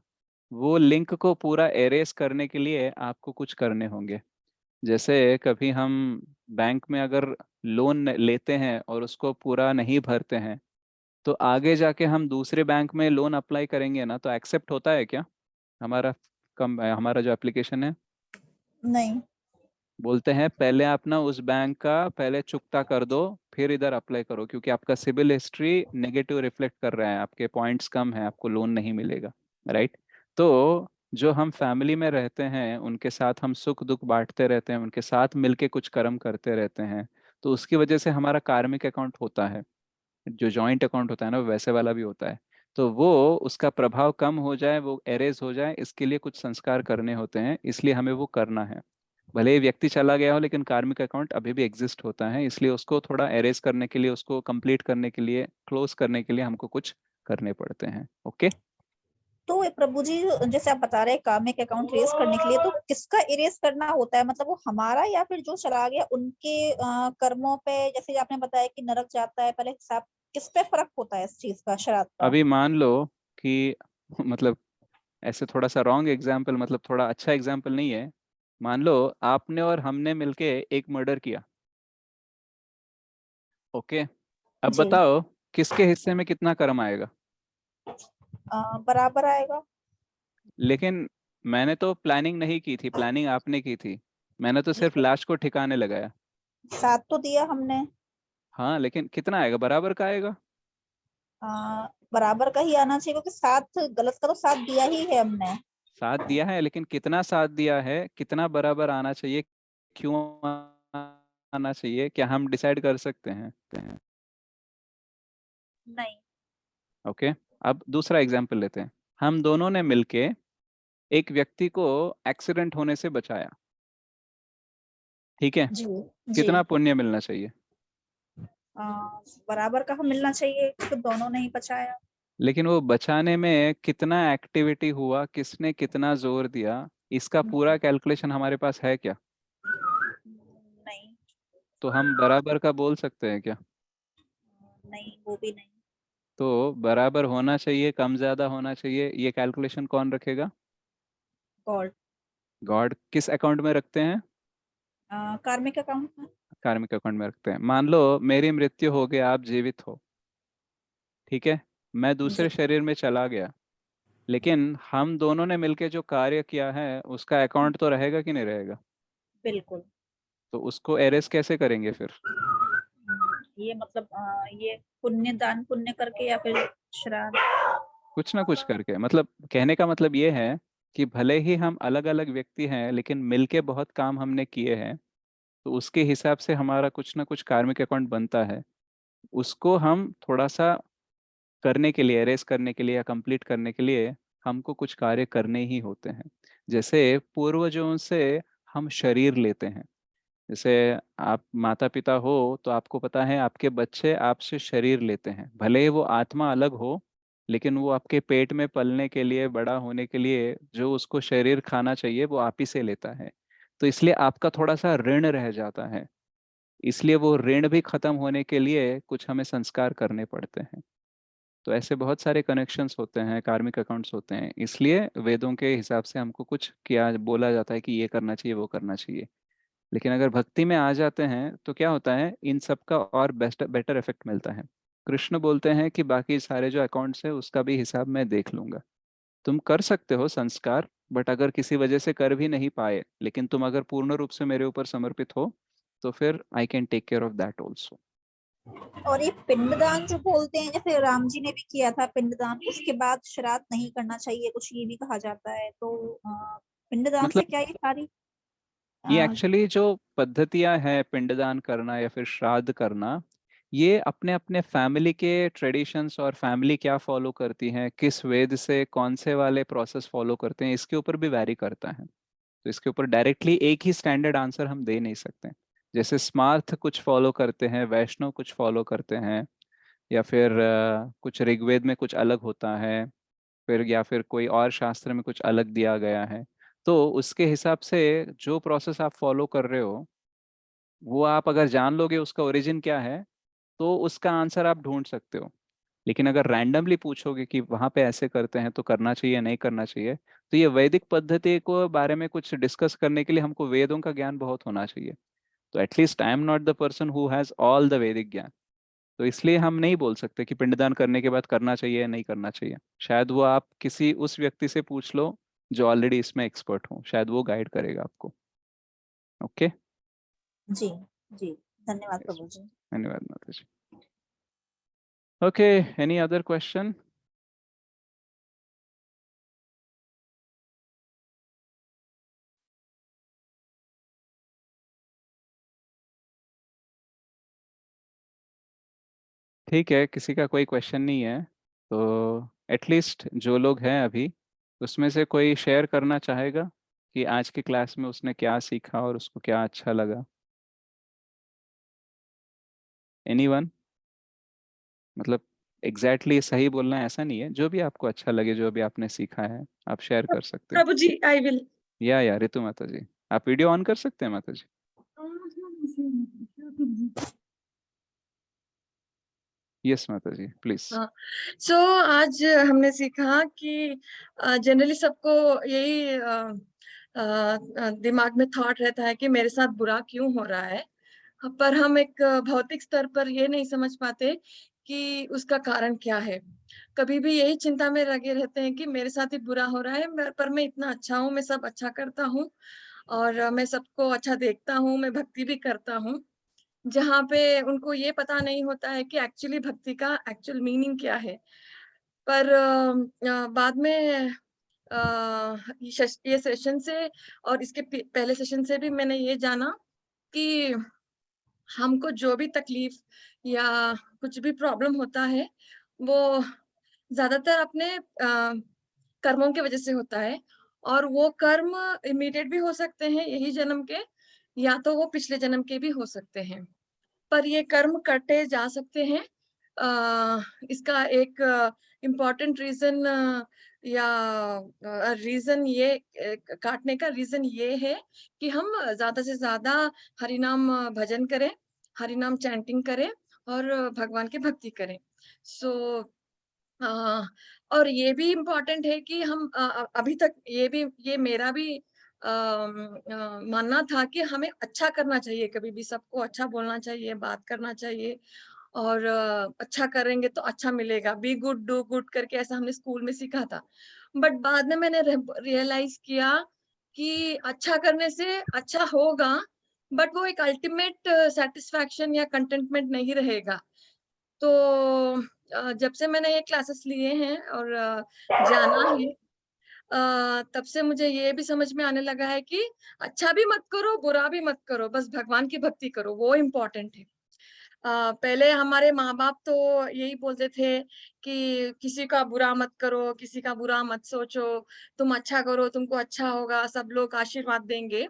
वो लिंक को पूरा एरेस करने के लिए आपको कुछ करने होंगे। जैसे कभी हम बैंक में अगर लोन लेते हैं और उसको पूरा नहीं भरते हैं, तो आगे जाके हम दूसरे बैंक में लोन अप्लाई करेंगे ना, तो एक्सेप्ट होता है क्या हमारा हमारा जो एप्लीकेशन है? नहीं। बोलते हैं पहले आप ना उस बैंक का पहले चुकता कर दो, फिर इधर अप्लाई करो, क्योंकि आपका सिबिल हिस्ट्री नेगेटिव रिफ्लेक्ट कर रहा है, आपके पॉइंट्स कम है, आपको लोन नहीं मिलेगा। राइट। तो जो हम फैमिली में रहते हैं उनके साथ हम सुख दुख बांटते रहते हैं, उनके साथ मिलके कुछ कर्म करते रहते हैं, तो उसकी वजह से हमारा कार्मिक अकाउंट होता है। जो जॉइंट अकाउंट होता है ना, वैसे वाला भी होता है। तो वो उसका प्रभाव कम हो जाए, वो एरेज हो जाए, इसके लिए कुछ संस्कार करने होते हैं, इसलिए हमें वो करना है। भले ही व्यक्ति चला गया हो लेकिन कार्मिक अकाउंट अभी भी एग्जिस्ट होता है, इसलिए उसको थोड़ा एरेज करने के लिए, उसको कंप्लीट करने के लिए, क्लोज करने के लिए हमको कुछ करने पड़ते हैं। ओके। तो ये प्रभु जी, जैसे आप बता रहे हैं कार्मिक अकाउंट रेस करने के लिए, तो किसका इरेज करना होता है? मतलब वो हमारा या फिर जो चला गया उनके कर्मों पे? जैसे आपने बताया कि नरक जाता है, पहले हिसाब किस पे फर्क होता है इस चीज का, श्राद्ध का? अभी मान लो कि मतलब ऐसे थोड़ा सा रॉन्ग एग्जाम्पल, मतलब थोड़ा अच्छा एग्जाम्पल नहीं है। मान लो आपने और हमने मिलके एक मर्डर किया। ओके। अब जी। बताओ किसके हिस्से में कितना कर्म आएगा? बराबर आएगा। लेकिन मैंने तो प्लानिंग नहीं की थी, प्लानिंग आपने की थी। मैंने तो सिर्फ लाश को ठिकाने लगाया। साथ तो दिया हमने। हाँ, लेकिन कितना आएगा? बराबर का आएगा। बराबर का ही आना चाहिए, क्योंकि साथ गलत का तो साथ दिया ही है हमने। साथ दिया है, लेकिन कितना साथ दिया है, कितना बराबर आना चाहिए, क्यों आना चाहिए, क्या हम डिसाइड कर सकते हैं? नहीं। ओके। अब दूसरा एग्जाम्पल लेते हैं। हम दोनों ने मिलके एक व्यक्ति को एक्सीडेंट होने से बचाया। ठीक है। जी। जी। कितना पुण्य मिलना चाहिए? बराबर का मिलना चाहिए, क्योंकि दोनों ने ही बचाया। लेकिन वो बचाने में कितना एक्टिविटी हुआ, किसने कितना जोर दिया, इसका पूरा कैलकुलेशन हमारे पास है क्या? नहीं। तो हम बराबर का बोल सकते हैं क्या? नहीं, वो भी नहीं। तो बराबर होना चाहिए, कम ज्यादा होना चाहिए, ये कैलकुलेशन कौन रखेगा? गॉड। गॉड किस अकाउंट में रखते हैं? कार्मिक अकाउंट में। कार्मिक अकाउंट में रखते हैं। मान लो मेरी मृत्यु हो गई, आप जीवित हो, ठीक है, मैं जी। दूसरे शरीर में चला गया, लेकिन हम दोनों ने मिलके जो कार्य किया है उसका अकाउंट तो रहेगा कि नहीं रहेगा? बिल्कुल। तो उसको एरेस कैसे करेंगे फिर? ये मतलब ये पुण्य, दान पुण्य करके या फिर श्राद्ध? कुछ ना कुछ करके, मतलब कहने का मतलब ये है कि भले ही हम अलग अलग व्यक्ति हैं लेकिन मिलके बहुत काम हमने किए हैं, तो उसके हिसाब से हमारा कुछ ना कुछ कार्मिक अकाउंट बनता है। उसको हम थोड़ा सा करने के लिए, एरेस करने के लिए या कंप्लीट करने के लिए हमको कुछ कार्य करने ही होते हैं। जैसे पूर्वजों से हम शरीर लेते हैं। जैसे आप माता पिता हो तो आपको पता है आपके बच्चे आपसे शरीर लेते हैं, भले ही वो आत्मा अलग हो, लेकिन वो आपके पेट में पलने के लिए, बड़ा होने के लिए जो उसको शरीर खाना चाहिए वो आप ही से लेता है। तो इसलिए आपका थोड़ा सा ऋण रह जाता है। इसलिए वो ऋण भी खत्म होने के लिए कुछ हमें संस्कार करने पड़ते हैं। तो ऐसे बहुत सारे कनेक्शंस होते हैं, कार्मिक अकाउंट्स होते हैं, इसलिए वेदों के हिसाब से हमको कुछ किया, बोला जाता है कि ये करना चाहिए, वो करना चाहिए। लेकिन अगर भक्ति में आ जाते हैं तो क्या होता है, इन सब का और बेस्ट बेटर इफेक्ट मिलता है। कृष्ण बोलते हैं कि बाकी सारे जो अकाउंट्स है उसका भी हिसाब मैं देख लूंगा। तुम कर सकते हो संस्कार, बट अगर किसी वजह से कर भी नहीं पाए, लेकिन तुम अगर पूर्ण रूप से मेरे ऊपर समर्पित हो, तो फिर I can take care of that also. और ये पिंडदान जो बोलते हैं, जैसे राम जी ने भी किया था पिंडदान, उसके बाद श्राद्ध नहीं करना चाहिए, कुछ ये भी कहा जाता है। तो पिंडदान से मतलब क्या ये सारी ये अ, एक्चुअली जो पद्धतियां हैं पिंडदान करना या फिर श्राद्ध करना, ये अपने अपने फैमिली के ट्रेडिशंस और फैमिली क्या फॉलो करती है, किस वेद से कौन से वाले प्रोसेस फॉलो करते हैं, इसके ऊपर भी वैरी करता है। तो इसके ऊपर डायरेक्टली एक ही स्टैंडर्ड आंसर हम दे नहीं सकते। जैसे स्मार्थ कुछ फॉलो करते हैं, वैष्णव कुछ फॉलो करते हैं, या फिर कुछ ऋग्वेद में कुछ अलग होता है, फिर या फिर कोई और शास्त्र में कुछ अलग दिया गया है। तो उसके हिसाब से जो प्रोसेस आप फॉलो कर रहे हो, वो आप अगर जान लोगे उसका ओरिजिन क्या है, तो उसका आंसर आप ढूंढ सकते हो। लेकिन अगर रैंडमली पूछोगे कि वहां पे ऐसे करते हैं तो करना चाहिए नहीं करना चाहिए, तो ये वैदिक पद्धति को बारे में कुछ डिस्कस करने के लिए हमको वेदों का ज्ञान बहुत होना चाहिए। तो at least I am not the person who has all the वैदिक ज्ञान। तो इसलिए हम नहीं बोल सकते कि पिंडदान करने के बाद करना चाहिए या नहीं करना चाहिए। शायद वो आप किसी उस व्यक्ति से पूछ लो जो ऑलरेडी इसमें एक्सपर्ट हो, शायद वो गाइड करेगा आपको। ओके। जी जी, धन्यवाद यस, प्रभु जी। धन्यवाद माता जी। Okay, any other question? ठीक है, किसी का कोई क्वेश्चन नहीं है तो एटलीस्ट जो लोग हैं अभी, उसमें से कोई शेयर करना चाहेगा कि आज की क्लास में उसने क्या सीखा और उसको क्या अच्छा लगा? एनीवन? मतलब एग्जैक्टली सही बोलना है ऐसा नहीं है, जो भी आपको अच्छा लगे, जो भी आपने सीखा है आप शेयर कर सकते हैं। प्रभु जी आई विल। या ऋतु माता जी, आप वीडियो ऑन कर सकते हैं माता जी? यस माता जी, प्लीज। हाँ, सो आज हमने सीखा कि जनरली सबको यही दिमाग में थॉट रहता है कि मेरे साथ बुरा क्यों हो रहा है, पर हम एक भौतिक स्तर पर ये नहीं समझ पाते कि उसका कारण क्या है। कभी भी यही चिंता में लगे रहते हैं कि मेरे साथ ही बुरा हो रहा है, पर मैं इतना अच्छा हूँ, मैं सब अच्छा करता हूँ और मैं सबको अच्छा देखता हूँ, मैं भक्ति भी करता हूँ। जहाँ पे उनको ये पता नहीं होता है कि एक्चुअली भक्ति का एक्चुअल मीनिंग क्या है। पर बाद में ये सेशन से और इसके पहले सेशन से भी मैंने ये जाना कि हमको जो भी तकलीफ या कुछ भी प्रॉब्लम होता है, वो ज़्यादातर अपने कर्मों की वजह से होता है और वो कर्म इमीडिएट भी हो सकते हैं यही जन्म के, या तो वो पिछले जन्म के भी हो सकते हैं। पर ये कर्म कटे जा सकते हैं। इसका एक इम्पोर्टेंट रीज़न या रीज़न ये काटने का रीज़न ये है कि हम ज़्यादा से ज़्यादा हरि नाम भजन करें, हरि नाम चैंटिंग करें और भगवान की भक्ति करें। सो हाँ, और ये भी इम्पोर्टेंट है कि हम अभी तक ये मेरा भी मानना था कि हमें अच्छा करना चाहिए, कभी भी सबको अच्छा बोलना चाहिए, बात करना चाहिए और अच्छा करेंगे तो अच्छा मिलेगा। बी गुड, डू गुड करके ऐसा हमने स्कूल में सीखा था। बट बाद में मैंने रियलाइज़ किया कि अच्छा करने से अच्छा होगा, बट वो एक अल्टीमेट सेटिस्फैक्शन या कंटेंटमेंट नहीं रहेगा। तो जब से मैंने ये क्लासेस लिए हैं और जाना है, तब से मुझे ये भी समझ में आने लगा है कि अच्छा भी मत करो, बुरा भी मत करो, बस भगवान की भक्ति करो, वो इम्पोर्टेंट है। पहले हमारे माँ-बाप तो यही बोलते थे कि किसी का बुरा मत करो, किसी का बुरा मत सोचो, तुम अच्छा करो, तुमको अच्छा होगा, सब लोग आशीर्वाद देंगे।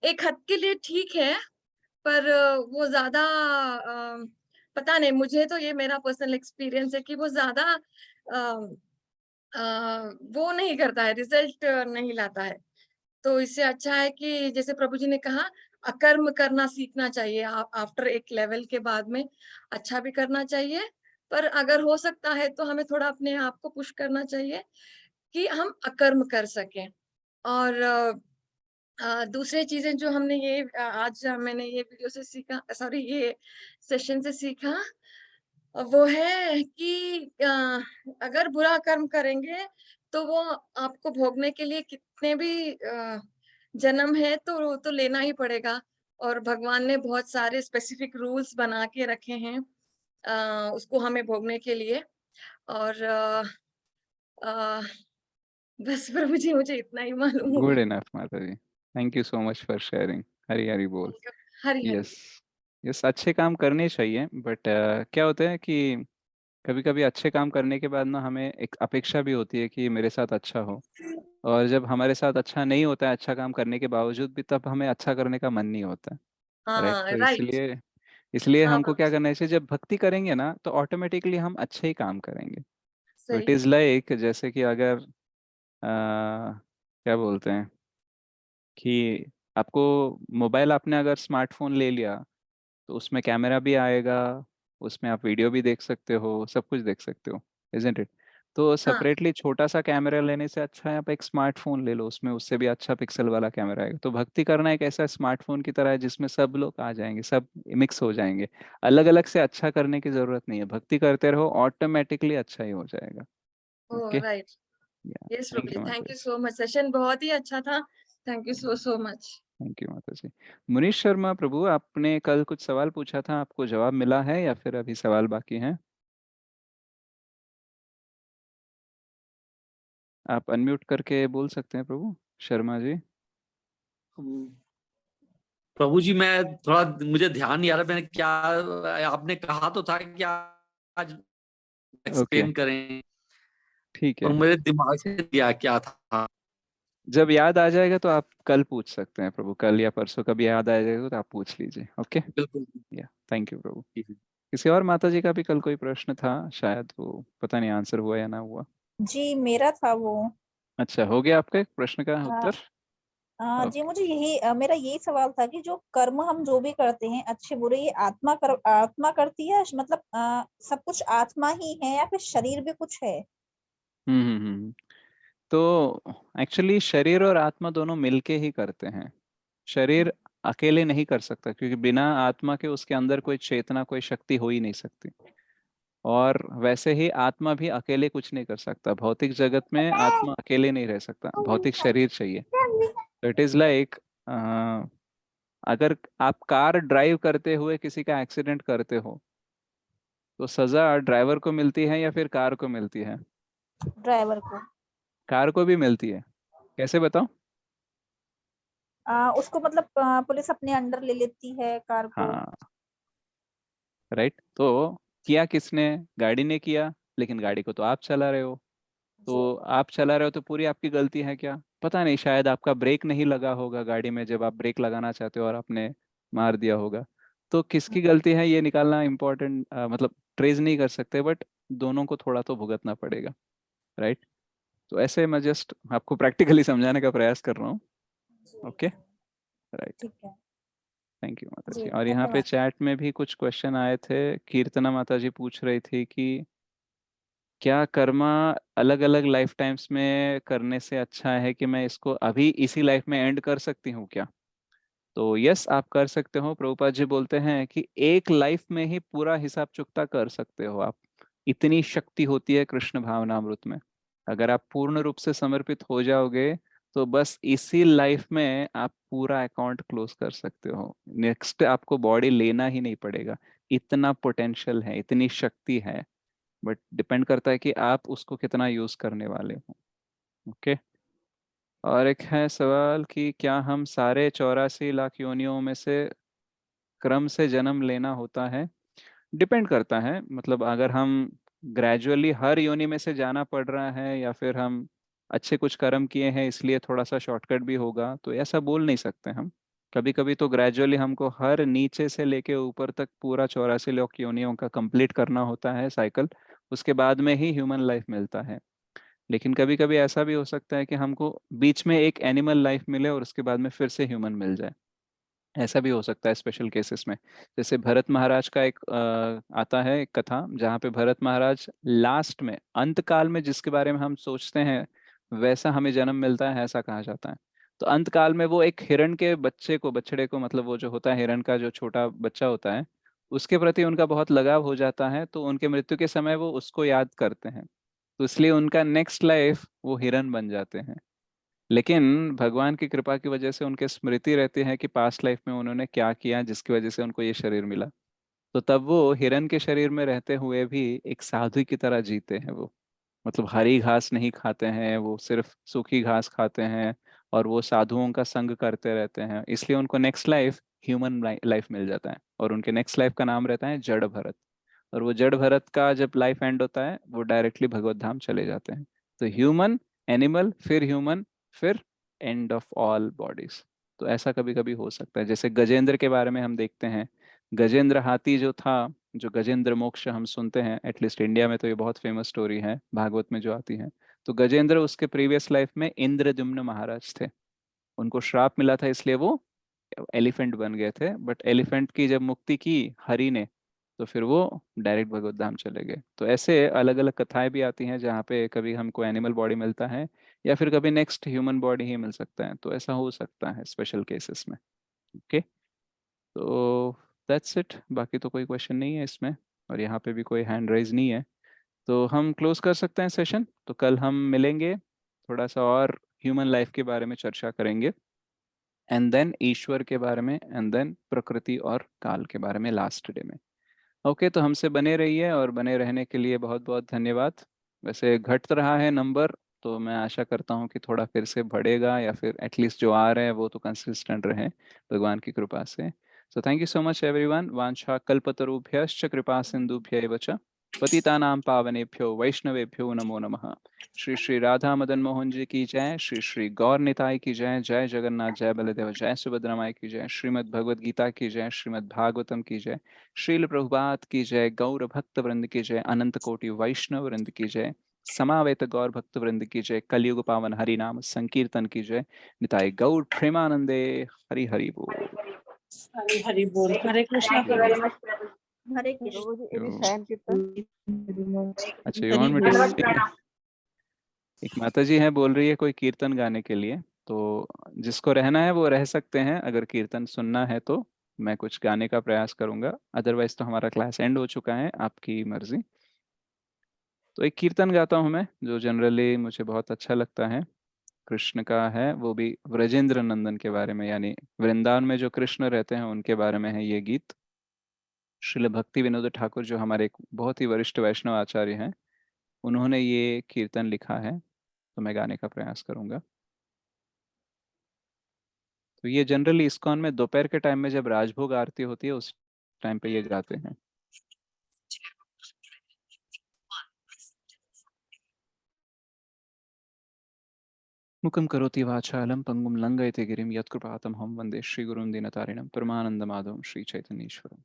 एक हद के लिए ठीक है, पर वो ज़्यादा पता नहीं, मुझे तो ये मेरा पर्सनल एक्सपीरियंस है कि वो ज़्यादा अ अ, वो नहीं करता है, रिज़ल्ट नहीं लाता है। तो इससे अच्छा है कि जैसे प्रभु जी ने कहा, अकर्म करना सीखना चाहिए। आफ्टर एक लेवल के बाद में अच्छा भी करना चाहिए, पर अगर हो सकता है तो हमें थोड़ा अपने आप को पुश करना चाहिए कि हम अकर्म कर सकें। और दूसरी चीज़ें जो हमने ये आज मैंने ये वीडियो से सीखा, सॉरी ये सेशन से सीखा, वो है कि अगर बुरा कर्म करेंगे तो वो आपको भोगने के लिए कितने भी जन्म है तो लेना ही पड़ेगा। और भगवान ने बहुत सारे स्पेसिफिक रूल्स बना के रखे हैं उसको हमें भोगने के लिए। और अ, बस प्रभु जी मुझे इतना ही मालूम गुड हुआ। इनफ माता जी, thank you so much for sharing. Hari Hari बोल। हरी हरी। यस, यस, अच्छे काम करने चाहिए, बट क्या होता है कि कभी कभी अच्छे काम करने के बाद ना हमें एक अपेक्षा भी होती है कि मेरे साथ अच्छा हो, और जब हमारे साथ अच्छा नहीं होता है अच्छा काम करने के बावजूद भी, तब हमें अच्छा करने का मन नहीं होता। राइट, हाँ तो राइट। इसलिए इसलिए हाँ हमको प्रभु क्या जी, करना चाहिए, जब भक्ति करेंगे ना तो ऑटोमेटिकली हम अच्छे ही काम करेंगे। तो इट सही है। इज लाइक, जैसे कि अगर क्या बोलते हैं कि आपको मोबाइल, आपने अगर स्मार्टफोन ले लिया तो उसमें कैमरा भी आएगा, उसमें आप वीडियो भी देख सकते हो, सब कुछ देख सकते हो, इजंट इट? तो हाँ सेपरेटली छोटा सा कैमरा लेने से अच्छा है आप एक स्मार्टफोन ले लो, उसमें उससे भी अच्छा पिक्सल वाला कैमरा आएगा। तो भक्ति करना एक ऐसा स्मार्टफोन की तरह है जिसमें सब लोग आ जाएंगे, सब मिक्स हो जाएंगे। अलग अलग से अच्छा करने की जरूरत नहीं है, भक्ति करते रहो, ऑटोमेटिकली अच्छा ही हो जाएगा। Oh okay, right. Yeah yes प्रभु थैंक जी, यू माता थैंक यू जी। सो मच, सेशन बहुत ही अच्छा था। Thank you so so much. Thank you माता जी। मुनीश शर्मा प्रभु, आपने कल कुछ सवाल पूछा था, आपको जवाब मिला है या फिर अभी सवाल बाकी हैं? आप अनम्यूट करके बोल सकते हैं प्रभु शर्मा जी। प्रभु जी, मैं थोड़ा, मुझे ध्यान नहीं आ रहा मैंने क्या, आपने कहा तो था कि आज ओके, एक्सप्लेन करें, ठीक और है। मेरे दिमाग से क्या क्या था। जब याद आ जाएगा तो आप कल पूछ सकते हैं प्रभु, कल या परसों कभी याद आ जाएगा तो आप पूछ लीजिए। ओके, बिल्कुल। या थैंक यू प्रभु। किसी और माता जी का भी कल कोई प्रश्न था शायद, वो पता नहीं आंसर हुआ या ना हुआ। जी मेरा था वो। अच्छा, हो गया आपका एक प्रश्न का हाँ, उत्तर? जी ओके। मुझे यही मेरा यही सवाल था कि जो कर्म हम जो भी करते हैं अच्छे बुरे, ये आत्मा करती है, मतलब सब कुछ आत्मा ही है या फिर शरीर भी कुछ है? तो एक्चुअली शरीर और आत्मा दोनों मिलके ही करते हैं। शरीर अकेले नहीं कर सकता, क्योंकि बिना आत्मा के उसके अंदर कोई चेतना, कोई शक्ति हो ही नहीं सकती। और वैसे ही आत्मा भी अकेले कुछ नहीं कर सकता, भौतिक जगत में आत्मा अकेले नहीं रह सकता, भौतिक शरीर चाहिए। तो इट इज लाइक, अगर आप कार ड्राइव करते हुए किसी का एक्सीडेंट करते हो, तो सजा ड्राइवर को मिलती है या फिर कार को मिलती है? ड्राइवर को। कार को भी मिलती है। कैसे बताओ? उसको मतलब पुलिस अपने अंडर ले लेती है कार को। हाँ, राइट। तो किया किसने? गाड़ी ने किया, लेकिन गाड़ी को तो आप चला रहे हो। जी। तो आप चला रहे हो तो पूरी आपकी गलती है क्या? पता नहीं, शायद आपका ब्रेक नहीं लगा होगा गाड़ी में, जब आप ब्रेक लगाना चाहते हो और आपने मार दिया होगा। तो किसकी गलती है ये निकालना इम्पोर्टेंट, मतलब ट्रेस नहीं कर सकते, बट दोनों को थोड़ा तो भुगतना पड़ेगा, राइट? तो ऐसे मैं जस्ट आपको प्रैक्टिकली समझाने का प्रयास कर रहा हूँ। जी ओके, जी, राइट। ठीक है। थैंक यू माता जी जी। और यहाँ पे धन्यवाद। चैट में भी कुछ क्वेश्चन आए थे। कीर्तना माता जी पूछ रही थी कि क्या कर्मा अलग अलग लाइफ टाइम्स में करने से अच्छा है कि मैं इसको अभी इसी लाइफ में एंड कर सकती हूँ क्या? तो यस, आप कर सकते हो। प्रभुपाद जी बोलते हैं कि एक लाइफ में ही पूरा हिसाब चुकता कर सकते हो आप। इतनी शक्ति होती है कृष्ण भावनामृत में। अगर आप पूर्ण रूप से समर्पित हो जाओगे तो बस इसी लाइफ में आप पूरा अकाउंट क्लोज कर सकते हो। नेक्स्ट आपको बॉडी लेना ही नहीं पड़ेगा, इतना पोटेंशियल है, इतनी शक्ति है। बट डिपेंड करता है कि आप उसको कितना यूज करने वाले हो। ओके। और एक है सवाल कि क्या हम सारे 84 लाख योनियों में से क्रम से जन्म लेना होता है? डिपेंड करता है, मतलब अगर हम ग्रेजुअली हर योनि में से जाना पड़ रहा है, या फिर हम अच्छे कुछ कर्म किए हैं इसलिए थोड़ा सा शॉर्टकट भी होगा, तो ऐसा बोल नहीं सकते हम। कभी कभी तो ग्रेजुअली हमको हर नीचे से लेके ऊपर तक पूरा 84 लाख योनियों का कंप्लीट करना होता है साइकिल, उसके बाद में ही ह्यूमन लाइफ मिलता है। लेकिन कभी कभी ऐसा भी हो सकता है कि हमको बीच में एक एनिमल लाइफ मिले और उसके बाद में फिर से ह्यूमन मिल जाए। ऐसा भी हो सकता है स्पेशल केसेस में। जैसे भरत महाराज का एक आता है एक कथा, जहाँ पे भरत महाराज लास्ट में अंत काल में जिसके बारे में हम सोचते हैं वैसा हमें जन्म मिलता है, ऐसा कहा जाता है। तो अंत काल में वो एक हिरण के बछड़े को, मतलब वो जो होता है हिरण का जो छोटा बच्चा होता है, उसके प्रति उनका बहुत लगाव हो जाता है, तो उनके मृत्यु के समय वो उसको याद करते हैं, तो इसलिए उनका नेक्स्ट लाइफ वो हिरण बन जाते हैं। लेकिन भगवान की कृपा की वजह से उनके स्मृति रहती है कि पास्ट लाइफ में उन्होंने क्या किया जिसकी वजह से उनको ये शरीर मिला। तो तब वो हिरण के शरीर में रहते हुए भी एक साधु की तरह जीते हैं वो। मतलब हरी घास नहीं खाते हैं, वो सिर्फ सूखी घास खाते हैं, और वो साधुओं का संग करते रहते हैं, इसलिए उनको नेक्स्ट लाइफ ह्यूमन लाइफ मिल जाता है, और उनके नेक्स्ट लाइफ का नाम रहता है जड़ भरत। और वो जड़ भरत का जब लाइफ एंड होता है वो डायरेक्टली भगवत धाम चले जाते हैं। तो ह्यूमन, एनिमल, फिर ह्यूमन, फिर एंड ऑफ ऑल बॉडीज। तो ऐसा कभी कभी हो सकता है। जैसे गजेंद्र के बारे में हम देखते हैं, गजेंद्र हाथी जो था, जो गजेंद्र मोक्ष हम सुनते हैं, एटलीस्ट इंडिया में तो ये बहुत फेमस स्टोरी है, भागवत में जो आती है। तो गजेंद्र उसके प्रीवियस लाइफ में इंद्रद्युम्न महाराज थे, उनको श्राप मिला था इसलिए वो एलिफेंट बन गए थे। बट एलिफेंट की जब मुक्ति की हरि ने, तो फिर वो डायरेक्ट भगवत धाम चले गए। तो ऐसे अलग अलग कथाएं भी आती हैं जहाँ पे कभी हमको एनिमल बॉडी मिलता है, या फिर कभी नेक्स्ट ह्यूमन बॉडी ही मिल सकता है। तो ऐसा हो सकता है स्पेशल केसेस में। ओके। तो दैट्स इट, बाकी तो कोई क्वेश्चन नहीं है इसमें, और यहाँ पे भी कोई हैंड राइज नहीं है, तो हम क्लोज कर सकते हैं सेशन। तो कल हम मिलेंगे, थोड़ा सा और ह्यूमन लाइफ के बारे में चर्चा करेंगे, एंड देन ईश्वर के बारे में, एंड देन प्रकृति और काल के बारे में लास्ट डे में। ओके, तो हमसे बने रहिए, और बने रहने के लिए बहुत बहुत धन्यवाद। वैसे घट रहा है नंबर, तो मैं आशा करता हूँ कि थोड़ा फिर से बढ़ेगा, या फिर एटलीस्ट जो आ रहे हैं वो तो कंसिस्टेंट रहे भगवान की कृपा से। So thank you so much everyone. वांछा कल्पतरुभ्यश्च कृपा सिंधुभ्यैव च पतितानां पावनेभ्यो वैष्णवेभ्यो नमो नमः। श्री श्री राधा मदन मोहन जी की जय, श्री श्री गौर निताई की जय, जय जगन्नाथ, जय बलदेव, जय सुभद्रा माई की जय, श्रीमद् भगवद गीता की जय, श्रीमद् भागवतम की जय, श्रील प्रभुपाद की जय, गौर भक्त वृंद की जय, अनंत कोटि वैष्णव वृंद की जय, समावेत गौर भक्त वृंद की जय, कलयुग पावन हरि नाम संकीर्तन की जय, निताय गौर प्रेमानंदे। हरि हरि बोल। हरि हरि बोल। हरे कृष्णा जय। प्रभु। हरे कृष्ण। प्रभु जी एनी यो। साइन कीर्तन अच्छा, यू हरि वांट मी बोल। टू, एक माता जी है बोल रही है कोई कीर्तन गाने के लिए, तो जिसको रहना है वो रह सकते हैं, अगर कीर्तन सुनना है तो मैं कुछ गाने का प्रयास करूंगा, अदरवाइज तो हमारा क्लास एंड हो चुका है, आपकी मर्जी। तो एक कीर्तन गाता हूँ मैं, जो जनरली मुझे बहुत अच्छा लगता है, कृष्ण का है, वो भी व्रजेंद्र नंदन के बारे में, यानी वृंदावन में जो कृष्ण रहते हैं उनके बारे में है ये गीत। श्रील भक्ति विनोद ठाकुर जो हमारे एक बहुत ही वरिष्ठ वैष्णव आचार्य हैं, उन्होंने ये कीर्तन लिखा है, तो मैं गाने का प्रयास करूंगा। तो ये जनरली इस्कॉन में दोपहर के टाइम में जब राजभोग आरती होती है उस टाइम पे ये गाते हैं। मुखं करोति वाचालं पंगुं लंघयते गिरिं यत्कृपातमहं वन्दे श्रीगुरुं दीनतारिणं परमानन्दमाधवं श्रीचैतन्येश्वरम्।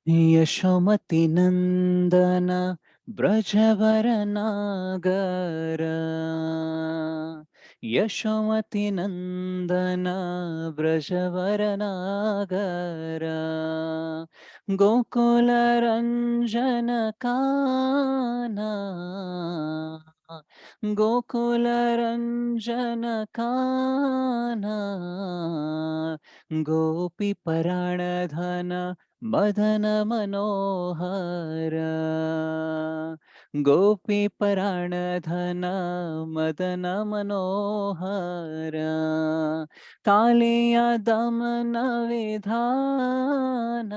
यशोमति नंदन ब्रजवरनागर, यशोमति नंदन ब्रजवरनागर, गोकुल रंजन काना, गोकुल रंजन काना, गोपी पराणधन मदन मनोहर, गोपी पराणधन मदन मनोहर कालिया दमन विधान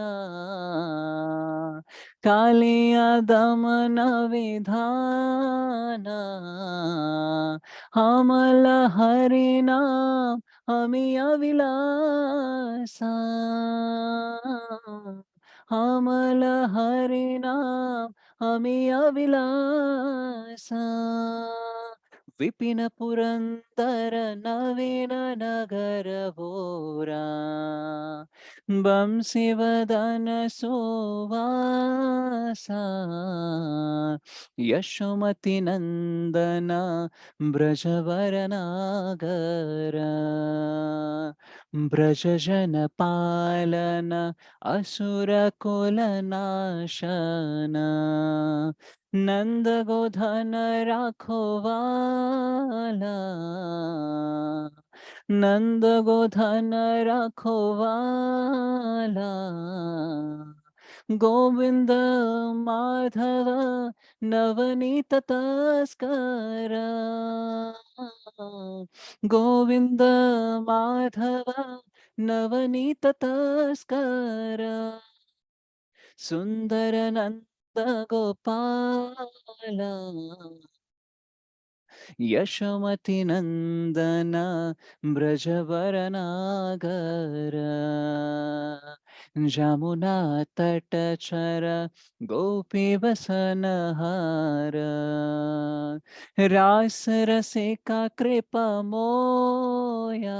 कालिया दमन विधान हमल हरि नाम हमें अविलासा हमल हरि नाम हमें अविलासा विपिन पुरंदर नवीन नगर भोरा बंसी वदन सुवासा यशोमति नंदन ब्रजवर नागर ब्रज जन पालन असुर कुल नाशन नंद गोधन राखोवाला नंद गोधन राखोवाला गोविंद माधव नवनीत तस्कर गोविंद माधव नवनीत तस्कर सुंदर नंद गोपाल यशोमति नंदन ब्रजवर नागर जमुना तट चर गोपी बसनहार रास रसिका कृपा मोया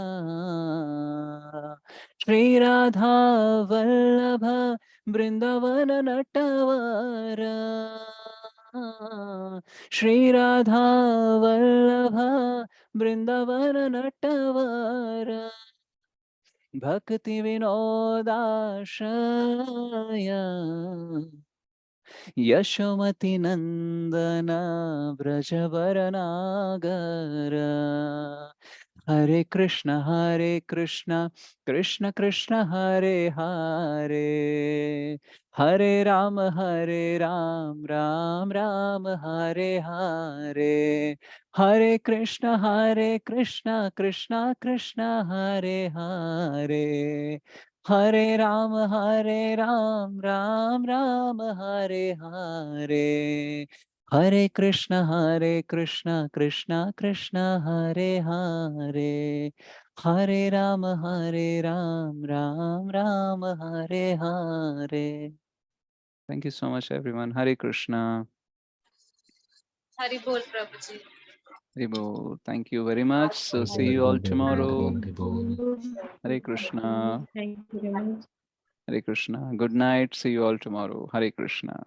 श्री राधा वल्लभ वृंदावन नटवर श्री राधा वल्लभ वृंदावन नटवर भक्ति विनोदाश्रय यशोमति नंदन ब्रजवर नागर हरे Krishna Krishna Krishna Hare Hare Hare Ram Ram Ram Hare Hare Hare Krishna Krishna Krishna Hare Hare Hare Ram Ram Ram Hare Hare Hare Krishna Krishna Krishna Hare Hare Hare Ram Ram Ram Hare Hare Thank you so much everyone. Hare Krishna. Hari बोल प्रभु जी। Hare Bol. Thank you very much. So see you all tomorrow. Hare Krishna. Thank you very much. Hare Krishna. Good night. See you all tomorrow. Hare Krishna.